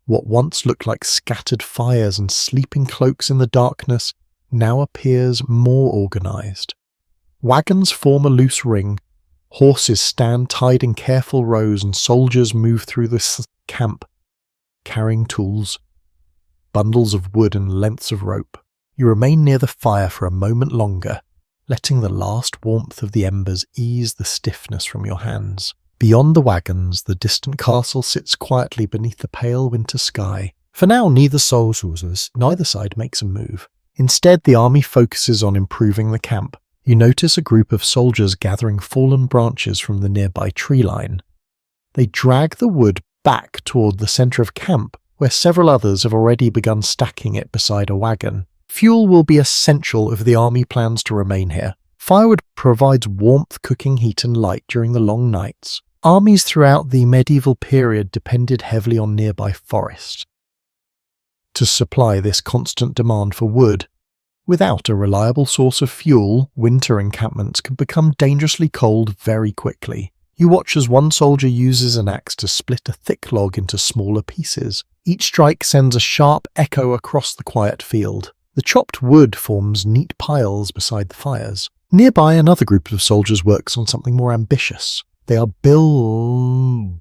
What once looked like scattered fires and sleeping cloaks in the darkness now appears more organized. Wagons form a loose ring, horses stand tied in careful rows, and soldiers move through the camp, carrying tools, bundles of wood and lengths of rope. You remain near the fire for a moment longer, letting the last warmth of the embers ease the stiffness from your hands. Beyond the wagons, the distant castle sits quietly beneath the pale winter sky. For now, neither side makes a move. Instead, the army focuses on improving the camp. You notice a group of soldiers gathering fallen branches from the nearby tree line. They drag the wood back toward the center of camp, where several others have already begun stacking it beside a wagon. Fuel will be essential if the army plans to remain here. Firewood provides warmth, cooking heat, and light during the long nights. Armies throughout the medieval period depended heavily on nearby forest to supply this constant demand for wood. Without a reliable source of fuel, winter encampments can become dangerously cold very quickly. You watch as one soldier uses an axe to split a thick log into smaller pieces. Each strike sends a sharp echo across the quiet field. The chopped wood forms neat piles beside the fires. Nearby, another group of soldiers works on something more ambitious. They are building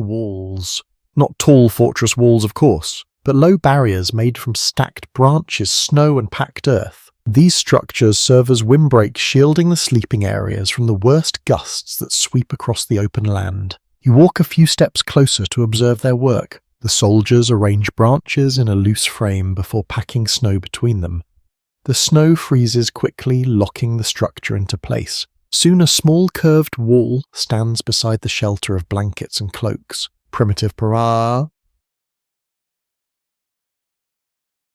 walls. Not tall fortress walls, of course, but low barriers made from stacked branches, snow, and packed earth. These structures serve as windbreaks, shielding the sleeping areas from the worst gusts that sweep across the open land. You walk a few steps closer to observe their work. The soldiers arrange branches in a loose frame before packing snow between them. The snow freezes quickly, locking the structure into place. Soon a small curved wall stands beside the shelter of blankets and cloaks. Primitive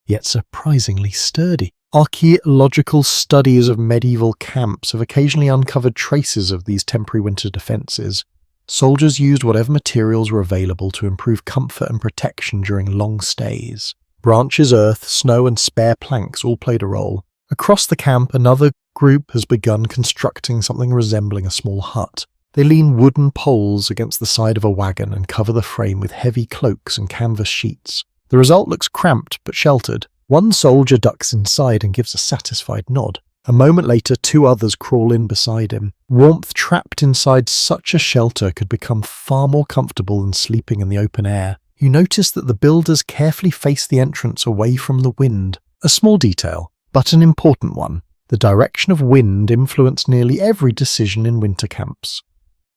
yet surprisingly sturdy. Archaeological studies of medieval camps have occasionally uncovered traces of these temporary winter defences. Soldiers used whatever materials were available to improve comfort and protection during long stays. Branches, earth, snow, and spare planks all played a role. Across the camp, another group has begun constructing something resembling a small hut. They lean wooden poles against the side of a wagon and cover the frame with heavy cloaks and canvas sheets. The result looks cramped but sheltered. One soldier ducks inside and gives a satisfied nod. A moment later, 2 others crawl in beside him. Warmth trapped inside such a shelter could become far more comfortable than sleeping in the open air. You notice that the builders carefully face the entrance away from the wind. A small detail, but an important one. The direction of wind influenced nearly every decision in winter camps.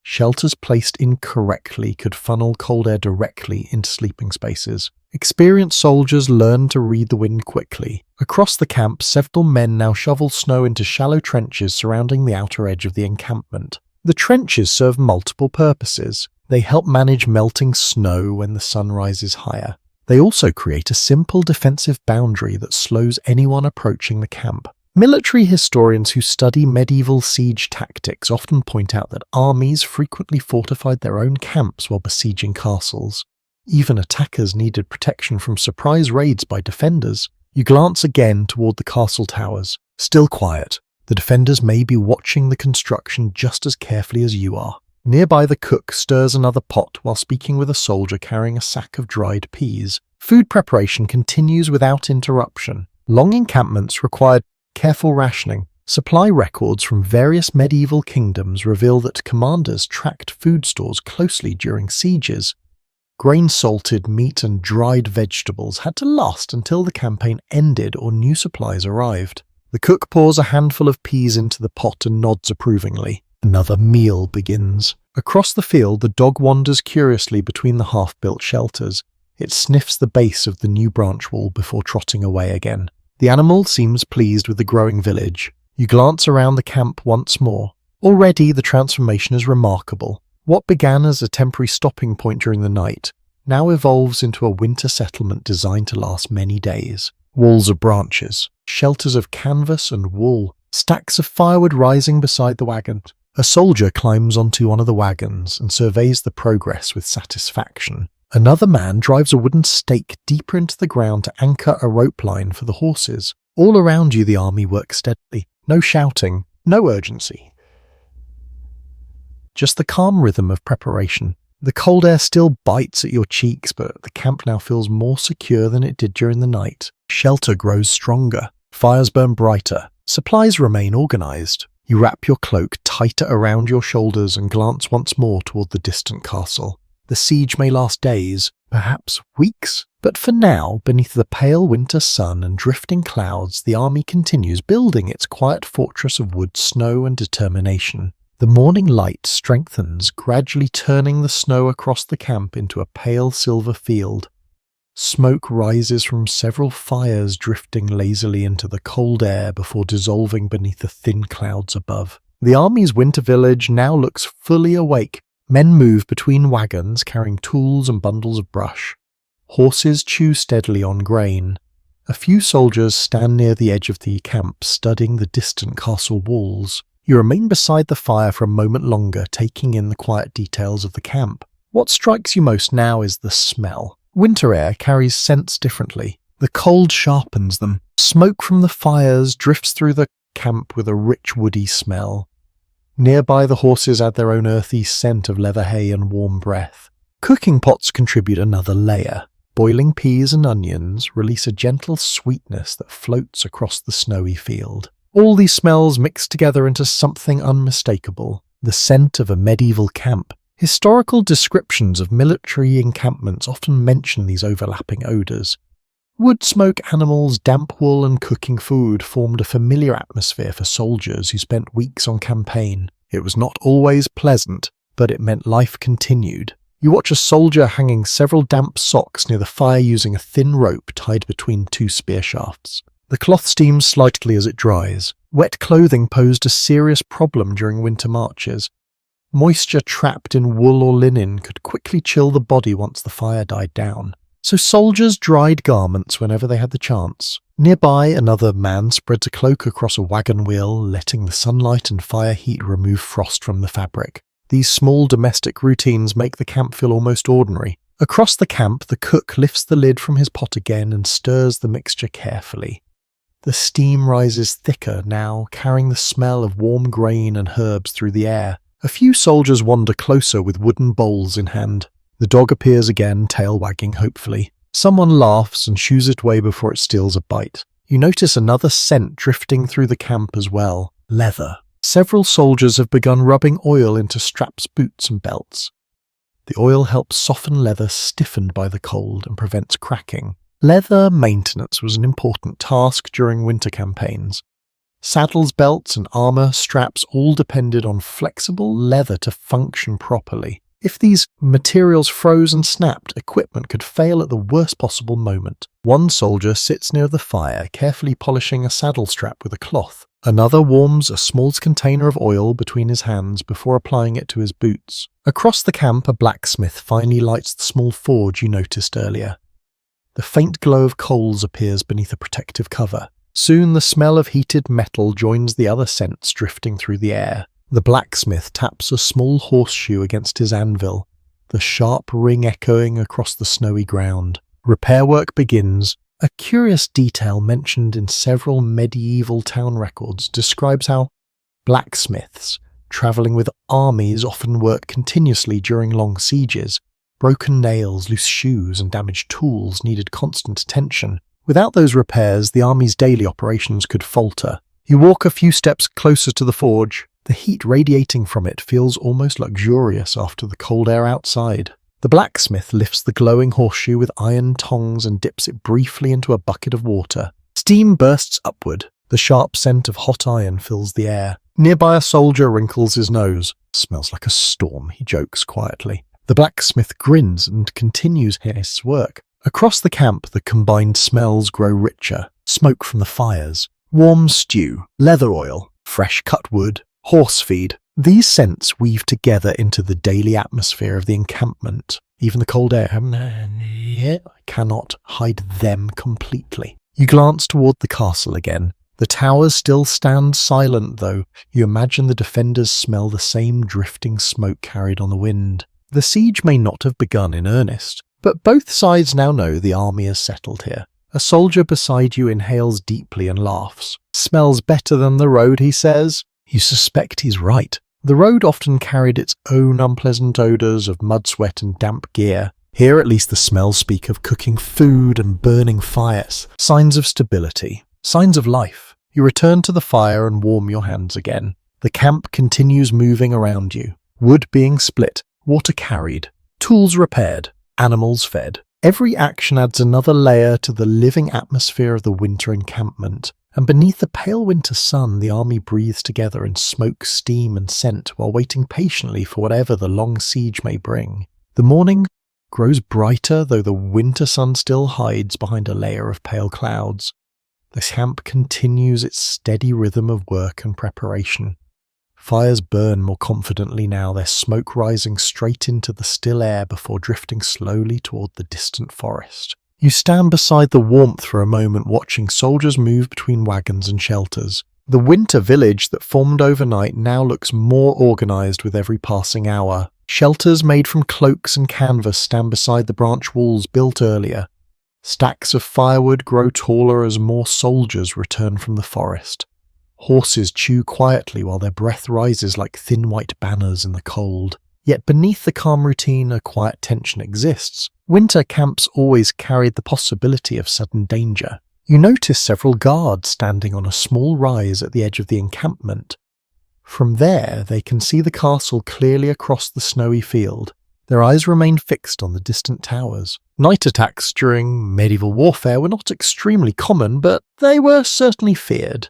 Shelters placed incorrectly could funnel cold air directly into sleeping spaces. Experienced soldiers learned to read the wind quickly. Across the camp, several men now shovel snow into shallow trenches surrounding the outer edge of the encampment. The trenches serve multiple purposes. They help manage melting snow when the sun rises higher. They also create a simple defensive boundary that slows anyone approaching the camp. Military historians who study medieval siege tactics often point out that armies frequently fortified their own camps while besieging castles. Even attackers needed protection from surprise raids by defenders. You glance again toward the castle towers. Still quiet. The defenders may be watching the construction just as carefully as you are. Nearby, the cook stirs another pot while speaking with a soldier carrying a sack of dried peas. Food preparation continues without interruption. Long encampments required careful rationing. Supply records from various medieval kingdoms reveal that commanders tracked food stores closely during sieges. Grain-salted meat and dried vegetables had to last until the campaign ended or new supplies arrived. The cook pours a handful of peas into the pot and nods approvingly. Another meal begins. Across the field, the dog wanders curiously between the half-built shelters. It sniffs the base of the new branch wall before trotting away again. The animal seems pleased with the growing village. You glance around the camp once more. Already the transformation is remarkable. What began as a temporary stopping point during the night now evolves into a winter settlement designed to last many days. Walls of branches, shelters of canvas and wool, stacks of firewood rising beside the wagon. A soldier climbs onto one of the wagons and surveys the progress with satisfaction. Another man drives a wooden stake deeper into the ground to anchor a rope line for the horses. All around you the army works steadily. No shouting, no urgency. Just the calm rhythm of preparation. The cold air still bites at your cheeks, but the camp now feels more secure than it did during the night. Shelter grows stronger. Fires burn brighter. Supplies remain organized. You wrap your cloak tighter around your shoulders and glance once more toward the distant castle. The siege may last days, perhaps weeks, but for now, beneath the pale winter sun and drifting clouds, the army continues building its quiet fortress of wood, snow, and determination. The morning light strengthens, gradually turning the snow across the camp into a pale silver field. Smoke rises from several fires, drifting lazily into the cold air before dissolving beneath the thin clouds above. The army's winter village now looks fully awake. Men move between wagons, carrying tools and bundles of brush. Horses chew steadily on grain. A few soldiers stand near the edge of the camp, studying the distant castle walls. You remain beside the fire for a moment longer, taking in the quiet details of the camp. What strikes you most now is the smell. Winter air carries scents differently. The cold sharpens them. Smoke from the fires drifts through the camp with a rich woody smell. Nearby, the horses add their own earthy scent of leather hay and warm breath. Cooking pots contribute another layer. Boiling peas and onions release a gentle sweetness that floats across the snowy field. All these smells mix together into something unmistakable, the scent of a medieval camp. Historical descriptions of military encampments often mention these overlapping odours. Wood smoke, animals, damp wool and cooking food formed a familiar atmosphere for soldiers who spent weeks on campaign. It was not always pleasant, but it meant life continued. You watch a soldier hanging several damp socks near the fire using a thin rope tied between 2 spear shafts. The cloth steams slightly as it dries. Wet clothing posed a serious problem during winter marches. Moisture trapped in wool or linen could quickly chill the body once the fire died down. So soldiers dried garments whenever they had the chance. Nearby, another man spreads a cloak across a wagon wheel, letting the sunlight and fire heat remove frost from the fabric. These small domestic routines make the camp feel almost ordinary. Across the camp, the cook lifts the lid from his pot again and stirs the mixture carefully. The steam rises thicker now, carrying the smell of warm grain and herbs through the air. A few soldiers wander closer with wooden bowls in hand. The dog appears again, tail wagging hopefully. Someone laughs and shoos it away before it steals a bite. You notice another scent drifting through the camp as well: leather. Several soldiers have begun rubbing oil into straps, boots, and belts. The oil helps soften leather stiffened by the cold and prevents cracking. Leather maintenance was an important task during winter campaigns. Saddles, belts, and armor straps all depended on flexible leather to function properly. If these materials froze and snapped, equipment could fail at the worst possible moment. One soldier sits near the fire, carefully polishing a saddle strap with a cloth. Another warms a small container of oil between his hands before applying it to his boots. Across the camp, a blacksmith finally lights the small forge you noticed earlier. The faint glow of coals appears beneath a protective cover. Soon the smell of heated metal joins the other scents drifting through the air. The blacksmith taps a small horseshoe against his anvil, the sharp ring echoing across the snowy ground. Repair work begins. A curious detail mentioned in several medieval town records describes how blacksmiths, travelling with armies, often worked continuously during long sieges. Broken nails, loose shoes, and damaged tools needed constant attention. Without those repairs, the army's daily operations could falter. You walk a few steps closer to the forge. The heat radiating from it feels almost luxurious after the cold air outside. The blacksmith lifts the glowing horseshoe with iron tongs and dips it briefly into a bucket of water. Steam bursts upward. The sharp scent of hot iron fills the air. Nearby, a soldier wrinkles his nose. "Smells like a storm," he jokes quietly. The blacksmith grins and continues his work. Across the camp, the combined smells grow richer. Smoke from the fires, warm stew, leather oil, fresh cut wood, horse feed. These scents weave together into the daily atmosphere of the encampment. Even the cold air cannot hide them completely. You glance toward the castle again. The towers still stand silent, though. You imagine the defenders smell the same drifting smoke carried on the wind. The siege may not have begun in earnest, but both sides now know the army is settled here. A soldier beside you inhales deeply and laughs. "Smells better than the road," he says. You suspect he's right. The road often carried its own unpleasant odours of mud, sweat, and damp gear. Here at least the smells speak of cooking food and burning fires. Signs of stability. Signs of life. You return to the fire and warm your hands again. The camp continues moving around you. Wood being split, water carried, tools repaired, animals fed. Every action adds another layer to the living atmosphere of the winter encampment. And beneath the pale winter sun, the army breathes together in smoke, steam, and scent while waiting patiently for whatever the long siege may bring. The morning grows brighter, though the winter sun still hides behind a layer of pale clouds. The camp continues its steady rhythm of work and preparation. Fires burn more confidently now, their smoke rising straight into the still air before drifting slowly toward the distant forest. You stand beside the warmth for a moment, watching soldiers move between wagons and shelters. The winter village that formed overnight now looks more organised with every passing hour. Shelters made from cloaks and canvas stand beside the branch walls built earlier. Stacks of firewood grow taller as more soldiers return from the forest. Horses chew quietly while their breath rises like thin white banners in the cold. Yet beneath the calm routine, a quiet tension exists. Winter camps always carried the possibility of sudden danger. You notice several guards standing on a small rise at the edge of the encampment. From there, they can see the castle clearly across the snowy field. Their eyes remain fixed on the distant towers. Night attacks during medieval warfare were not extremely common, but they were certainly feared.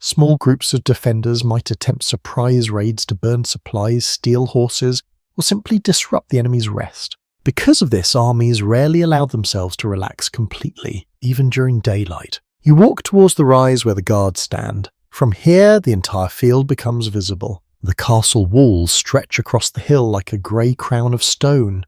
Small groups of defenders might attempt surprise raids to burn supplies, steal horses, or simply disrupt the enemy's rest. Because of this, armies rarely allowed themselves to relax completely, even during daylight. You walk towards the rise where the guards stand. From here, the entire field becomes visible. The castle walls stretch across the hill like a grey crown of stone.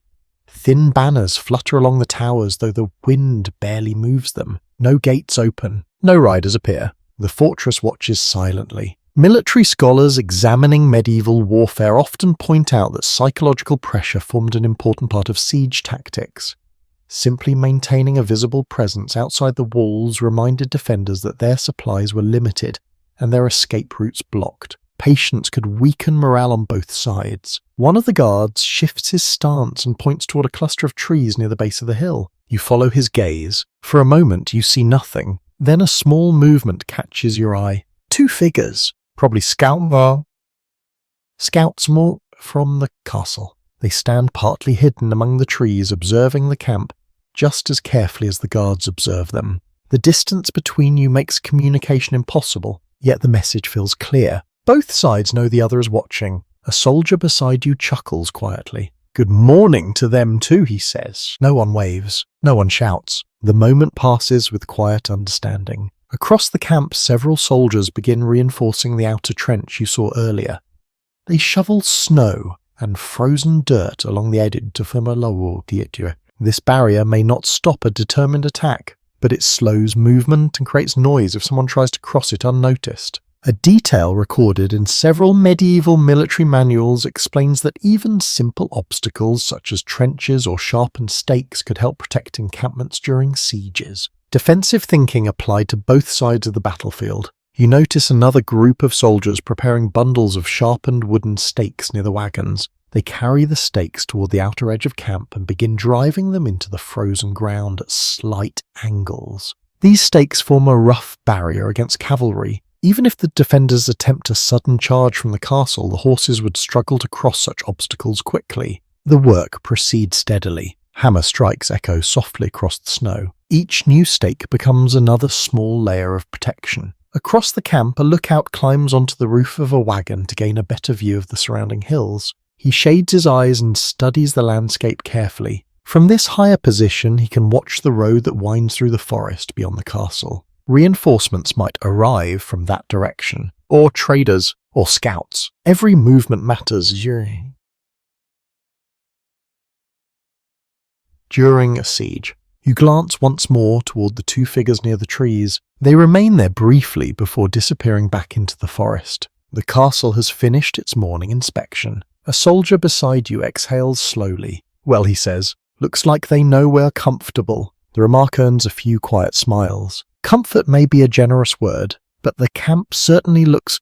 Thin banners flutter along the towers, though the wind barely moves them. No gates open. No riders appear. The fortress watches silently. Military scholars examining medieval warfare often point out that psychological pressure formed an important part of siege tactics. Simply maintaining a visible presence outside the walls reminded defenders that their supplies were limited and their escape routes blocked. Patience could weaken morale on both sides. One of the guards shifts his stance and points toward a cluster of trees near the base of the hill. You follow his gaze. For a moment, you see nothing. Then a small movement catches your eye. 2 figures, probably scouts more from the castle. They stand partly hidden among the trees, observing the camp just as carefully as the guards observe them. The distance between you makes communication impossible, yet the message feels clear. Both sides know the other is watching. A soldier beside you chuckles quietly. "Good morning to them too," he says. No one waves. No one shouts. The moment passes with quiet understanding. Across the camp, several soldiers begin reinforcing the outer trench you saw earlier. They shovel snow and frozen dirt along the edge to form a low. This barrier may not stop a determined attack, but it slows movement and creates noise if someone tries to cross it unnoticed. A detail recorded in several medieval military manuals explains that even simple obstacles such as trenches or sharpened stakes could help protect encampments during sieges. Defensive thinking applied to both sides of the battlefield. You notice another group of soldiers preparing bundles of sharpened wooden stakes near the wagons. They carry the stakes toward the outer edge of camp and begin driving them into the frozen ground at slight angles. These stakes form a rough barrier against cavalry. Even if the defenders attempt a sudden charge from the castle, the horses would struggle to cross such obstacles quickly. The work proceeds steadily. Hammer strikes echo softly across the snow. Each new stake becomes another small layer of protection. Across the camp, a lookout climbs onto the roof of a wagon to gain a better view of the surrounding hills. He shades his eyes and studies the landscape carefully. From this higher position, he can watch the road that winds through the forest beyond the castle. Reinforcements might arrive from that direction, or traders, or scouts. Every movement matters during a siege. You glance once more toward the 2 figures near the trees. They remain there briefly before disappearing back into the forest. The castle has finished its morning inspection. A soldier beside you exhales slowly. "Well," he says, "looks like they know we're comfortable." The remark earns a few quiet smiles. Comfort may be a generous word, but the camp certainly looks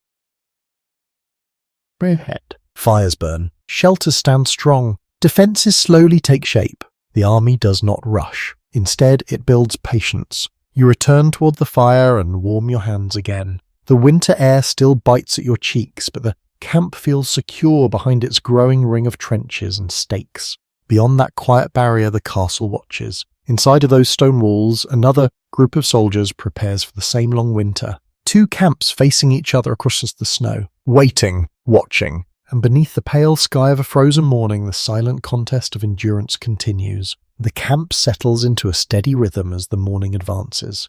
ahead. Fires burn. Shelters stand strong. Defences slowly take shape. The army does not rush. Instead, it builds patience. You return toward the fire and warm your hands again. The winter air still bites at your cheeks, but the camp feels secure behind its growing ring of trenches and stakes. Beyond that quiet barrier, the castle watches. Inside of those stone walls, another group of soldiers prepares for the same long winter. 2 camps facing each other across the snow, waiting, watching, and beneath the pale sky of a frozen morning, the silent contest of endurance continues. The camp settles into a steady rhythm as the morning advances.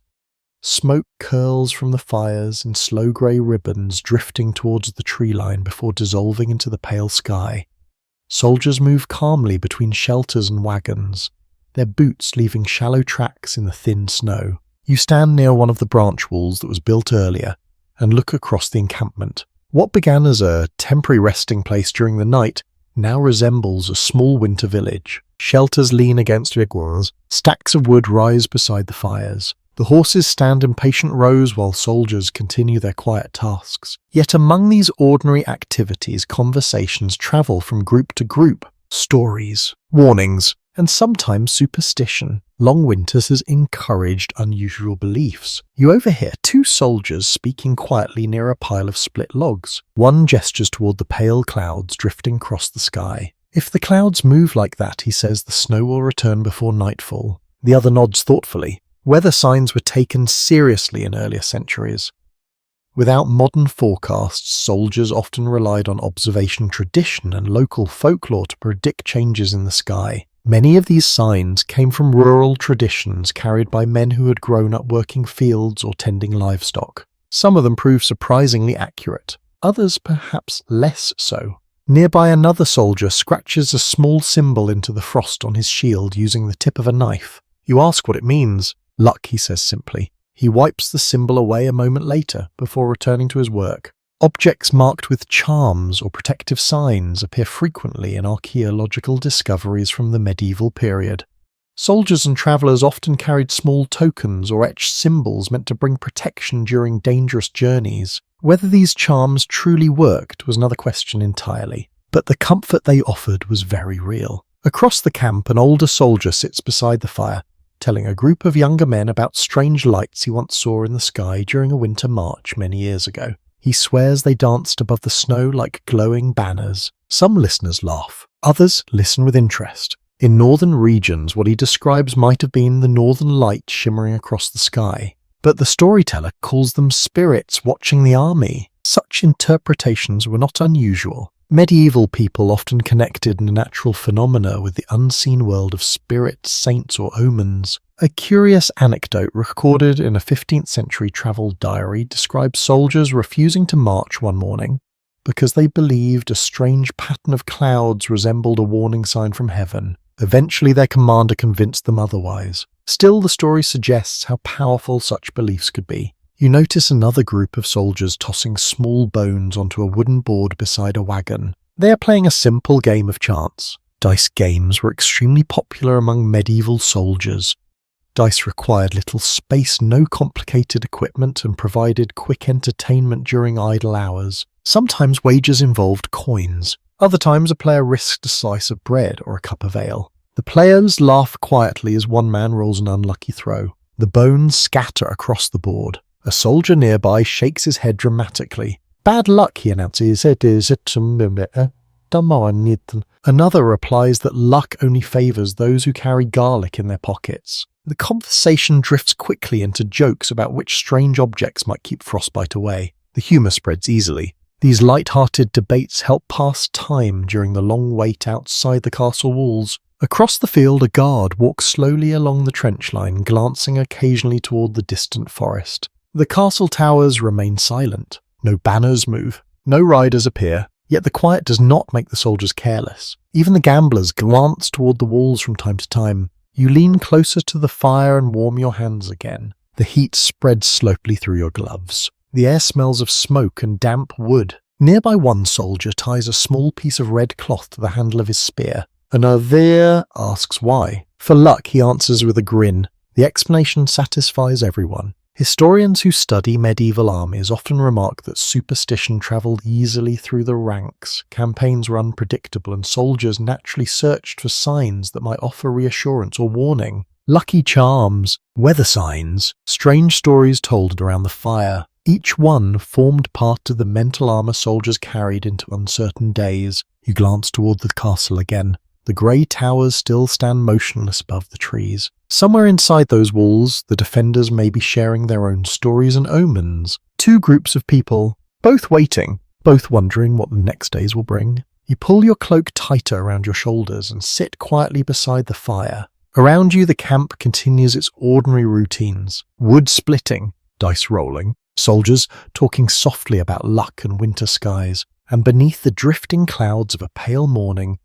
Smoke curls from the fires in slow grey ribbons drifting towards the tree line before dissolving into the pale sky. Soldiers move calmly between shelters and wagons, their boots leaving shallow tracks in the thin snow. You stand near one of the branch walls that was built earlier and look across the encampment. What began as a temporary resting place during the night now resembles a small winter village. Shelters lean against wigwams. Stacks of wood rise beside the fires. The horses stand in patient rows while soldiers continue their quiet tasks. Yet among these ordinary activities, conversations travel from group to group. Stories, warnings, and sometimes superstition. Long winters has encouraged unusual beliefs. You overhear 2 soldiers speaking quietly near a pile of split logs. One gestures toward the pale clouds drifting across the sky. "If the clouds move like that," he says, "the snow will return before nightfall." The other nods thoughtfully. Weather signs were taken seriously in earlier centuries. Without modern forecasts, soldiers often relied on observation tradition and local folklore to predict changes in the sky. Many of these signs came from rural traditions carried by men who had grown up working fields or tending livestock. Some of them proved surprisingly accurate, others perhaps less so. Nearby, another soldier scratches a small symbol into the frost on his shield using the tip of a knife. You ask what it means. "Luck," he says simply. He wipes the symbol away a moment later before returning to his work. Objects marked with charms or protective signs appear frequently in archaeological discoveries from the medieval period. Soldiers and travellers often carried small tokens or etched symbols meant to bring protection during dangerous journeys. Whether these charms truly worked was another question entirely, but the comfort they offered was very real. Across the camp, an older soldier sits beside the fire. telling a group of younger men about strange lights he once saw in the sky during a winter march many years ago. He swears they danced above the snow like glowing banners. Some listeners laugh, others listen with interest. In northern regions, what he describes might have been the northern light shimmering across the sky, but the storyteller calls them spirits watching the army. Such interpretations were not unusual. Medieval people often connected natural phenomena with the unseen world of spirits, saints, or omens. A curious anecdote recorded in a 15th century travel diary describes soldiers refusing to march one morning because they believed a strange pattern of clouds resembled a warning sign from heaven. Eventually their commander convinced them otherwise. Still, the story suggests how powerful such beliefs could be. You notice another group of soldiers tossing small bones onto a wooden board beside a wagon. They are playing a simple game of chance. Dice games were extremely popular among medieval soldiers. Dice required little space, no complicated equipment, and provided quick entertainment during idle hours. Sometimes wagers involved coins. Other times a player risked a slice of bread or a cup of ale. The players laugh quietly as one man rolls an unlucky throw. The bones scatter across the board. A soldier nearby shakes his head dramatically. "Bad luck," he announces. Another replies that luck only favours those who carry garlic in their pockets. The conversation drifts quickly into jokes about which strange objects might keep frostbite away. The humour spreads easily. These light-hearted debates help pass time during the long wait outside the castle walls. Across the field, a guard walks slowly along the trench line, glancing occasionally toward the distant forest. The castle towers remain silent. No banners move. No riders appear. Yet the quiet does not make the soldiers careless. Even the gamblers glance toward the walls from time to time. You lean closer to the fire and warm your hands again. The heat spreads slowly through your gloves. The air smells of smoke and damp wood. Nearby, one soldier ties a small piece of red cloth to the handle of his spear. Another asks why. For luck, he answers with a grin. The explanation satisfies everyone. Historians who study medieval armies often remark that superstition travelled easily through the ranks. Campaigns were unpredictable and soldiers naturally searched for signs that might offer reassurance or warning. Lucky charms, weather signs, strange stories told around the fire. Each one formed part of the mental armour soldiers carried into uncertain days. You glance toward the castle again. The grey towers still stand motionless above the trees. Somewhere inside those walls, the defenders may be sharing their own stories and omens. Two groups of people, both waiting, both wondering what the next days will bring. You pull your cloak tighter around your shoulders and sit quietly beside the fire. Around you, the camp continues its ordinary routines. Wood splitting, dice rolling, soldiers talking softly about luck and winter skies, and beneath the drifting clouds of a pale morning,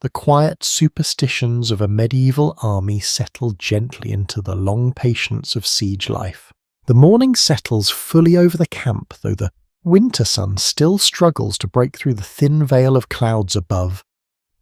the quiet superstitions of a medieval army settle gently into the long patience of siege life. The morning settles fully over the camp, though the winter sun still struggles to break through the thin veil of clouds above.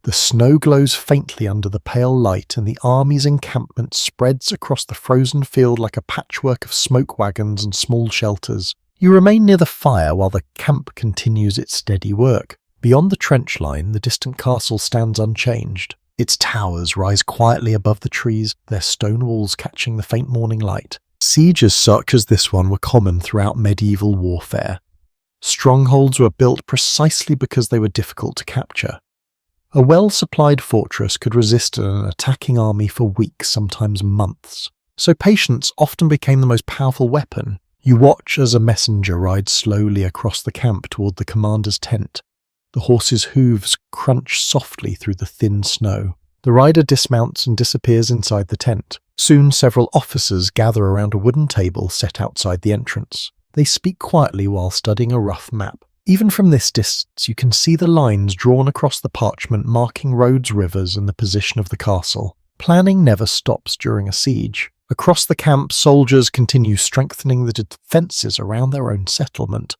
The snow glows faintly under the pale light, and the army's encampment spreads across the frozen field like a patchwork of smoke wagons and small shelters. You remain near the fire while the camp continues its steady work. Beyond the trench line, the distant castle stands unchanged. Its towers rise quietly above the trees, their stone walls catching the faint morning light. Sieges such as this one were common throughout medieval warfare. Strongholds were built precisely because they were difficult to capture. A well-supplied fortress could resist an attacking army for weeks, sometimes months. So patience often became the most powerful weapon. You watch as a messenger rides slowly across the camp toward the commander's tent. The horse's hooves crunch softly through the thin snow. The rider dismounts and disappears inside the tent. Soon several officers gather around a wooden table set outside the entrance. They speak quietly while studying a rough map. Even from this distance you can see the lines drawn across the parchment marking roads, rivers, and the position of the castle. Planning never stops during a siege. Across the camp, soldiers continue strengthening the defences around their own settlement.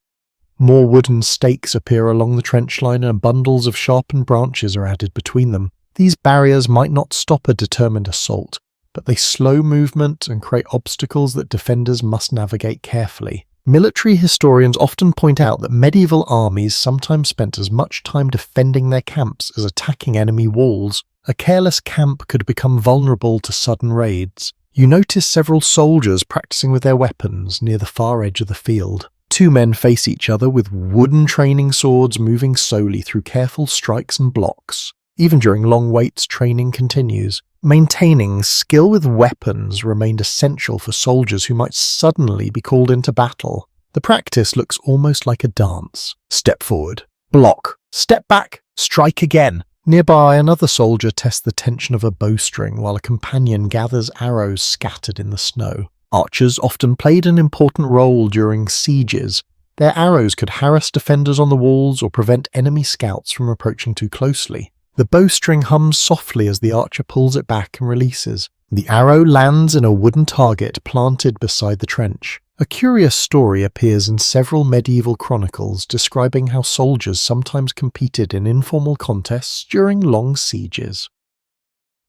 More wooden stakes appear along the trench line and bundles of sharpened branches are added between them. These barriers might not stop a determined assault, but they slow movement and create obstacles that defenders must navigate carefully. Military historians often point out that medieval armies sometimes spent as much time defending their camps as attacking enemy walls. A careless camp could become vulnerable to sudden raids. You notice several soldiers practicing with their weapons near the far edge of the field. Two men face each other with wooden training swords moving slowly through careful strikes and blocks. Even during long waits, training continues. Maintaining skill with weapons remained essential for soldiers who might suddenly be called into battle. The practice looks almost like a dance. Step forward, block, step back, strike again. Nearby, another soldier tests the tension of a bowstring while a companion gathers arrows scattered in the snow. Archers often played an important role during sieges. Their arrows could harass defenders on the walls or prevent enemy scouts from approaching too closely. The bowstring hums softly as the archer pulls it back and releases. The arrow lands in a wooden target planted beside the trench. A curious story appears in several medieval chronicles describing how soldiers sometimes competed in informal contests during long sieges.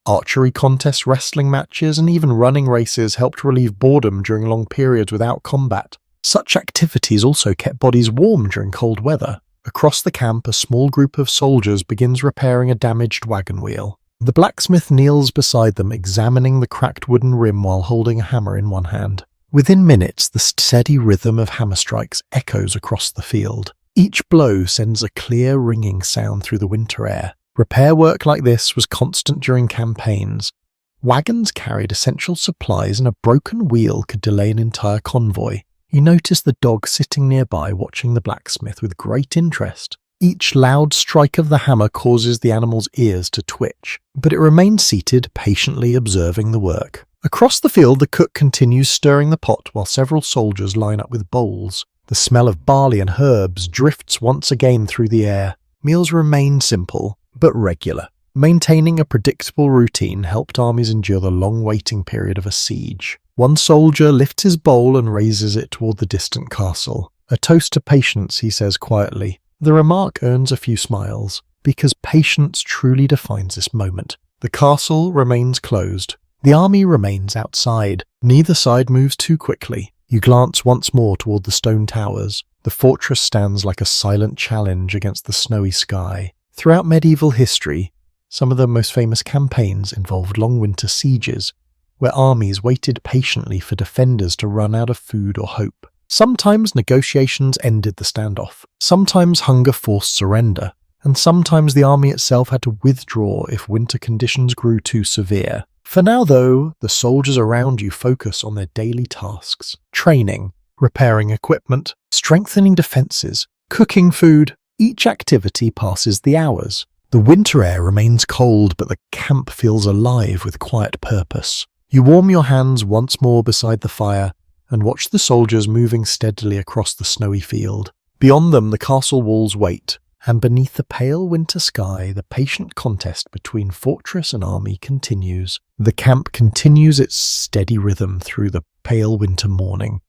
Archery contests, wrestling matches, and even running races helped relieve boredom during long periods without combat. Such activities also kept bodies warm during cold weather. Across the camp, a small group of soldiers begins repairing a damaged wagon wheel. The blacksmith kneels beside them, examining the cracked wooden rim while holding a hammer in one hand. Within minutes, the steady rhythm of hammer strikes echoes across the field. Each blow sends a clear, ringing sound through the winter air. Repair work like this was constant during campaigns. Wagons carried essential supplies, and a broken wheel could delay an entire convoy. You notice the dog sitting nearby watching the blacksmith with great interest. Each loud strike of the hammer causes the animal's ears to twitch, but it remains seated, patiently observing the work. Across the field, the cook continues stirring the pot while several soldiers line up with bowls. The smell of barley and herbs drifts once again through the air. Meals remain simple, but regular. Maintaining a predictable routine helped armies endure the long waiting period of a siege. One soldier lifts his bowl and raises it toward the distant castle. A toast to patience, he says quietly. The remark earns a few smiles, because patience truly defines this moment. The castle remains closed. The army remains outside. Neither side moves too quickly. You glance once more toward the stone towers. The fortress stands like a silent challenge against the snowy sky. Throughout medieval history, some of the most famous campaigns involved long winter sieges, where armies waited patiently for defenders to run out of food or hope. Sometimes negotiations ended the standoff. Sometimes hunger forced surrender. And sometimes the army itself had to withdraw if winter conditions grew too severe. For now, though, the soldiers around you focus on their daily tasks. Training, repairing equipment, strengthening defences, cooking food. Each activity passes the hours. The winter air remains cold, but the camp feels alive with quiet purpose. You warm your hands once more beside the fire and watch the soldiers moving steadily across the snowy field. Beyond them, the castle walls wait, and beneath the pale winter sky, the patient contest between fortress and army continues. The camp continues its steady rhythm through the pale winter morning.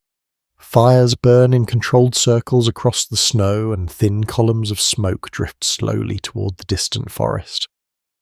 Fires burn in controlled circles across the snow, and thin columns of smoke drift slowly toward the distant forest.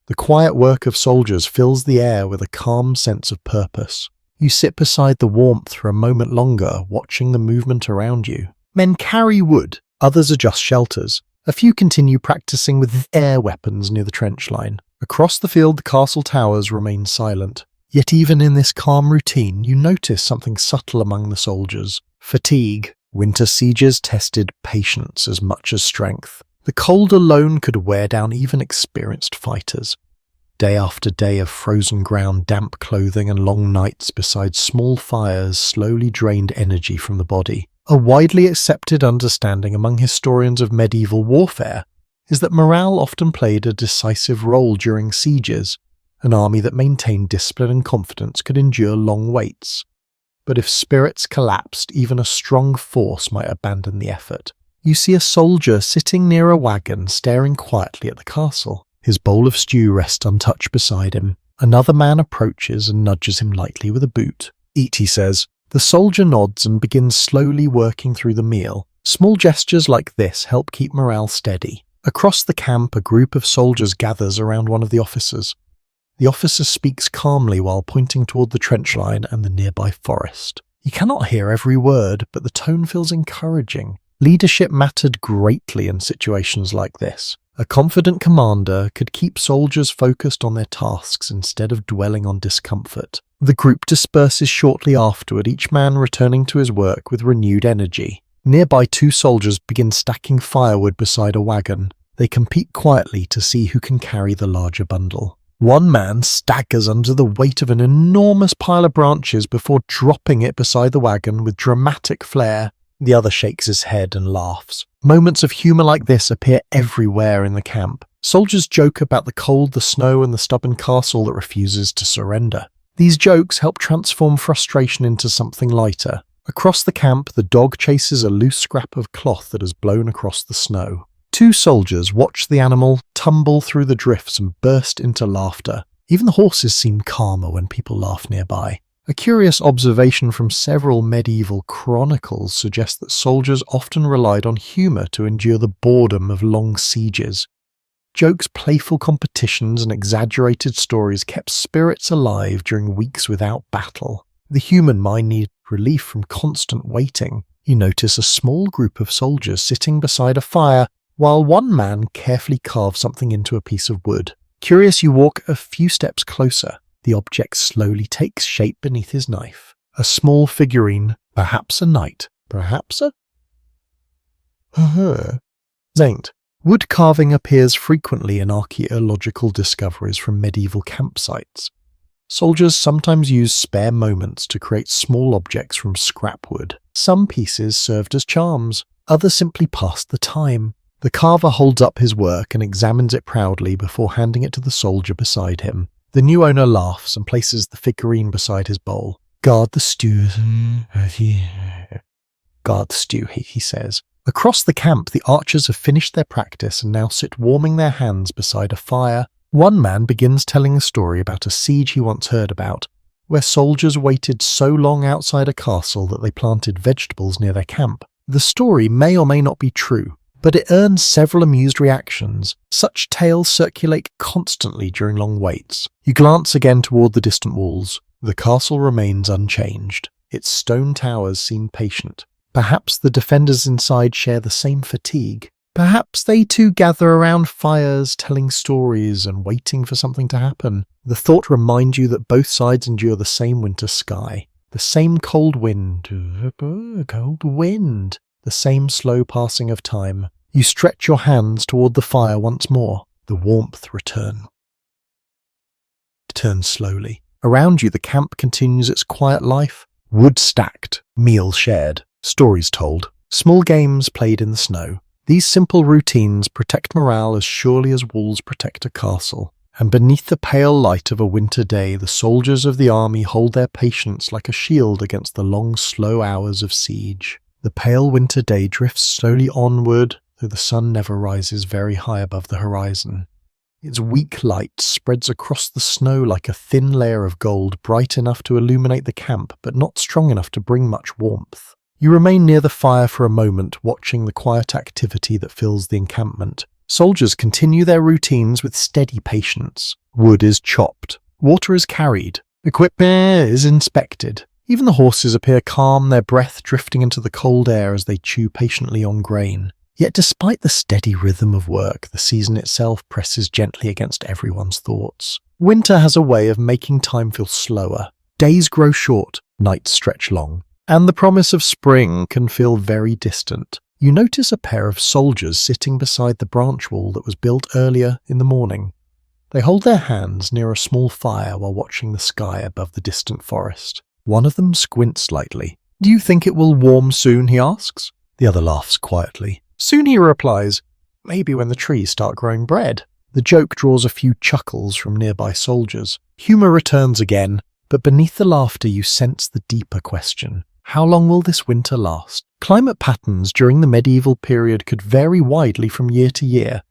The quiet work of soldiers fills the air with a calm sense of purpose. You sit beside the warmth for a moment longer, watching the movement around you. Men carry wood, others adjust shelters. A few continue practicing with air weapons near the trench line. Across the field, the castle towers remain silent. Yet even in this calm routine, you notice something subtle among the soldiers. Fatigue. Winter sieges tested patience as much as strength. The cold alone could wear down even experienced fighters. Day after day of frozen ground, damp clothing, and long nights beside small fires slowly drained energy from the body. A widely accepted understanding among historians of medieval warfare is that morale often played a decisive role during sieges. An army that maintained discipline and confidence could endure long waits. But if spirits collapsed, even a strong force might abandon the effort. You see a soldier sitting near a wagon, staring quietly at the castle. His bowl of stew rests untouched beside him. Another man approaches and nudges him lightly with a boot. "Eat," he says. The soldier nods and begins slowly working through the meal. Small gestures like this help keep morale steady. Across the camp, a group of soldiers gathers around one of the officers. The officer speaks calmly while pointing toward the trench line and the nearby forest. You cannot hear every word, but the tone feels encouraging. Leadership mattered greatly in situations like this. A confident commander could keep soldiers focused on their tasks instead of dwelling on discomfort. The group disperses shortly afterward, each man returning to his work with renewed energy. Nearby, two soldiers begin stacking firewood beside a wagon. They compete quietly to see who can carry the larger bundle. One man staggers under the weight of an enormous pile of branches before dropping it beside the wagon with dramatic flair. The other shakes his head and laughs. Moments of humour like this appear everywhere in the camp. Soldiers joke about the cold, the snow, and the stubborn castle that refuses to surrender. These jokes help transform frustration into something lighter. Across the camp, the dog chases a loose scrap of cloth that has blown across the snow. Two soldiers watch the animal tumble through the drifts and burst into laughter. Even the horses seem calmer when people laugh nearby. A curious observation from several medieval chronicles suggests that soldiers often relied on humour to endure the boredom of long sieges. Jokes, playful competitions, and exaggerated stories kept spirits alive during weeks without battle. The human mind needed relief from constant waiting. You notice a small group of soldiers sitting beside a fire, while one man carefully carves something into a piece of wood. Curious, you walk a few steps closer. The object slowly takes shape beneath his knife. A small figurine, perhaps a knight, perhaps a... Saint. Wood carving appears frequently in archaeological discoveries from medieval campsites. Soldiers sometimes used spare moments to create small objects from scrap wood. Some pieces served as charms, others simply passed the time. The carver holds up his work and examines it proudly before handing it to the soldier beside him. The new owner laughs and places the figurine beside his bowl. Guard the stew, he says. Across the camp, the archers have finished their practice and now sit warming their hands beside a fire. One man begins telling a story about a siege he once heard about, where soldiers waited so long outside a castle that they planted vegetables near their camp. The story may or may not be true, but it earns several amused reactions. Such tales circulate constantly during long waits. You glance again toward the distant walls. The castle remains unchanged. Its stone towers seem patient. Perhaps the defenders inside share the same fatigue. Perhaps they too gather around fires, telling stories and waiting for something to happen. The thought reminds you that both sides endure the same winter sky, the same cold wind, the same slow passing of time. You stretch your hands toward the fire once more. The warmth returns slowly. Around you, the camp continues its quiet life. Wood stacked, meals shared, stories told, small games played in the snow. These simple routines protect morale as surely as walls protect a castle. And beneath the pale light of a winter day, the soldiers of the army hold their patience like a shield against the long, slow hours of siege. The pale winter day drifts slowly onward, though the sun never rises very high above the horizon. Its weak light spreads across the snow like a thin layer of gold, bright enough to illuminate the camp, but not strong enough to bring much warmth. You remain near the fire for a moment, watching the quiet activity that fills the encampment. Soldiers continue their routines with steady patience. Wood is chopped. Water is carried. Equipment is inspected. Even the horses appear calm, their breath drifting into the cold air as they chew patiently on grain. Yet despite the steady rhythm of work, the season itself presses gently against everyone's thoughts. Winter has a way of making time feel slower. Days grow short, nights stretch long. And the promise of spring can feel very distant. You notice a pair of soldiers sitting beside the branch wall that was built earlier in the morning. They hold their hands near a small fire while watching the sky above the distant forest. One of them squints slightly. "Do you think it will warm soon?" he asks. The other laughs quietly. "Soon," he replies. "Maybe when the trees start growing bread." The joke draws a few chuckles from nearby soldiers. Humour returns again, but beneath the laughter you sense the deeper question. How long will this winter last? Climate patterns during the medieval period could vary widely from year to year.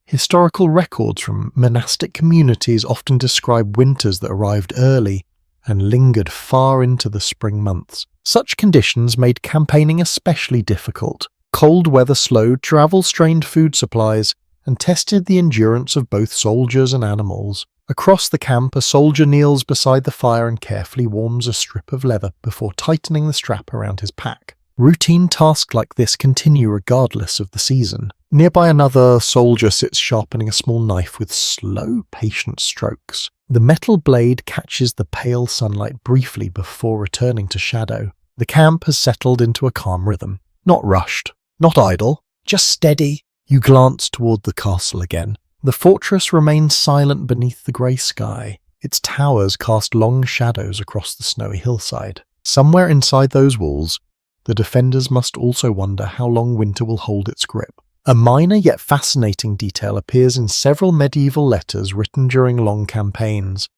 Historical records from monastic communities often describe winters that arrived early and lingered far into the spring months. Such conditions made campaigning especially difficult. Cold weather slowed travel, strained food supplies, and tested the endurance of both soldiers and animals. Across the camp, a soldier kneels beside the fire and carefully warms a strip of leather before tightening the strap around his pack. Routine tasks like this continue regardless of the season. Nearby, another soldier sits sharpening a small knife with slow, patient strokes. The metal blade catches the pale sunlight briefly before returning to shadow. The camp has settled into a calm rhythm. Not rushed, not idle, just steady. You glance toward the castle again. The fortress remains silent beneath the grey sky. Its towers cast long shadows across the snowy hillside. Somewhere inside those walls, the defenders must also wonder how long winter will hold its grip. A minor yet fascinating detail appears in several medieval letters written during long campaigns.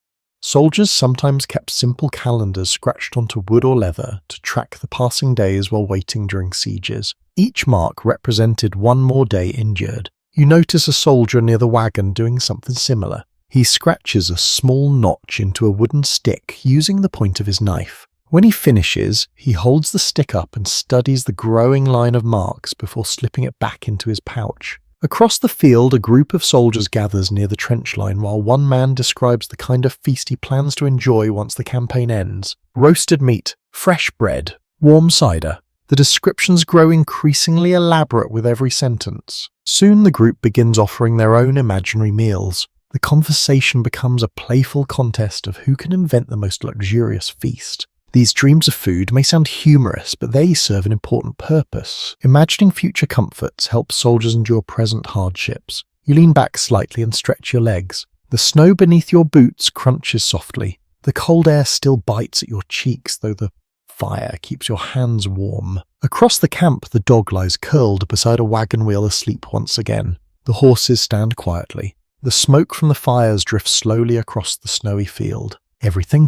Soldiers sometimes kept simple calendars scratched onto wood or leather to track the passing days while waiting during sieges. Each mark represented one more day injured. You notice a soldier near the wagon doing something similar. He scratches a small notch into a wooden stick using the point of his knife. When he finishes, he holds the stick up and studies the growing line of marks before slipping it back into his pouch. Across the field, a group of soldiers gathers near the trench line while one man describes the kind of feast he plans to enjoy once the campaign ends. Roasted meat, fresh bread, warm cider. The descriptions grow increasingly elaborate with every sentence. Soon the group begins offering their own imaginary meals. The conversation becomes a playful contest of who can invent the most luxurious feast. These dreams of food may sound humorous, but they serve an important purpose. Imagining future comforts helps soldiers endure present hardships. You lean back slightly and stretch your legs. The snow beneath your boots crunches softly. The cold air still bites at your cheeks, though the fire keeps your hands warm. Across the camp, the dog lies curled beside a wagon wheel asleep once again. The horses stand quietly. The smoke from the fires drifts slowly across the snowy field. Everything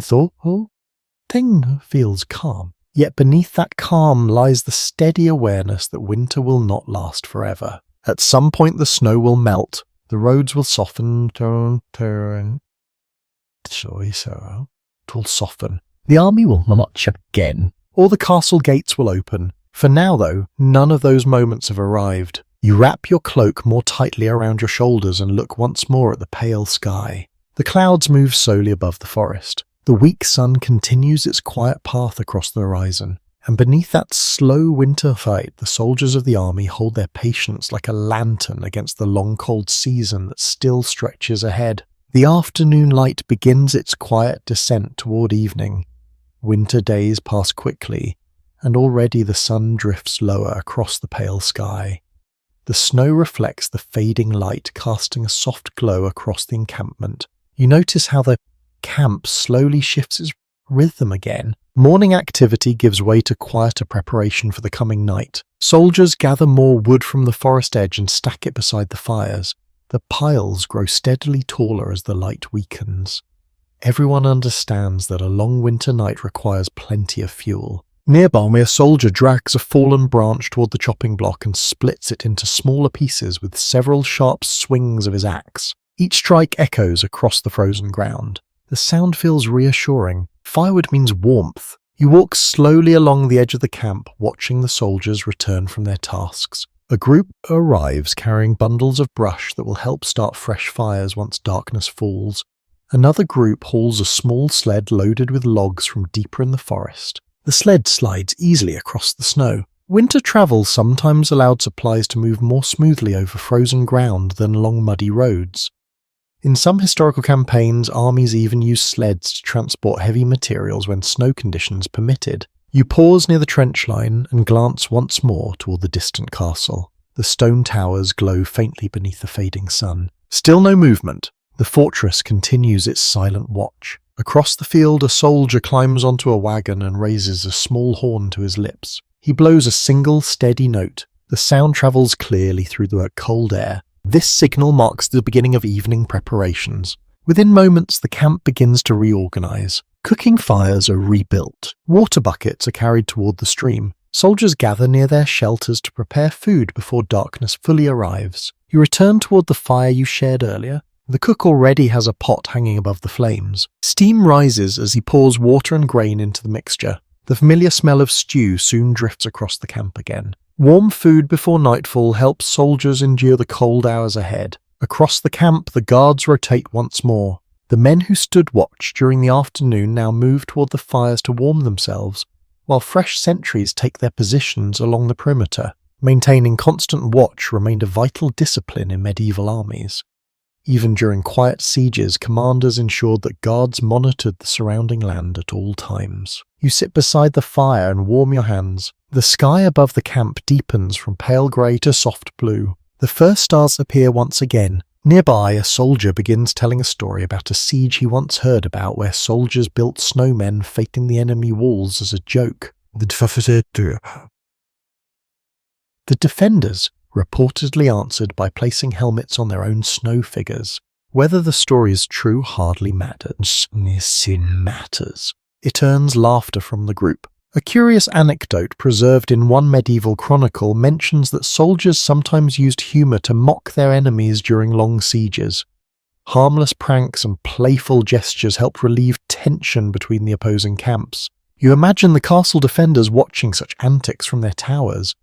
feels calm. Yet beneath that calm lies the steady awareness that winter will not last forever. At some point the snow will melt, the roads will soften, it will soften. The army will march again, or the castle gates will open. For now, though, none of those moments have arrived. You wrap your cloak more tightly around your shoulders and look once more at the pale sky. The clouds move slowly above the forest. The weak sun continues its quiet path across the horizon, and beneath that slow winter fight, the soldiers of the army hold their patience like a lantern against the long cold season that still stretches ahead. The afternoon light begins its quiet descent toward evening. Winter days pass quickly, and already the sun drifts lower across the pale sky. The snow reflects the fading light, casting a soft glow across the encampment. You notice how the camp slowly shifts its rhythm again. Morning activity gives way to quieter preparation for the coming night. Soldiers gather more wood from the forest edge and stack it beside the fires. The piles grow steadily taller as the light weakens. Everyone understands that a long winter night requires plenty of fuel. Nearby, a soldier drags a fallen branch toward the chopping block and splits it into smaller pieces with several sharp swings of his axe. Each strike echoes across the frozen ground. The sound feels reassuring. Firewood means warmth. You walk slowly along the edge of the camp, watching the soldiers return from their tasks. A group arrives carrying bundles of brush that will help start fresh fires once darkness falls. Another group hauls a small sled loaded with logs from deeper in the forest. The sled slides easily across the snow. Winter travel sometimes allowed supplies to move more smoothly over frozen ground than along muddy roads. In some historical campaigns, armies even used sleds to transport heavy materials when snow conditions permitted. You pause near the trench line and glance once more toward the distant castle. The stone towers glow faintly beneath the fading sun. Still no movement. The fortress continues its silent watch. Across the field, a soldier climbs onto a wagon and raises a small horn to his lips. He blows a single, steady note. The sound travels clearly through the cold air. This signal marks the beginning of evening preparations. Within moments, the camp begins to reorganize. Cooking fires are rebuilt. Water buckets are carried toward the stream. Soldiers gather near their shelters to prepare food before darkness fully arrives. You return toward the fire you shared earlier. The cook already has a pot hanging above the flames. Steam rises as he pours water and grain into the mixture. The familiar smell of stew soon drifts across the camp again. Warm food before nightfall helps soldiers endure the cold hours ahead. Across the camp, the guards rotate once more. The men who stood watch during the afternoon now move toward the fires to warm themselves. while fresh sentries take their positions along the perimeter. Maintaining constant watch remained a vital discipline in medieval armies. Even during quiet sieges, commanders ensured that guards monitored the surrounding land at all times. You sit beside the fire and warm your hands. The sky above the camp deepens from pale grey to soft blue. The first stars appear once again. Nearby, a soldier begins telling a story about a siege he once heard about where soldiers built snowmen fighting the enemy walls as a joke. The defenders reportedly answered by placing helmets on their own snow figures. Whether the story is true hardly matters. It earns laughter from the group. A curious anecdote preserved in one medieval chronicle mentions that soldiers sometimes used humour to mock their enemies during long sieges. Harmless pranks and playful gestures helped relieve tension between the opposing camps. You imagine the castle defenders watching such antics from their towers.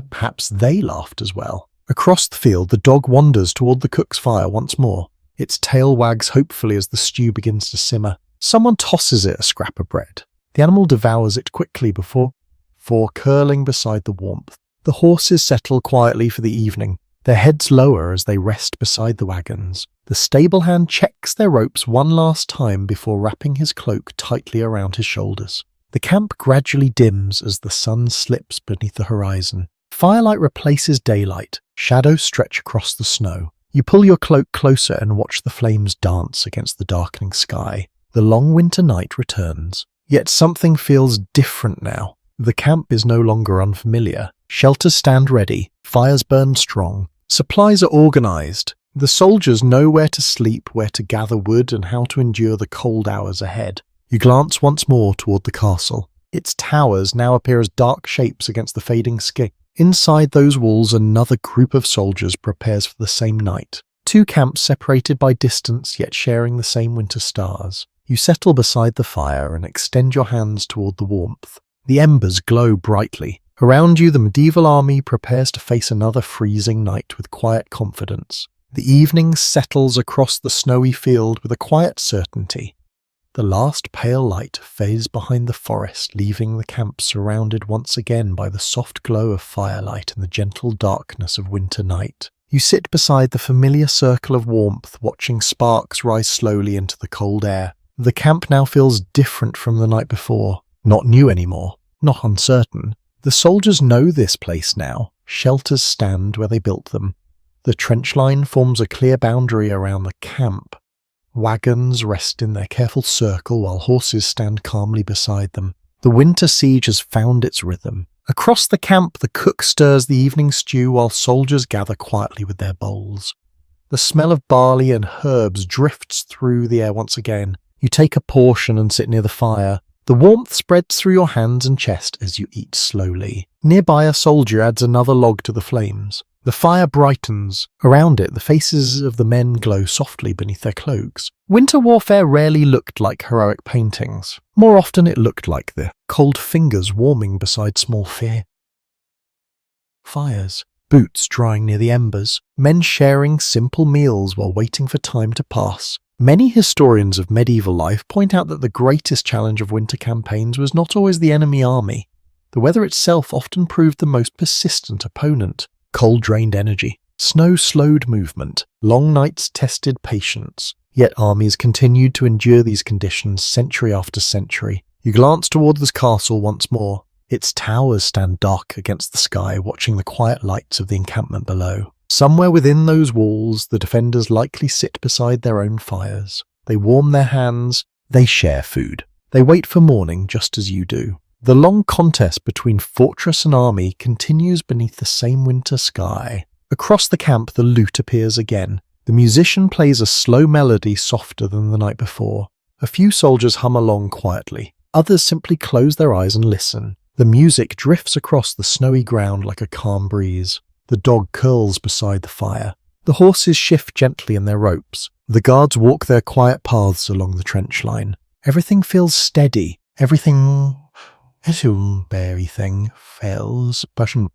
Perhaps they laughed as well. Across the field, the dog wanders toward the cook's fire once more. Its tail wags hopefully as the stew begins to simmer. Someone tosses it a scrap of bread. The animal devours it quickly before curling beside the warmth. The horses settle quietly for the evening, their heads lower as they rest beside the wagons. The stable hand checks their ropes one last time before wrapping his cloak tightly around his shoulders. The camp gradually dims as the sun slips beneath the horizon. Firelight replaces daylight. Shadows stretch across the snow. You pull your cloak closer and watch the flames dance against the darkening sky. The long winter night returns. Yet something feels different now. The camp is no longer unfamiliar. Shelters stand ready. Fires burn strong. Supplies are organized. The soldiers know where to sleep, where to gather wood, and how to endure the cold hours ahead. You glance once more toward the castle. Its towers now appear as dark shapes against the fading sky. Inside those walls, another group of soldiers prepares for the same night. Two camps separated by distance, yet sharing the same winter stars. You settle beside the fire and extend your hands toward the warmth. The embers glow brightly. Around you, the medieval army prepares to face another freezing night with quiet confidence. The evening settles across the snowy field with a quiet certainty. The last pale light fades behind the forest, leaving the camp surrounded once again by the soft glow of firelight and the gentle darkness of winter night. You sit beside the familiar circle of warmth, watching sparks rise slowly into the cold air. The camp now feels different from the night before. Not new anymore, not uncertain. The soldiers know this place now. Shelters stand where they built them. The trench line forms a clear boundary around the camp. Wagons rest in their careful circle while horses stand calmly beside them. The winter siege has found its rhythm. Across the camp, the cook stirs the evening stew while soldiers gather quietly with their bowls. The smell of barley and herbs drifts through the air once again. You take a portion and sit near the fire. The warmth spreads through your hands and chest as you eat slowly. Nearby, a soldier adds another log to the flames. The fire brightens. Around it, the faces of the men glow softly beneath their cloaks. Winter warfare rarely looked like heroic paintings. More often it looked like the cold fingers warming beside small fires, boots drying near the embers, men sharing simple meals while waiting for time to pass. Many historians of medieval life point out that the greatest challenge of winter campaigns was not always the enemy army. The weather itself often proved the most persistent opponent. Cold drained energy. Snow slowed movement. Long nights tested patience. Yet armies continued to endure these conditions century after century. You glance toward the castle once more. Its towers stand dark against the sky, watching the quiet lights of the encampment below. Somewhere within those walls, the defenders likely sit beside their own fires. They warm their hands. They share food. They wait for morning just as you do. The long contest between fortress and army continues beneath the same winter sky. Across the camp, the lute appears again. The musician plays a slow melody softer than the night before. A few soldiers hum along quietly. Others simply close their eyes and listen. The music drifts across the snowy ground like a calm breeze. The dog curls beside the fire. The horses shift gently in their ropes. The guards walk their quiet paths along the trench line. Everything feels steady. Everything feels patient.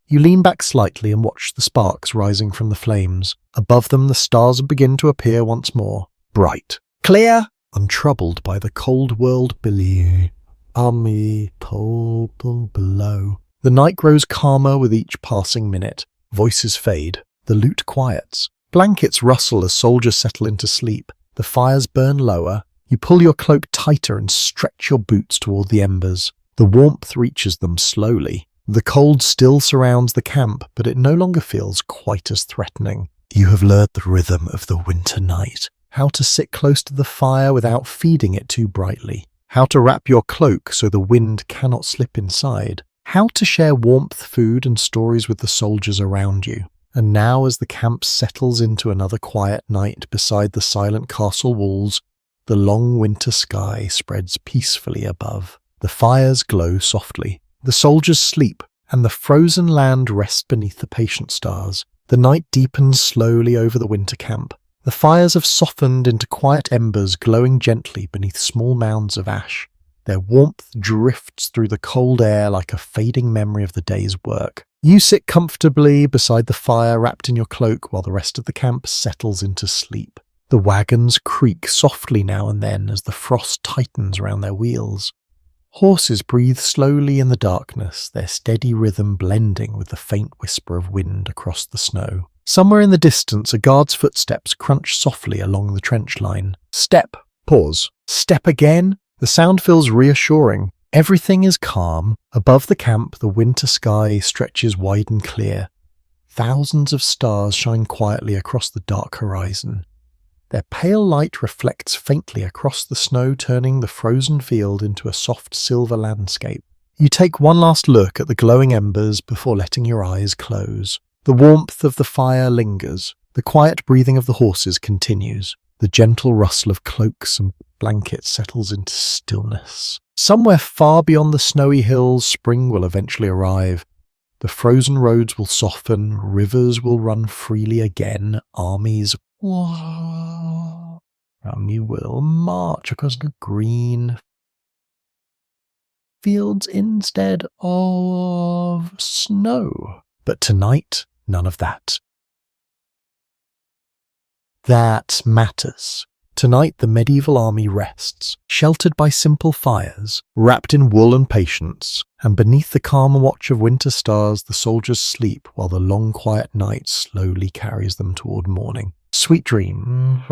You lean back slightly and watch the sparks rising from the flames. Above them, the stars begin to appear once more. Bright. Clear. Untroubled by the cold world below. army pull below. The night grows calmer with each passing minute. Voices fade. The loot quiets. Blankets rustle as soldiers settle into sleep. The fires burn lower. You pull your cloak tighter and stretch your boots toward the embers. The warmth reaches them slowly. The cold still surrounds the camp, but it no longer feels quite as threatening. You have learned the rhythm of the winter night. How to sit close to the fire without feeding it too brightly. How to wrap your cloak so the wind cannot slip inside. How to share warmth, food, and stories with the soldiers around you. And now, as the camp settles into another quiet night beside the silent castle walls, the long winter sky spreads peacefully above. The fires glow softly. The soldiers sleep, and the frozen land rests beneath the patient stars. The night deepens slowly over the winter camp. The fires have softened into quiet embers glowing gently beneath small mounds of ash. Their warmth drifts through the cold air like a fading memory of the day's work. You sit comfortably beside the fire wrapped in your cloak while the rest of the camp settles into sleep. The wagons creak softly now and then as the frost tightens around their wheels. Horses breathe slowly in the darkness, their steady rhythm blending with the faint whisper of wind across the snow. Somewhere in the distance, a guard's footsteps crunch softly along the trench line. Step. Pause. Step again. The sound feels reassuring. Everything is calm. Above the camp, the winter sky stretches wide and clear. Thousands of stars shine quietly across the dark horizon. Their pale light reflects faintly across the snow, turning the frozen field into a soft silver landscape. You take one last look at the glowing embers before letting your eyes close. The warmth of the fire lingers. The quiet breathing of the horses continues. The gentle rustle of cloaks and blankets settles into stillness. Somewhere far beyond the snowy hills, spring will eventually arrive. The frozen roads will soften, rivers will run freely again, armies you will march across the green fields instead of snow. But tonight, none of that. That matters. Tonight the medieval army rests, sheltered by simple fires, wrapped in wool and patience, and beneath the calm watch of winter stars the soldiers sleep while the long quiet night slowly carries them toward morning. Sweet dreams.